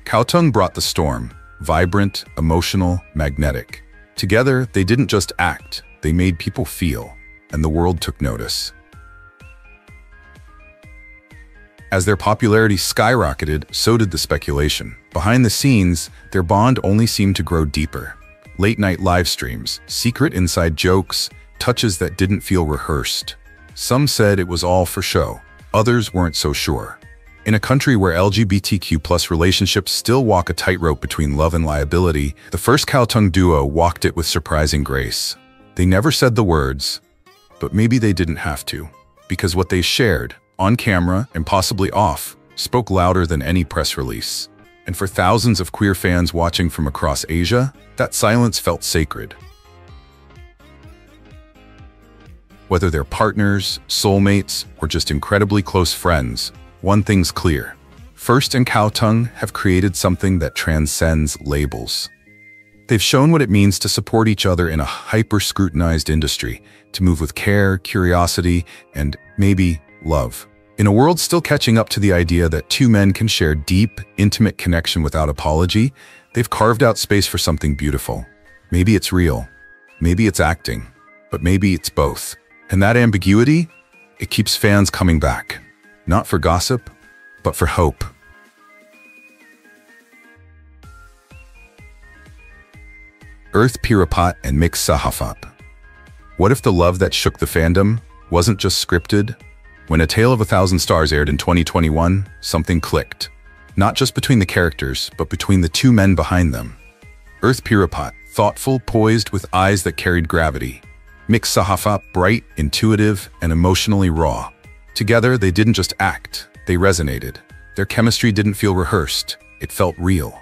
Kautung brought the storm, vibrant, emotional, magnetic. Together, they didn't just act, they made people feel, and the world took notice. As their popularity skyrocketed, so did the speculation. Behind the scenes, their bond only seemed to grow deeper. Late-night live streams, secret inside jokes, touches that didn't feel rehearsed. Some said it was all for show. Others weren't so sure. In a country where LGBTQ+ relationships still walk a tightrope between love and liability, the first Kautung duo walked it with surprising grace. They never said the words, but maybe they didn't have to, because what they shared, on camera and possibly off, spoke louder than any press release. And for thousands of queer fans watching from across Asia, that silence felt sacred. Whether they're partners, soulmates, or just incredibly close friends, one thing's clear. First and Kautung have created something that transcends labels. They've shown what it means to support each other in a hyper-scrutinized industry, to move with care, curiosity, and maybe love. In a world still catching up to the idea that two men can share deep, intimate connection without apology, they've carved out space for something beautiful. Maybe it's real, maybe it's acting, but maybe it's both. And that ambiguity, it keeps fans coming back. Not for gossip, but for hope. Earth Pirapat and Mix Sahafap. What if the love that shook the fandom wasn't just scripted? When A Tale of a Thousand Stars aired in 2021, something clicked. Not just between the characters, but between the two men behind them. Earth Pirapat, thoughtful, poised, with eyes that carried gravity. Mix Sahafap, bright, intuitive, and emotionally raw. Together, they didn't just act, they resonated. Their chemistry didn't feel rehearsed, it felt real.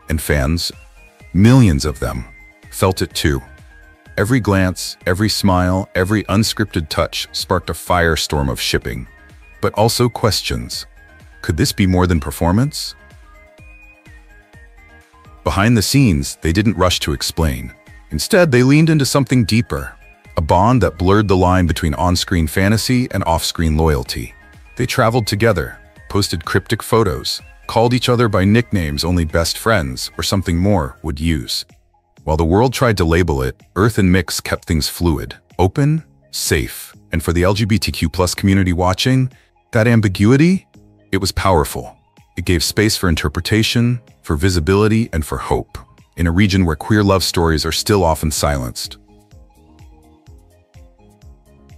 And fans, millions of them, felt it too. Every glance, every smile, every unscripted touch sparked a firestorm of shipping. But also questions. Could this be more than performance? Behind the scenes, they didn't rush to explain. Instead, they leaned into something deeper. A bond that blurred the line between on-screen fantasy and off-screen loyalty. They traveled together, posted cryptic photos, called each other by nicknames only best friends or something more would use. While the world tried to label it, Earth and Mix kept things fluid, open, safe. And for the LGBTQ+ community watching, that ambiguity, it was powerful. It gave space for interpretation, for visibility, and for hope, in a region where queer love stories are still often silenced.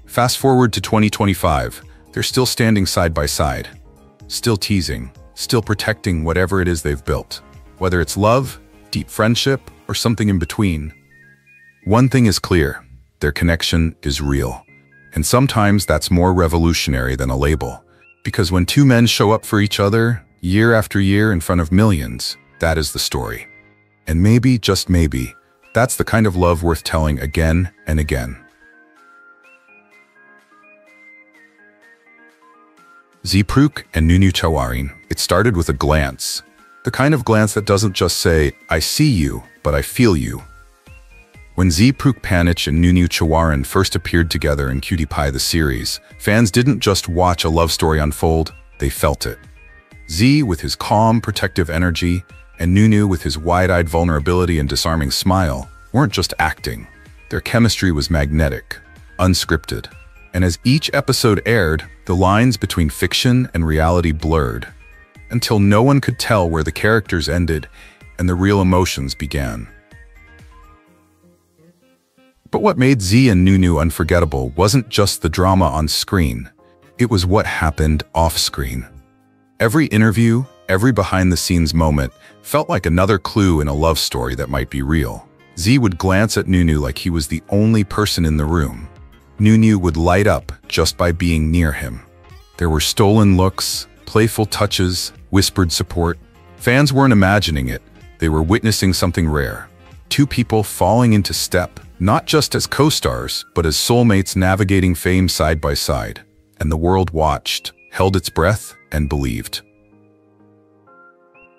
Fast forward to 2025, they're still standing side by side, still teasing, still protecting whatever it is they've built. Whether it's love, deep friendship, or something in between. One thing is clear, their connection is real. And sometimes that's more revolutionary than a label. Because when two men show up for each other, year after year in front of millions, that is the story. And maybe, just maybe, that's the kind of love worth telling again and again. Zeeprook and Nunu Chawarin, it started with a glance. The kind of glance that doesn't just say, I see you, but I feel you. When Zeeprook Panich and Nunu Chawarin first appeared together in Cutie Pie the series, fans didn't just watch a love story unfold, they felt it. Z with his calm, protective energy, and Nunu with his wide-eyed vulnerability and disarming smile weren't just acting. Their chemistry was magnetic, unscripted. And as each episode aired, the lines between fiction and reality blurred, until no one could tell where the characters ended and the real emotions began. But what made Z and Nunu unforgettable wasn't just the drama on screen, it was what happened off-screen. Every interview, every behind-the-scenes moment felt like another clue in a love story that might be real. Z would glance at Nunu like he was the only person in the room. Nunu would light up just by being near him. There were stolen looks, playful touches, whispered support. Fans weren't imagining it, they were witnessing something rare. Two people falling into step, not just as co-stars, but as soulmates navigating fame side by side. And the world watched, held its breath, and believed.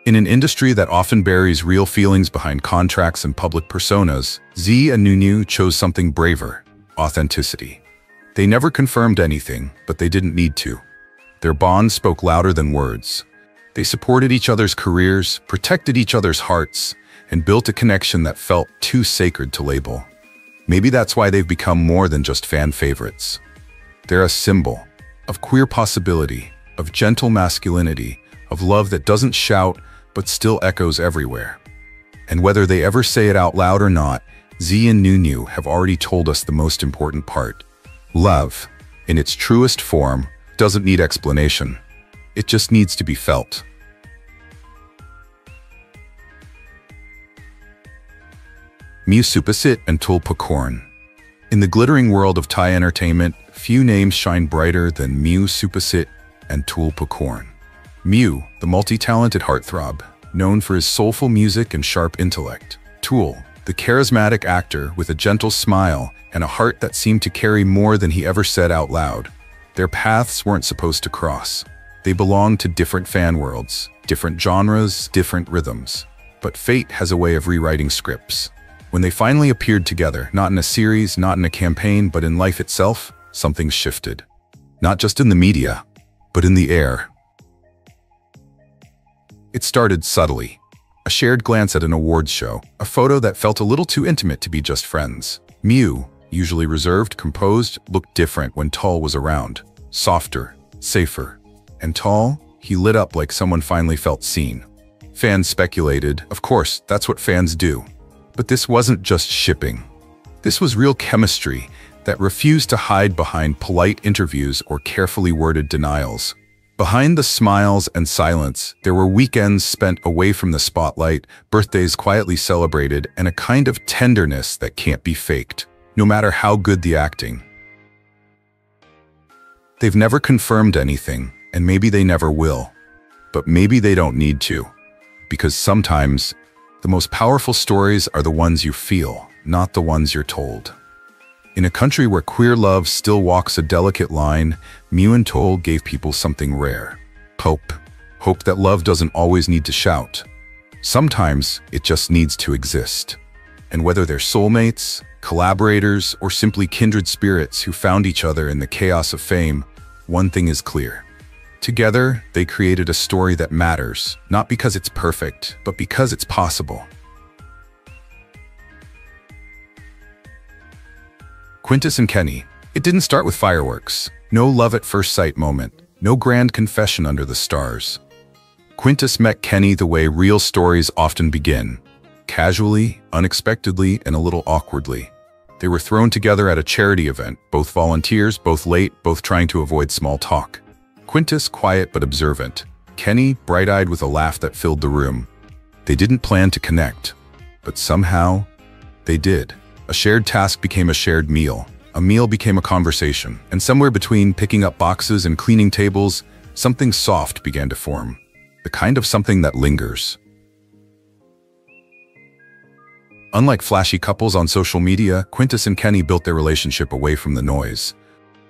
In an industry that often buries real feelings behind contracts and public personas, Z and Nunu chose something braver: authenticity. They never confirmed anything, but they didn't need to. Their bond spoke louder than words. They supported each other's careers, protected each other's hearts, and built a connection that felt too sacred to label. Maybe that's why they've become more than just fan favorites. They're a symbol of queer possibility, of gentle masculinity, of love that doesn't shout but still echoes everywhere. And whether they ever say it out loud or not, Z and Nunu have already told us the most important part. Love, in its truest form, doesn't need explanation. It just needs to be felt. Sweetest and untold. In the glittering world of Thai entertainment, few names shine brighter than Sweetest and untold. Mew, the multi-talented heartthrob, known for his soulful music and sharp intellect. Tool, the charismatic actor with a gentle smile and a heart that seemed to carry more than he ever said out loud. Their paths weren't supposed to cross. They belonged to different fan worlds, different genres, different rhythms. But fate has a way of rewriting scripts. When they finally appeared together, not in a series, not in a campaign, but in life itself, something shifted. Not just in the media, but in the air. It started subtly. A shared glance at an awards show, a photo that felt a little too intimate to be just friends. Mew, usually reserved, composed, looked different when Tall was around. Softer, safer. And Tall, he lit up like someone finally felt seen. Fans speculated, of course, that's what fans do. But this wasn't just shipping. This was real chemistry that refused to hide behind polite interviews or carefully worded denials. Behind the smiles and silence, there were weekends spent away from the spotlight, birthdays quietly celebrated, and a kind of tenderness that can't be faked, no matter how good the acting. They've never confirmed anything, and maybe they never will. But maybe they don't need to. Because sometimes, the most powerful stories are the ones you feel, not the ones you're told. In a country where queer love still walks a delicate line, Mew and Toll gave people something rare. Hope. Hope that love doesn't always need to shout. Sometimes it just needs to exist. And whether they're soulmates, collaborators, or simply kindred spirits who found each other in the chaos of fame, one thing is clear. Together, they created a story that matters, not because it's perfect, but because it's possible. Quintus and Kenny. It didn't start with fireworks. No love at first sight moment. No grand confession under the stars. Quintus met Kenny the way real stories often begin. Casually, unexpectedly, and a little awkwardly. They were thrown together at a charity event, both volunteers, both late, both trying to avoid small talk. Quintus quiet but observant. Kenny bright-eyed with a laugh that filled the room. They didn't plan to connect, but somehow, they did. A shared task became a shared meal. A meal became a conversation. And somewhere between picking up boxes and cleaning tables, something soft began to form. The kind of something that lingers. Unlike flashy couples on social media, Quintus and Kenny built their relationship away from the noise.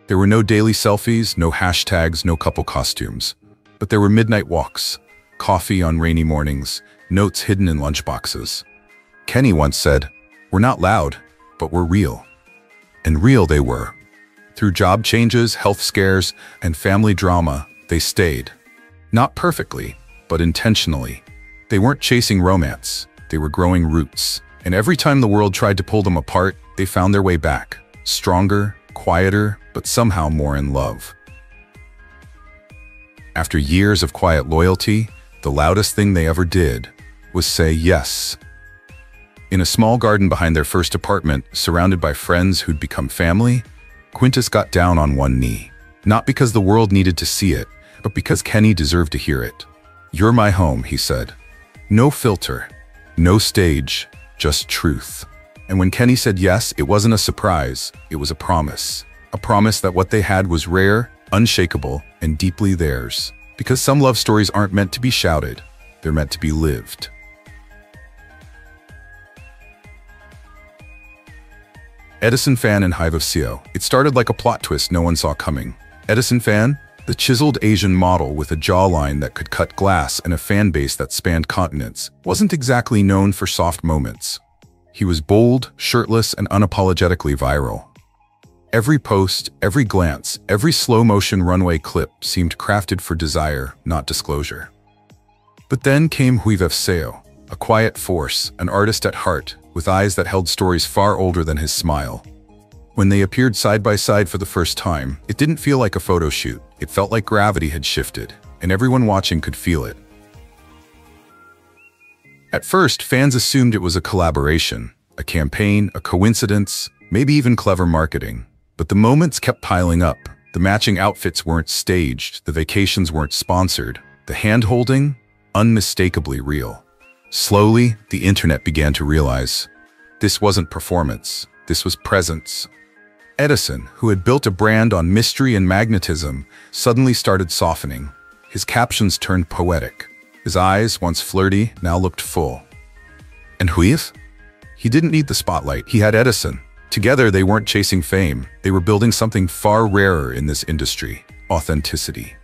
There were no daily selfies, no hashtags, no couple costumes. But there were midnight walks, coffee on rainy mornings, notes hidden in lunchboxes. Kenny once said, "We're not loud, but we're real." And real they were. Through job changes, health scares, and family drama, they stayed. Not perfectly, but intentionally. They weren't chasing romance, they were growing roots. And every time the world tried to pull them apart, they found their way back. Stronger, quieter, but somehow more in love. After years of quiet loyalty, the loudest thing they ever did was say yes. In a small garden behind their first apartment, surrounded by friends who'd become family, Quintus got down on one knee. Not because the world needed to see it, but because Kenny deserved to hear it. "You're my home," he said. No filter, no stage, just truth. And when Kenny said yes, it wasn't a surprise, it was a promise. A promise that what they had was rare, unshakable, and deeply theirs. Because some love stories aren't meant to be shouted, they're meant to be lived. Edison fan and Hive of Seo. It started like a plot twist no one saw coming. Edison fan, the chiseled Asian model with a jawline that could cut glass and a fan base that spanned continents, wasn't exactly known for soft moments. He was bold, shirtless, and unapologetically viral. Every post, every glance, every slow-motion runway clip seemed crafted for desire, not disclosure. But then came Hive of Seo, a quiet force, an artist at heart, with eyes that held stories far older than his smile. When they appeared side by side for the first time, it didn't feel like a photo shoot. It felt like gravity had shifted, and everyone watching could feel it. At first, fans assumed it was a collaboration, a campaign, a coincidence, maybe even clever marketing. But the moments kept piling up. The matching outfits weren't staged, the vacations weren't sponsored, the hand-holding, unmistakably real. Slowly, the internet began to realize this wasn't performance, this was presence. Edison, who had built a brand on mystery and magnetism, suddenly started softening. His captions turned poetic. His eyes, once flirty, now looked full. And Hive? He didn't need the spotlight, he had Edison. Together, they weren't chasing fame. They were building something far rarer in this industry: authenticity.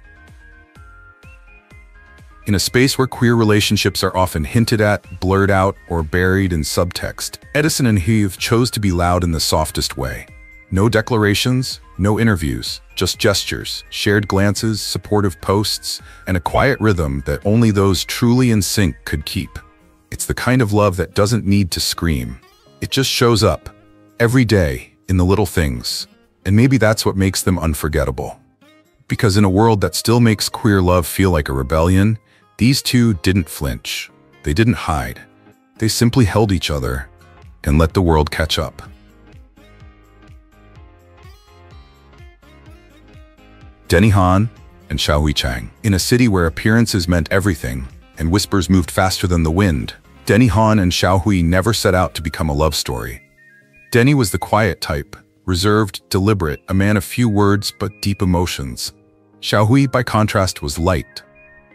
In a space where queer relationships are often hinted at, blurred out, or buried in subtext, Edison and Hive chose to be loud in the softest way. No declarations, no interviews, just gestures, shared glances, supportive posts, and a quiet rhythm that only those truly in sync could keep. It's the kind of love that doesn't need to scream. It just shows up. Every day, in the little things. And maybe that's what makes them unforgettable. Because in a world that still makes queer love feel like a rebellion, these two didn't flinch. They didn't hide. They simply held each other and let the world catch up. Denny Han and Xiaohui Chang. In a city where appearances meant everything and whispers moved faster than the wind, Denny Han and Xiaohui never set out to become a love story. Denny was the quiet type, reserved, deliberate, a man of few words but deep emotions. Xiaohui, by contrast, was light,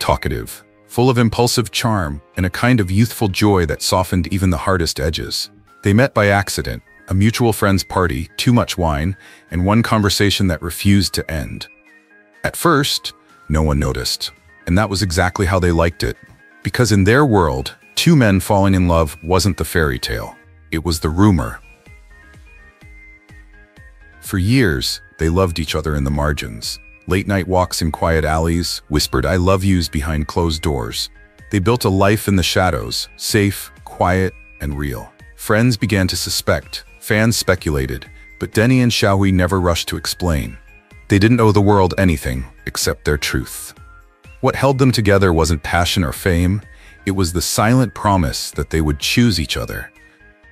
talkative, full of impulsive charm and a kind of youthful joy that softened even the hardest edges. They met by accident, a mutual friend's party, too much wine, and one conversation that refused to end. At first, no one noticed, and that was exactly how they liked it. Because in their world, two men falling in love wasn't the fairy tale. It was the rumor. For years, they loved each other in the margins. Late-night walks in quiet alleys, whispered I love yous behind closed doors. They built a life in the shadows, safe, quiet, and real. Friends began to suspect, fans speculated, but Denny and Xiaohui never rushed to explain. They didn't owe the world anything except their truth. What held them together wasn't passion or fame, it was the silent promise that they would choose each other.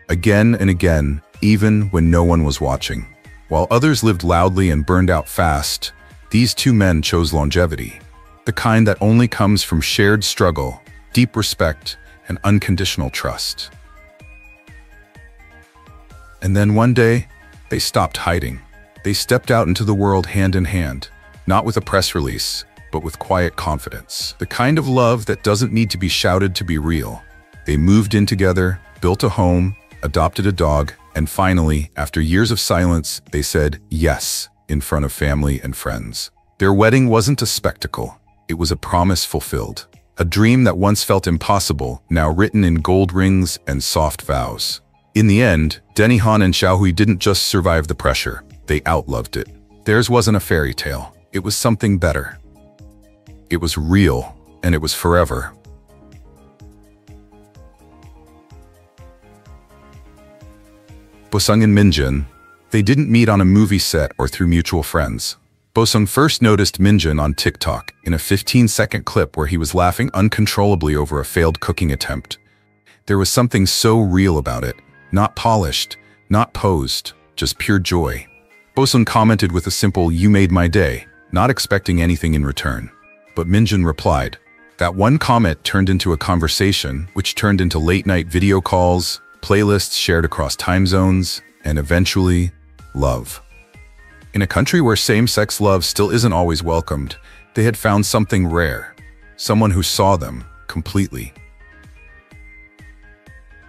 Again and again, even when no one was watching. While others lived loudly and burned out fast, these two men chose longevity, the kind that only comes from shared struggle, deep respect, and unconditional trust. And then one day, they stopped hiding. They stepped out into the world hand in hand, not with a press release, but with quiet confidence. The kind of love that doesn't need to be shouted to be real. They moved in together, built a home, adopted a dog, and finally, after years of silence, they said yes in front of family and friends. Their wedding wasn't a spectacle. It was a promise fulfilled. A dream that once felt impossible, now written in gold rings and soft vows. In the end, Denny Han and Xiaohui didn't just survive the pressure. They outloved it. Theirs wasn't a fairy tale. It was something better. It was real, and it was forever. Bosung and Minjin, they didn't meet on a movie set or through mutual friends. Bosung first noticed Minjin on TikTok in a 15-second clip where he was laughing uncontrollably over a failed cooking attempt. There was something so real about it, not polished, not posed, just pure joy. Bosung commented with a simple "You made my day," not expecting anything in return. But Minjin replied. That one comment turned into a conversation, which turned into late-night video calls, playlists shared across time zones, and eventually, love. In a country where same-sex love still isn't always welcomed, they had found something rare, someone who saw them completely.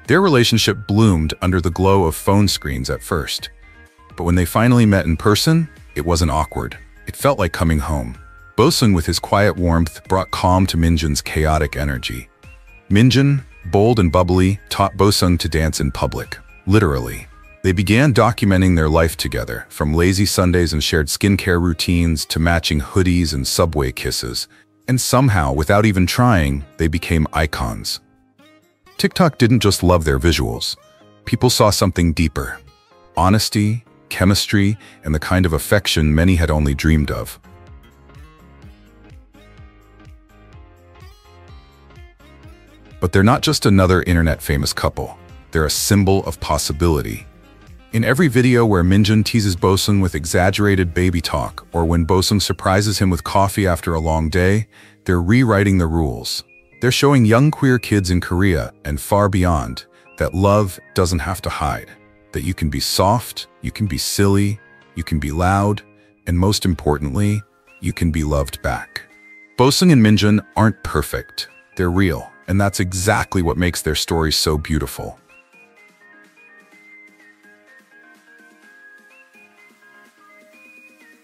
Their relationship bloomed under the glow of phone screens at first. But when they finally met in person, it wasn't awkward. It felt like coming home. Bosung, with his quiet warmth, brought calm to Minjun's chaotic energy. Minjun, bold and bubbly, taught Bosung to dance in public, literally. They began documenting their life together, from lazy Sundays and shared skincare routines to matching hoodies and subway kisses. And somehow, without even trying, they became icons. TikTok didn't just love their visuals. People saw something deeper. Honesty, chemistry, and the kind of affection many had only dreamed of. But they're not just another internet-famous couple. They're a symbol of possibility. In every video where Minjun teases Bosung with exaggerated baby talk, or when Bosung surprises him with coffee after a long day, they're rewriting the rules. They're showing young queer kids in Korea and far beyond that love doesn't have to hide. That you can be soft, you can be silly, you can be loud, and most importantly, you can be loved back. Bosung and Minjun aren't perfect. They're real. And that's exactly what makes their story so beautiful.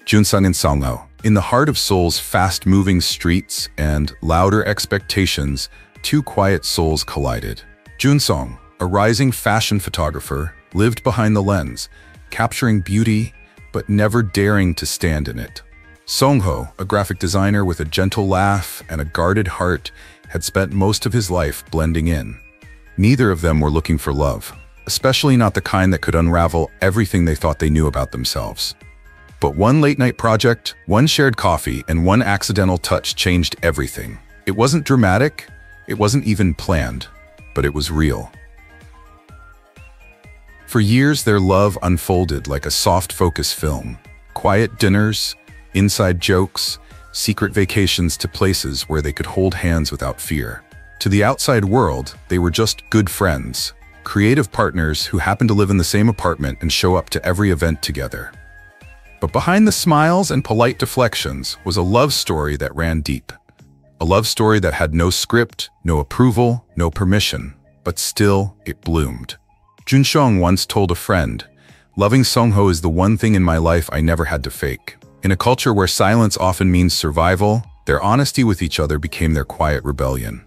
Junsung and Songho. In the heart of Seoul's fast-moving streets and louder expectations, two quiet souls collided. Junsung, a rising fashion photographer, lived behind the lens, capturing beauty but never daring to stand in it. Songho, a graphic designer with a gentle laugh and a guarded heart, had spent most of his life blending in. Neither of them were looking for love, especially not the kind that could unravel everything they thought they knew about themselves. But one late-night project, one shared coffee, and one accidental touch changed everything. It wasn't dramatic, it wasn't even planned, but it was real. For years, their love unfolded like a soft focus film. Quiet dinners, inside jokes, secret vacations to places where they could hold hands without fear. To the outside world, they were just good friends, creative partners who happened to live in the same apartment and show up to every event together. But behind the smiles and polite deflections was a love story that ran deep. A love story that had no script, no approval, no permission, but still it bloomed. Junsung once told a friend, "Loving Songho is the one thing in my life I never had to fake." In a culture where silence often means survival, their honesty with each other became their quiet rebellion.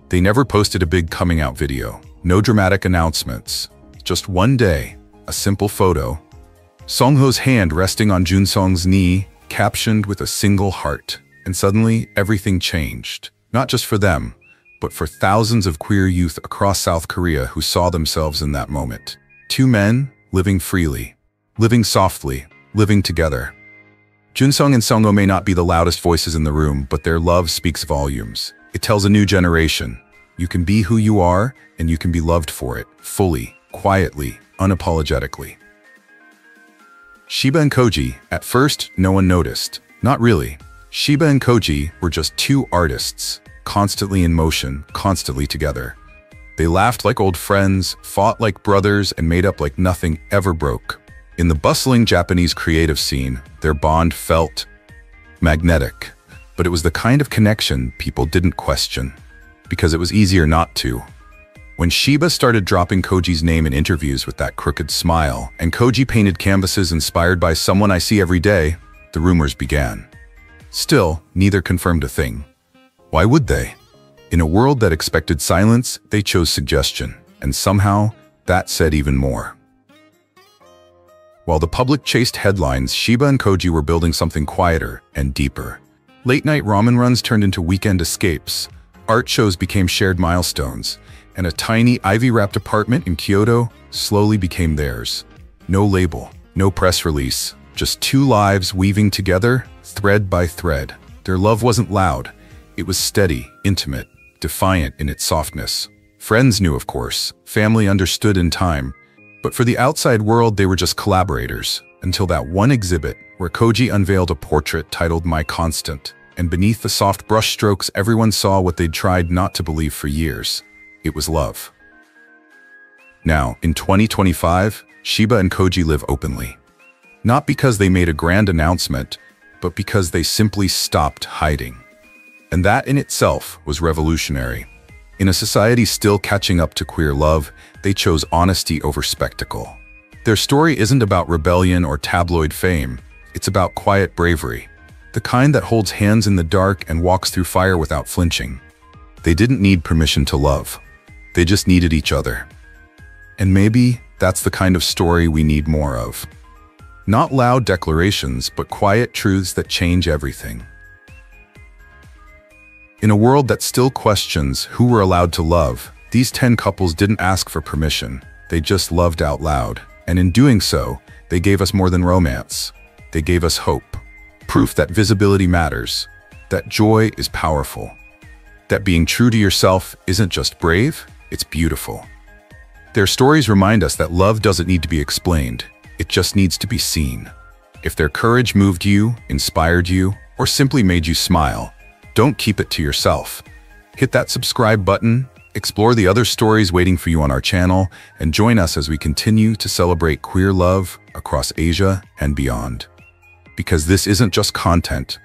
They never posted a big coming-out video, no dramatic announcements. Just one day, a simple photo. Songho's hand resting on Junsung's knee, captioned with a single heart. And suddenly, everything changed. Not just for them, but for thousands of queer youth across South Korea who saw themselves in that moment. Two men living freely, living softly, living together. Junsung and Songho may not be the loudest voices in the room, but their love speaks volumes. It tells a new generation, you can be who you are, and you can be loved for it, fully, quietly, unapologetically. Shiba and Koji, at first, no one noticed. Not really. Shiba and Koji were just two artists, constantly in motion, constantly together. They laughed like old friends, fought like brothers, and made up like nothing ever broke. In the bustling Japanese creative scene, their bond felt magnetic. But it was the kind of connection people didn't question, because it was easier not to. When Shiba started dropping Koji's name in interviews with that crooked smile, and Koji painted canvases inspired by someone I see every day, the rumors began. Still, neither confirmed a thing. Why would they? In a world that expected silence, they chose suggestion, and somehow, that said even more. While the public chased headlines, Shiba and Koji were building something quieter and deeper. Late-night ramen runs turned into weekend escapes, art shows became shared milestones, and a tiny ivy-wrapped apartment in Kyoto slowly became theirs. No label, no press release, just two lives weaving together, thread by thread. Their love wasn't loud. It was steady, intimate, defiant in its softness. Friends knew, of course. Family understood in time. But for the outside world, they were just collaborators, until that one exhibit where Koji unveiled a portrait titled My Constant, and beneath the soft brushstrokes, everyone saw what they'd tried not to believe for years. It was love. Now, in 2025, Shiba and Koji live openly. Not because they made a grand announcement, but because they simply stopped hiding. And that in itself was revolutionary. In a society still catching up to queer love, they chose honesty over spectacle. Their story isn't about rebellion or tabloid fame. It's about quiet bravery, the kind that holds hands in the dark and walks through fire without flinching. They didn't need permission to love. They just needed each other. And maybe that's the kind of story we need more of. Not loud declarations, but quiet truths that change everything. In a world that still questions who we're allowed to love, these 10 couples didn't ask for permission. They just loved out loud. And in doing so, they gave us more than romance. They gave us hope. Proof that visibility matters, that joy is powerful, that being true to yourself isn't just brave, it's beautiful. Their stories remind us that love doesn't need to be explained, it just needs to be seen. If their courage moved you, inspired you, or simply made you smile, don't keep it to yourself. Hit that subscribe button, explore the other stories waiting for you on our channel, and join us as we continue to celebrate queer love across Asia and beyond. Because this isn't just content,